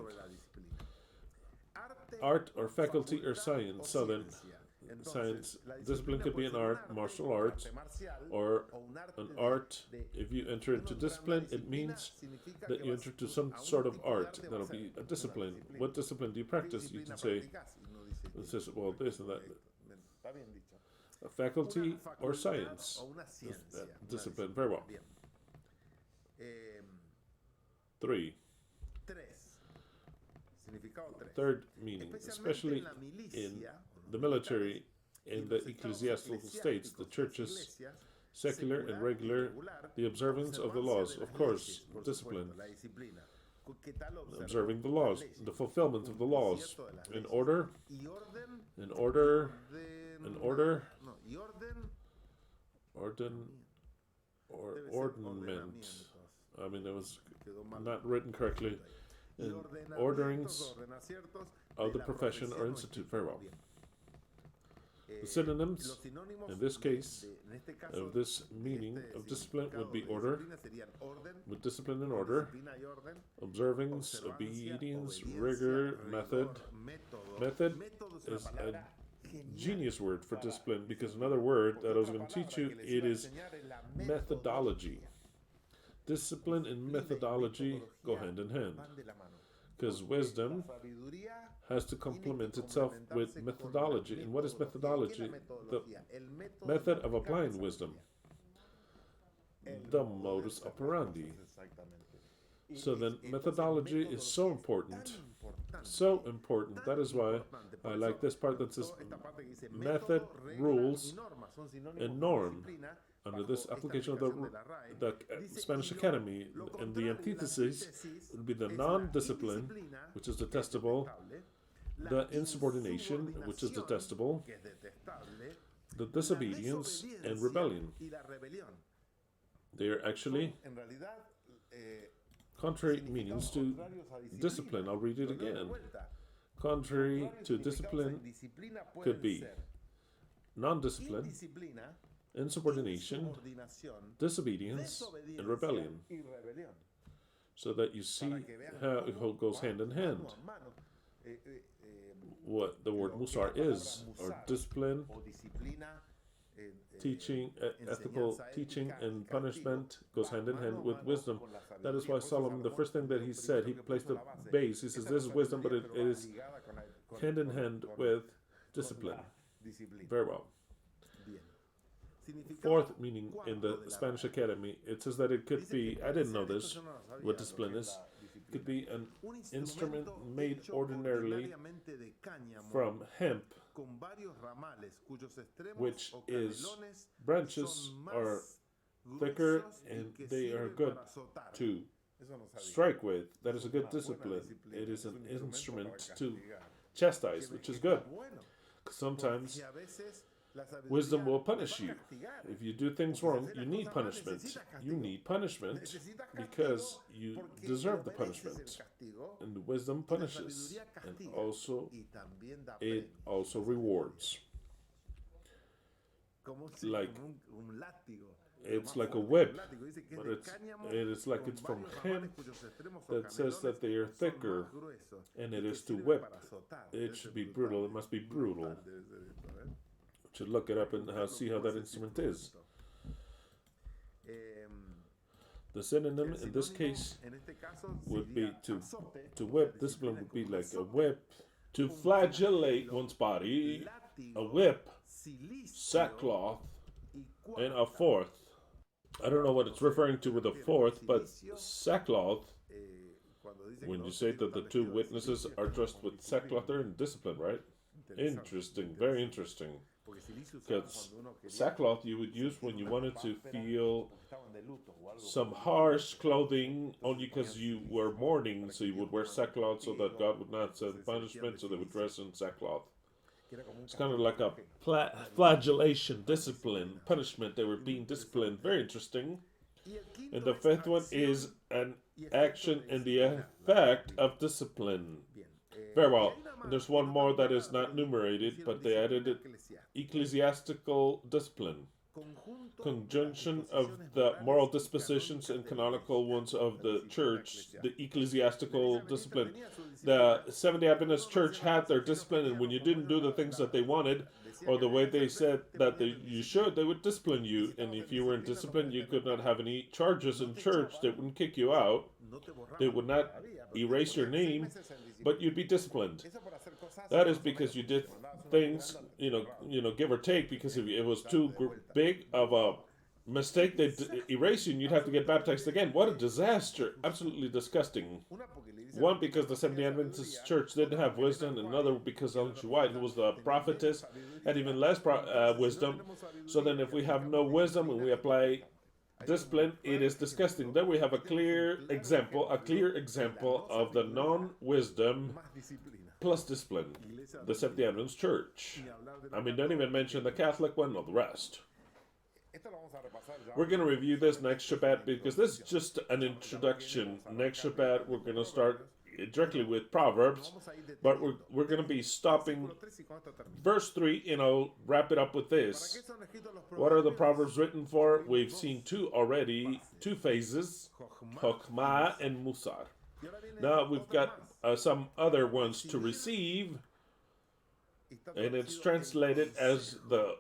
Art or faculty or science. So then, science, discipline could be an art, martial arts, or an art. If you enter into discipline, it means that you enter into some sort of art. That'll be a discipline. What discipline do you practice? You can say, well, this and that. A faculty or science. Discipline. Very well. 3. Third meaning, especially in the military, in the ecclesiastical states, the churches, secular and regular, the observance of the laws, of course, discipline, observing the laws, the fulfillment of the laws, in order, ornament. I mean, it was not written correctly. In orderings of the profession or institute. Very well. The synonyms, in this case, of this meaning of discipline would be order, with discipline and order, observance, obedience, rigor, method. Method is a genius word for discipline, because another word that I was going to teach you, it is methodology. Discipline and methodology go hand in hand, because wisdom has to complement itself with methodology. And what is methodology? The method of applying wisdom, the modus operandi. So then methodology is so important, so important. That is why I like this part that says method, rules, and norm. Under this application of the Spanish Academy, and the antithesis would be the non-discipline, which is detestable, the insubordination, which is detestable, the disobedience and rebellion. They are actually contrary meanings to discipline. I'll read it again. Contrary to discipline could be non-discipline, insubordination, disobedience, and rebellion. So that you see how it goes hand in hand. What the word musar is, or discipline, teaching, ethical teaching and punishment goes hand in hand with wisdom. That is why Solomon, the first thing that he said, he placed the base. He says this is wisdom, but it is hand in hand with discipline. Very well. Fourth meaning in the Spanish Academy, it says that it could be, I didn't know this, what discipline is, it could be an instrument made ordinarily from hemp, which is branches are thicker and they are good to strike with. That is a good discipline. It is an instrument to chastise, which is good. Sometimes wisdom will punish you. If you do things wrong, you need punishment. You need punishment because you deserve the punishment. And the wisdom punishes. And also, it also rewards. Like, it's like a whip, but it's like it's from hemp that says that they are thicker, and it is to whip. It should be brutal. It must be brutal. Should look it up and see how that instrument is. The synonym in this case would be to whip. Discipline would be like a whip. To flagellate one's body, a whip, sackcloth, and a fourth. I don't know what it's referring to with a fourth, but sackcloth, when you say that the two witnesses are dressed with sackcloth, they're in discipline, right? Interesting, very interesting. Because sackcloth you would use when you wanted to feel some harsh clothing only because you were mourning, so you would wear sackcloth so that God would not send punishment, so they would dress in sackcloth. It's kind of like a flagellation, discipline, punishment. They were being disciplined. Very interesting. And the fifth one is an action and the effect of discipline. Very well. And there's one more that is not numerated, but they added it. Ecclesiastical discipline. Conjunction of the moral dispositions and canonical ones of the church, the ecclesiastical discipline. The Seventh-day Adventist church had their discipline, and when you didn't do the things that they wanted, or the way they said that you should, they would discipline you. And if you were in discipline, you could not have any charges in church. They wouldn't kick you out. They would not erase your name, but you'd be disciplined. That is because you did things, give or take, because if it was too big of a mistake, they'd erase you and you'd have to get baptized again. What a disaster. Absolutely disgusting. One, because the Seventh-day Adventist church didn't have wisdom, and another because Ellen G. White, who was the prophetess, had even less wisdom. So then if we have no wisdom and we apply discipline, it is disgusting. Then we have a clear example of the non-wisdom plus discipline, the Seventh-day Adventist church. I mean, don't even mention the Catholic one or the rest. We're going to review this next Shabbat because this is just an introduction. Next Shabbat, we're going to start directly with Proverbs, but we're going to be stopping verse 3, and I'll wrap it up with this. What are the Proverbs written for? We've seen two already, two phases, Chokhmah and Musar. Now we've got some other ones to receive, and it's translated as the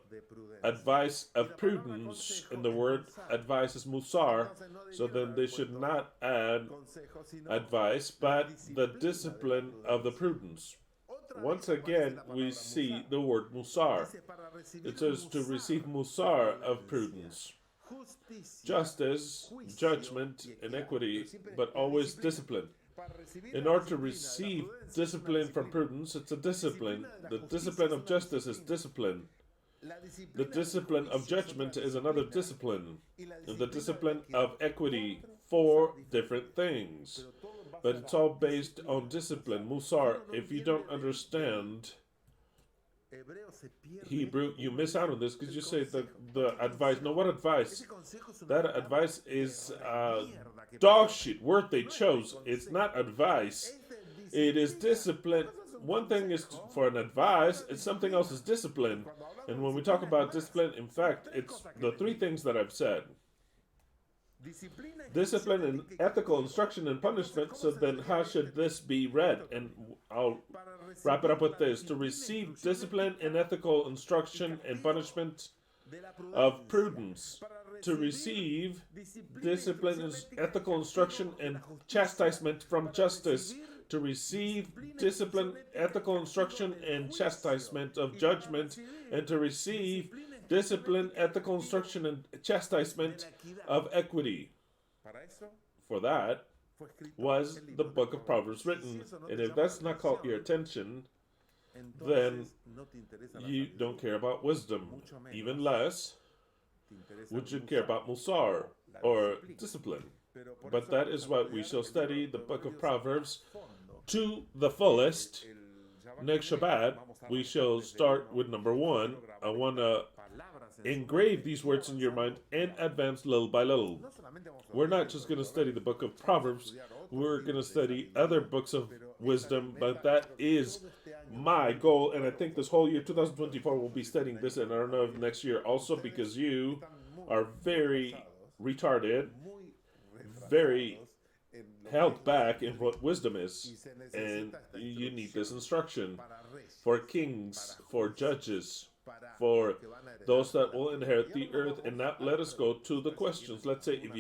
advice of prudence, and the word advice is musar, so then they should not add advice, but the discipline of the prudence. Once again, we see the word musar. It says to receive musar of prudence. Justice, judgment, and equity, but always discipline. In order to receive discipline from prudence, it's a discipline. The discipline of justice is discipline. The discipline of judgment is another discipline. And the discipline of equity, 4 different things. But it's all based on discipline. Musar, if you don't understand Hebrew, you miss out on this because you say the advice. No, what advice? That advice is dog shit word they chose. It's not advice. It is discipline. One thing is for an advice, and something else is discipline. And when we talk about discipline, in fact, it's the 3 things that I've said. Discipline and ethical instruction and punishment. So then how should this be read? And I'll wrap it up with this. To receive discipline and ethical instruction and punishment of prudence. To receive discipline and ethical instruction and chastisement from justice. To receive discipline, ethical instruction, and chastisement of judgment. And to receive discipline, ethical instruction, and chastisement of equity. For that was the book of Proverbs written. And if that's not caught your attention, then you don't care about wisdom. Even less would you care about musar, or discipline. But that is what we shall study, the book of Proverbs, to the fullest. next Shabbat, we shall start with number 1. I want to engrave these words in your mind and advance little by little. We're not just going to study the book of Proverbs, we're going to study other books of wisdom, but that is my goal, and I think this whole year, 2024, we'll be studying this, and I don't know if next year also, because you are very retarded, very held back in what wisdom is, and you need this instruction for kings, for judges, for those that will inherit the earth. And now let us go to the questions. Let's say if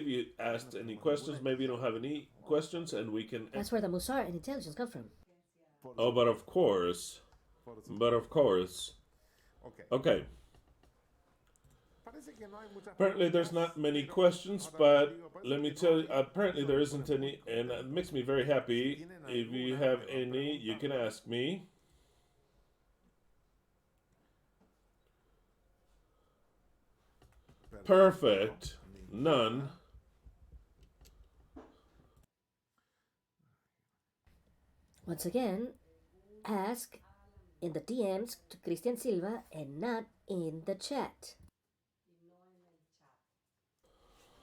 you asked any questions, maybe you don't have any questions, and we can... That's where the Musar and intelligence come from. Oh, but of course. Okay. Apparently there's not many questions, but let me tell you, apparently there isn't any, and it makes me very happy. If you have any, you can ask me. Perfect. None. Once again, ask in the DMs to Christian Silva and not in the chat.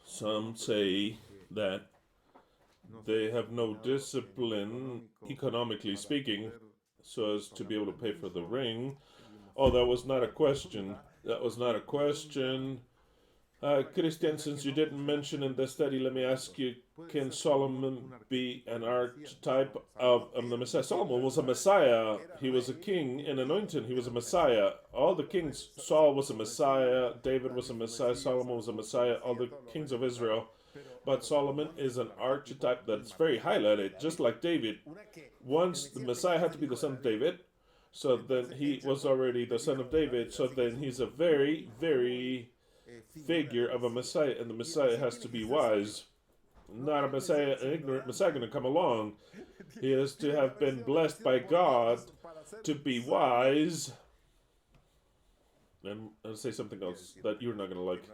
Some say that they have no discipline, economically speaking, so as to be able to pay for the ring. Oh, that was not a question. Christian, since you didn't mention in the study, let me ask you, can Solomon be an archetype of the Messiah? Solomon was a Messiah. He was a king and anointed. He was a Messiah. All the kings, Saul was a Messiah, David was a Messiah, Solomon was a Messiah, all the kings of Israel. But Solomon is an archetype that's very highlighted, just like David. Once the Messiah had to be the son of David, so then he was already the son of David, so then he's a very, very figure of a Messiah, and the Messiah has to be wise. Not a Messiah, an ignorant Messiah going to come along. He has to have been blessed by God to be wise. And I'll say something else that you're not going to like.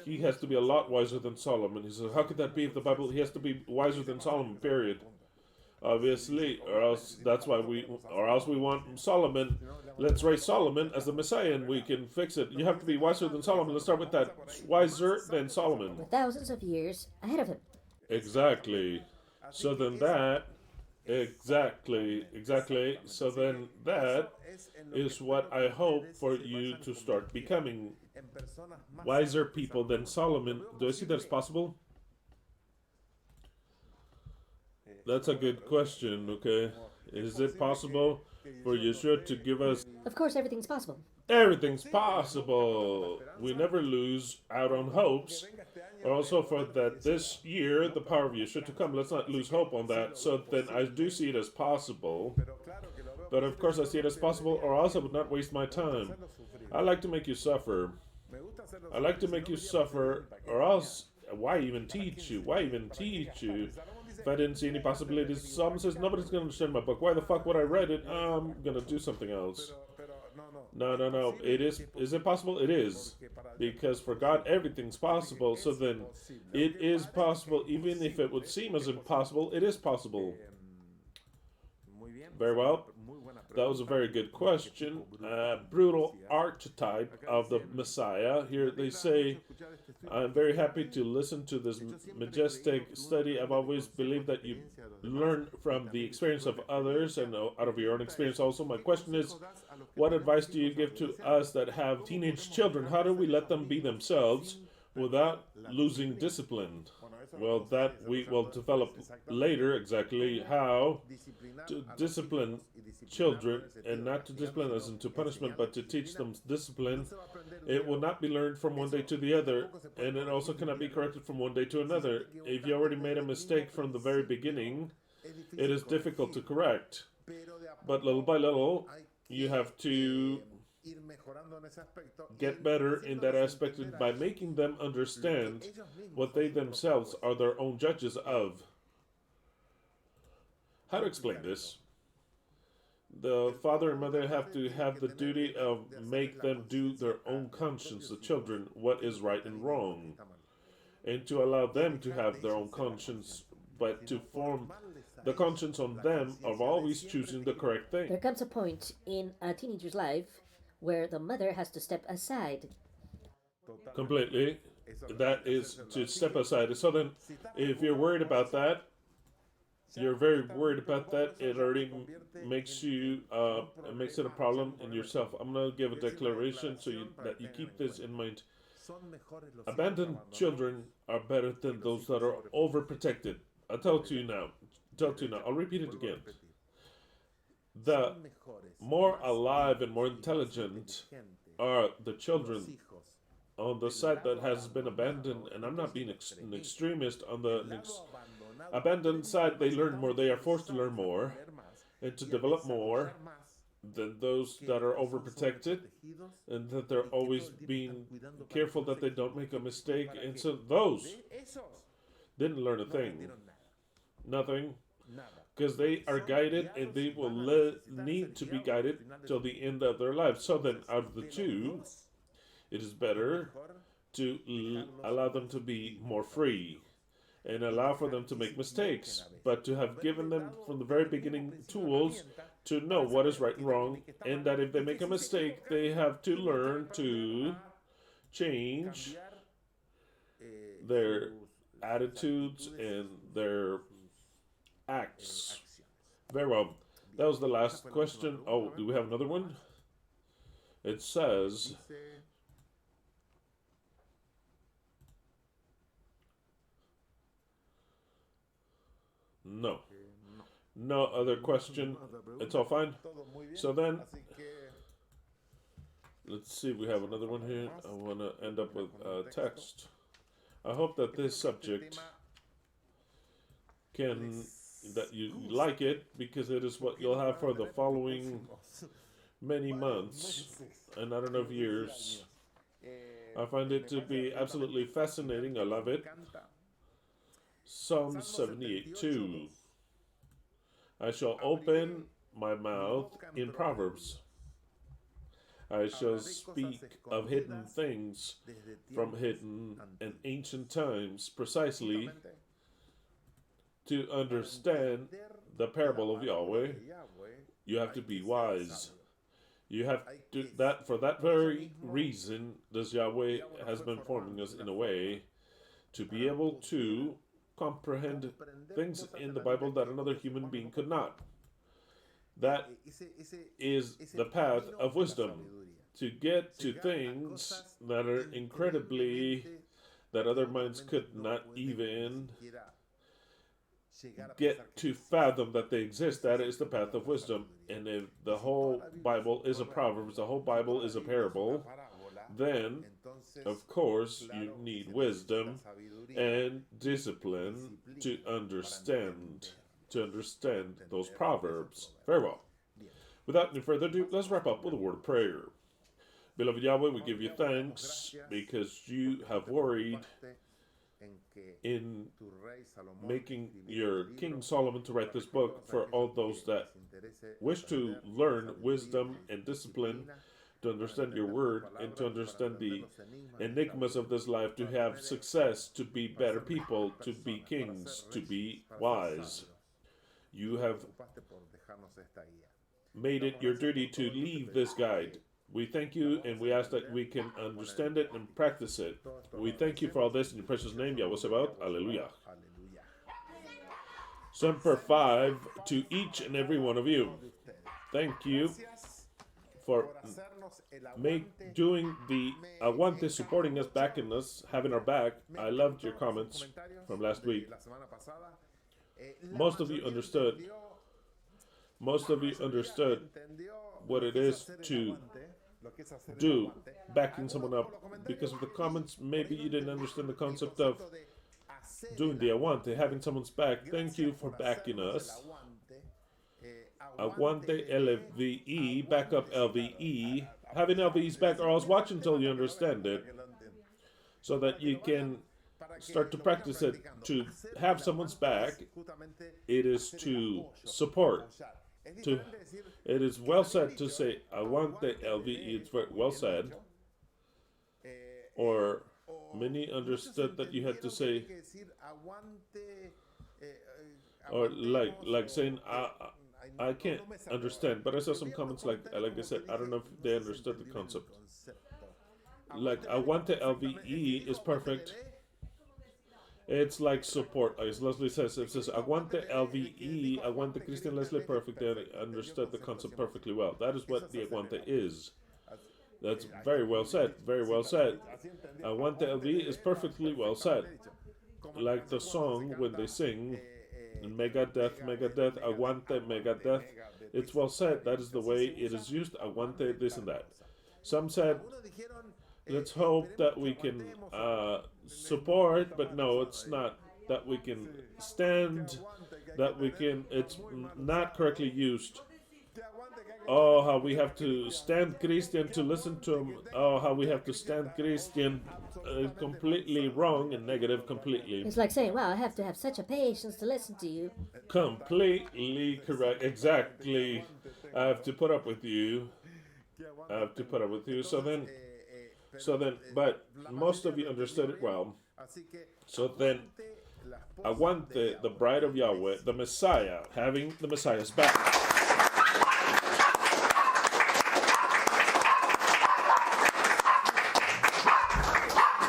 He has to be a lot wiser than Solomon. He says, how could that be if the Bible, he has to be wiser than Solomon, period. Obviously, or else we want Solomon. Let's raise Solomon as the Messiah and we can fix it. You have to be wiser than Solomon. Let's start with that. Wiser than Solomon. With thousands of years ahead of him. Exactly. So then that, exactly. So then that is what I hope for you to start becoming. Wiser people than Solomon. Do I see that as possible? That's a good question, okay? Is it possible for Yeshua to give us... Of course, everything's possible. Everything's possible. We never lose out on hopes. Also for that this year, the power of Yeshua to come. Let's not lose hope on that. So then I do see it as possible. But of course I see it as possible, or else I would not waste my time. I like to make you suffer. Or else, why even teach you? If I didn't see any possibilities, someone says, nobody's going to understand my book. Why the fuck would I read it? I'm going to do something else. No. It is it possible? It is. Because for God, everything's possible. So then, it is possible. Even if it would seem as impossible, it is possible. Very well. That was a very good question. Brutal archetype of the Messiah. Here they say, I'm very happy to listen to this majestic study. I've always believed that you learn from the experience of others and out of your own experience also. My question is, what advice do you give to us that have teenage children? How do we let them be themselves without losing discipline? Well, that we will develop later, exactly how to discipline children, and not to discipline as into punishment, but to teach them discipline. It will not be learned from one day to the other, and it also cannot be corrected from one day to another. If you already made a mistake from the very beginning, it is difficult to correct. But little by little, you have to get better in that aspect by making them understand what they themselves are their own judges of. How to explain this? The father and mother have to have the duty of make them do their own conscience, the children, what is right and wrong, and to allow them to have their own conscience, but to form the conscience on them of always choosing the correct There thing. comes a point in a teenager's life where the mother has to step aside. Completely. That is to step aside. So then, if you're worried about that, you're very worried about that, it already makes you, it makes it a problem in yourself. I'm going to give a declaration so that you keep this in mind. Abandoned children are better than those that are overprotected. I'll tell it to you now. I'll repeat it again. The more alive and more intelligent are the children on the side that has been abandoned, and I'm not being an extremist. On the abandoned side, they learn more. They are forced to learn more and to develop more than those that are overprotected, and that they're always being careful that they don't make a mistake. And so those didn't learn a thing, nothing, because they are guided, and they will need to be guided till the end of their lives. So then, out of the two, it is better to allow them to be more free and allow for them to make mistakes, but to have given them from the very beginning tools to know what is right and wrong, and that if they make a mistake, they have to learn to change their attitudes and their acts. Very well. That was the last question. Oh, do we have another one? It says, no. No other question. It's all fine. So then, let's see. We have another one here. I want to end up with text. I hope that this subject that you like it, because it is what you'll have for the following many months, and I don't know if years. I find it to be absolutely fascinating. I love it. Psalm 78:2. I shall open my mouth in Proverbs. I shall speak of hidden things from hidden and ancient times, precisely to understand the parable of Yahweh. You have to be wise. You have to, that for that very reason does Yahweh has been forming us in a way to be able to comprehend things in the Bible that another human being could not. That is the path of wisdom, to get to things that are incredibly, that other minds could not even get to fathom that they exist. That is the path of wisdom. And if the whole Bible is a Proverbs, the whole Bible is a parable, then of course you need wisdom and discipline to understand those proverbs. Very well. Without any further ado, let's wrap up with a word of prayer. Beloved Yahweh, we give you thanks because you have worried in making your King Solomon to write this book for all those that wish to learn wisdom and discipline, to understand your word, and to understand the enigmas of this life, to have success, to be better people, to be kings, to be wise. You have made it your duty to leave this guide. We thank you, and we ask that we can understand it and practice it. We thank you for all this in your precious name, YHWH. Alleluia. Semper Fi to each and every one of you. Thank you for doing the aguante, supporting us, backing us, having our back. I loved your comments from last week. Most of you understood what it is to do, backing someone up. Because of the comments, maybe you didn't understand the concept of doing the aguante, having someone's back. Thank you for backing us. Aguante LVE, back up LVE. Having LVE's back, or else watch until you understand it, so that you can start to practice it. To have someone's back, it is to support. It is well said to say aguante LVE. It's very well said. Or many understood that you had to say or like saying I can't understand. But I saw some comments like I said, I don't know if they understood the concept. Like aguante LVE is perfect. It's like support. As Leslie says, it says aguante LVE, aguante Christian Leslie perfect. They understood the concept perfectly well. That is what the aguante is. That's very well said. Very well said. Aguante LVE is perfectly well said. Like the song when they sing Megadeth, Megadeth, aguante Megadeth. It's well said. That is the way it is used. Aguante this and that. Some said, let's hope that we can support, but no, it's not. That we can stand, that we can, it's not correctly used. Oh, how we have to stand Christian to listen to him. Oh, how we have to stand Christian. Completely wrong and negative completely. It's like saying, wow, I have to have such a patience to listen to you. Completely correct. Exactly. I have to put up with you. I have to put up with you. So then, but most of you understood it well. So then, aguante, the bride of Yahweh, the Messiah, having the Messiah's back.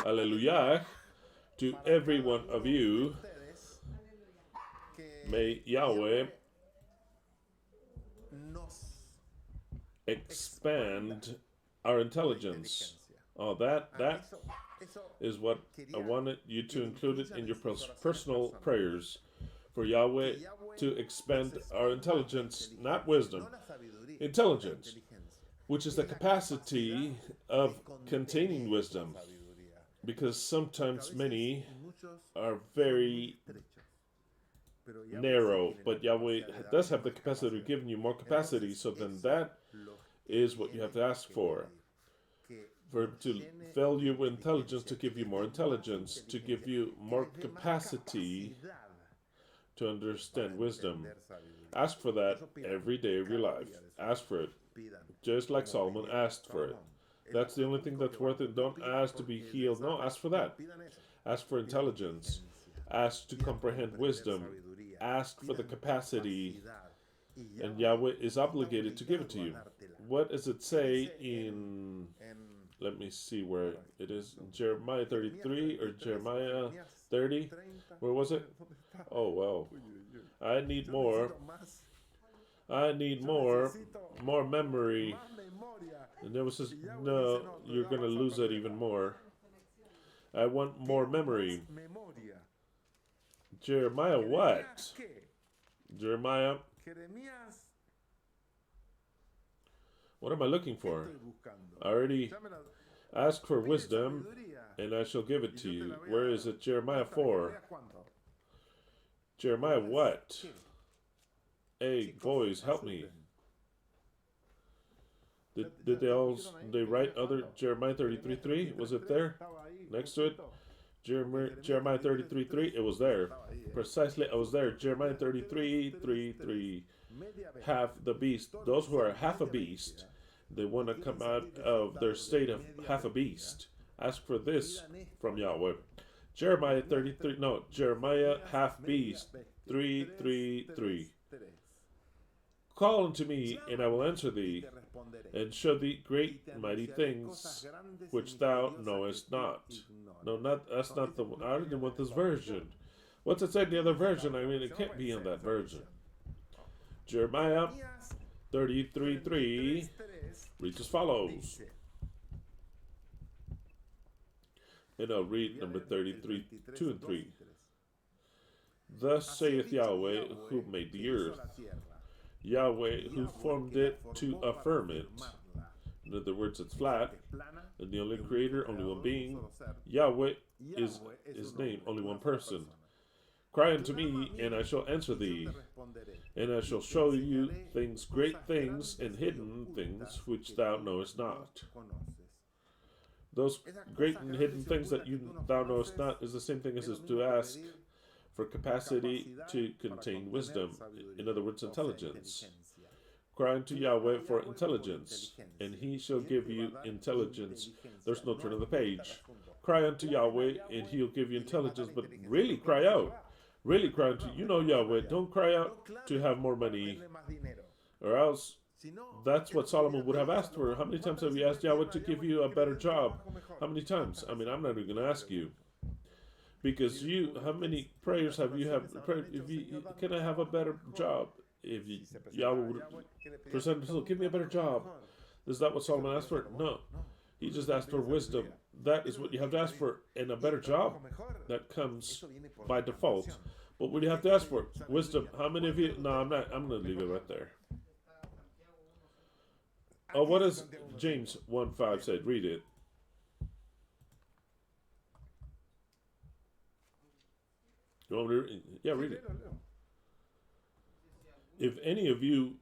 Hallelujah to every one of you. May Yahweh expand our intelligence. Oh, that is what I wanted you to include it in your personal prayers. For Yahweh to expand our intelligence, not wisdom, intelligence, which is the capacity of containing wisdom. Because sometimes many are very narrow, but Yahweh does have the capacity of giving you more capacity, so then that is what you have to ask for. For to fill you with intelligence, to give you more intelligence, to give you more capacity to understand wisdom. Ask for that every day of your life. Ask for it. Just like Solomon asked for it. That's the only thing that's worth it. Don't ask to be healed. No, ask for that. Ask for intelligence. Ask to comprehend wisdom. Ask for the capacity. And Yahweh is obligated to give it to you. What does it say in, let me see where it is, Jeremiah 33 or Jeremiah 30? Where was it? Oh, well. I need more. I need more memory. And there was this, no, you're going to lose it even more. I want more memory. Jeremiah what? Jeremiah. What am I looking for? I already asked for wisdom, and I shall give it to you. Where is it? Jeremiah 4. Jeremiah what? Hey, boys, help me. Did they write other Jeremiah 33:3? Was it there next to it? Jeremiah 33:3. It was there precisely. I was there. Jeremiah 33:3. Half the beast. Those who are half a beast, they want to come out of their state of half a beast. Ask for this from Yahweh. Jeremiah 33. No, Jeremiah half beast 3:3. Call unto me, and I will answer thee, and show thee great and mighty things which thou knowest not. No, that's not the one. I didn't want this version. What's it say in the other version? I mean, it can't be in that version. Jeremiah 33:3 reads as follows. And I'll read number 33, 2 and 3. Thus saith Yahweh, who made the earth, Yahweh, who formed it to affirm it. In other words, it's flat, and the only creator, only one being. Yahweh is his name, only one person. Cry unto me, and I shall answer thee, and I shall show you things, great things, and hidden things which thou knowest not. Those great and hidden things that thou knowest not is the same thing as to ask for capacity to contain wisdom. In other words, intelligence. Cry unto Yahweh for intelligence, and he shall give you intelligence. There's no turn of the page. Cry unto Yahweh, and he'll give you intelligence, but really cry out. really crying to, you know, Yahweh, don't cry out to have more money, or else that's what Solomon would have asked for. How many times have you asked Yahweh to give you a better job? How many times? I mean, I'm not even going to ask you. Because how many prayers have you have? If you can I have a better job? If you, Yahweh would present himself, give me a better job. Is that what Solomon asked for? No. He just asked for wisdom. That is what you have to ask for. And a better job, that comes by default. But what do you have to ask for? Wisdom. How many of you? No, I'm not. I'm going to leave it right there. Oh, what does James 1:5 said? Read it. You want me to read? Yeah, read it. If any of you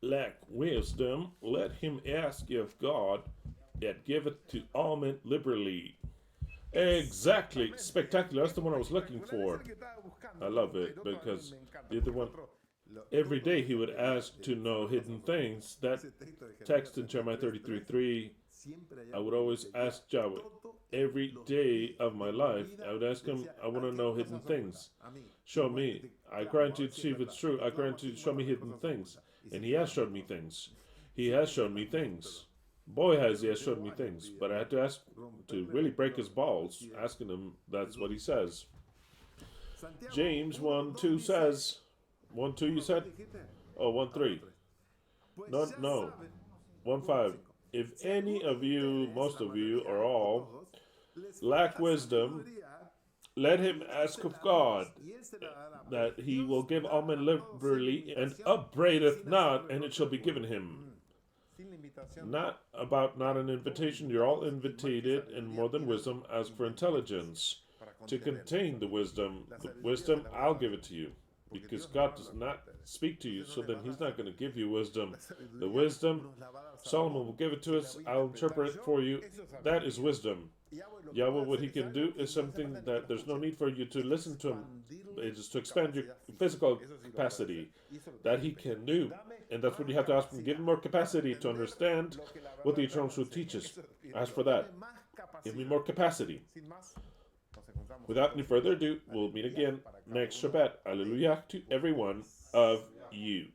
lack wisdom, let him ask of God, that giveth to all men liberally. Exactly. Spectacular. That's the one I was looking for. I love it because the other one, every day he would ask to know hidden things. That text in Shemah 33:3, I would always ask Yahweh. Every day of my life, I would ask him, I want to know hidden things. Show me. I cry to see if it's true. I cry to show me hidden things. And he has showed me things. He has shown me things. Boy, he has showed me things. But I had to ask to really break his balls, asking him, that's what he says. James 1:2 says, 1:2 you said? Oh, 1:3. No. 1:5. If any of you, most of you, or all, lack wisdom, let him ask of God, that he will give all men liberally, and upbraideth not, and it shall be given him. Not an invitation. You're all invitated, and more than wisdom, ask for intelligence to contain the wisdom. The wisdom, I'll give it to you, because God does not speak to you, so then he's not going to give you wisdom. The wisdom, Solomon will give it to us. I'll interpret it for you. That is wisdom. Yahweh, what he can do is something that there's no need for you to listen to him. It is to expand your physical capacity that he can do. And that's what you have to ask him. Give him more capacity to understand what the eternal truth teaches. Ask for that. Give me more capacity. Without any further ado, we'll meet again next Shabbat. Hallelujah to every one of you.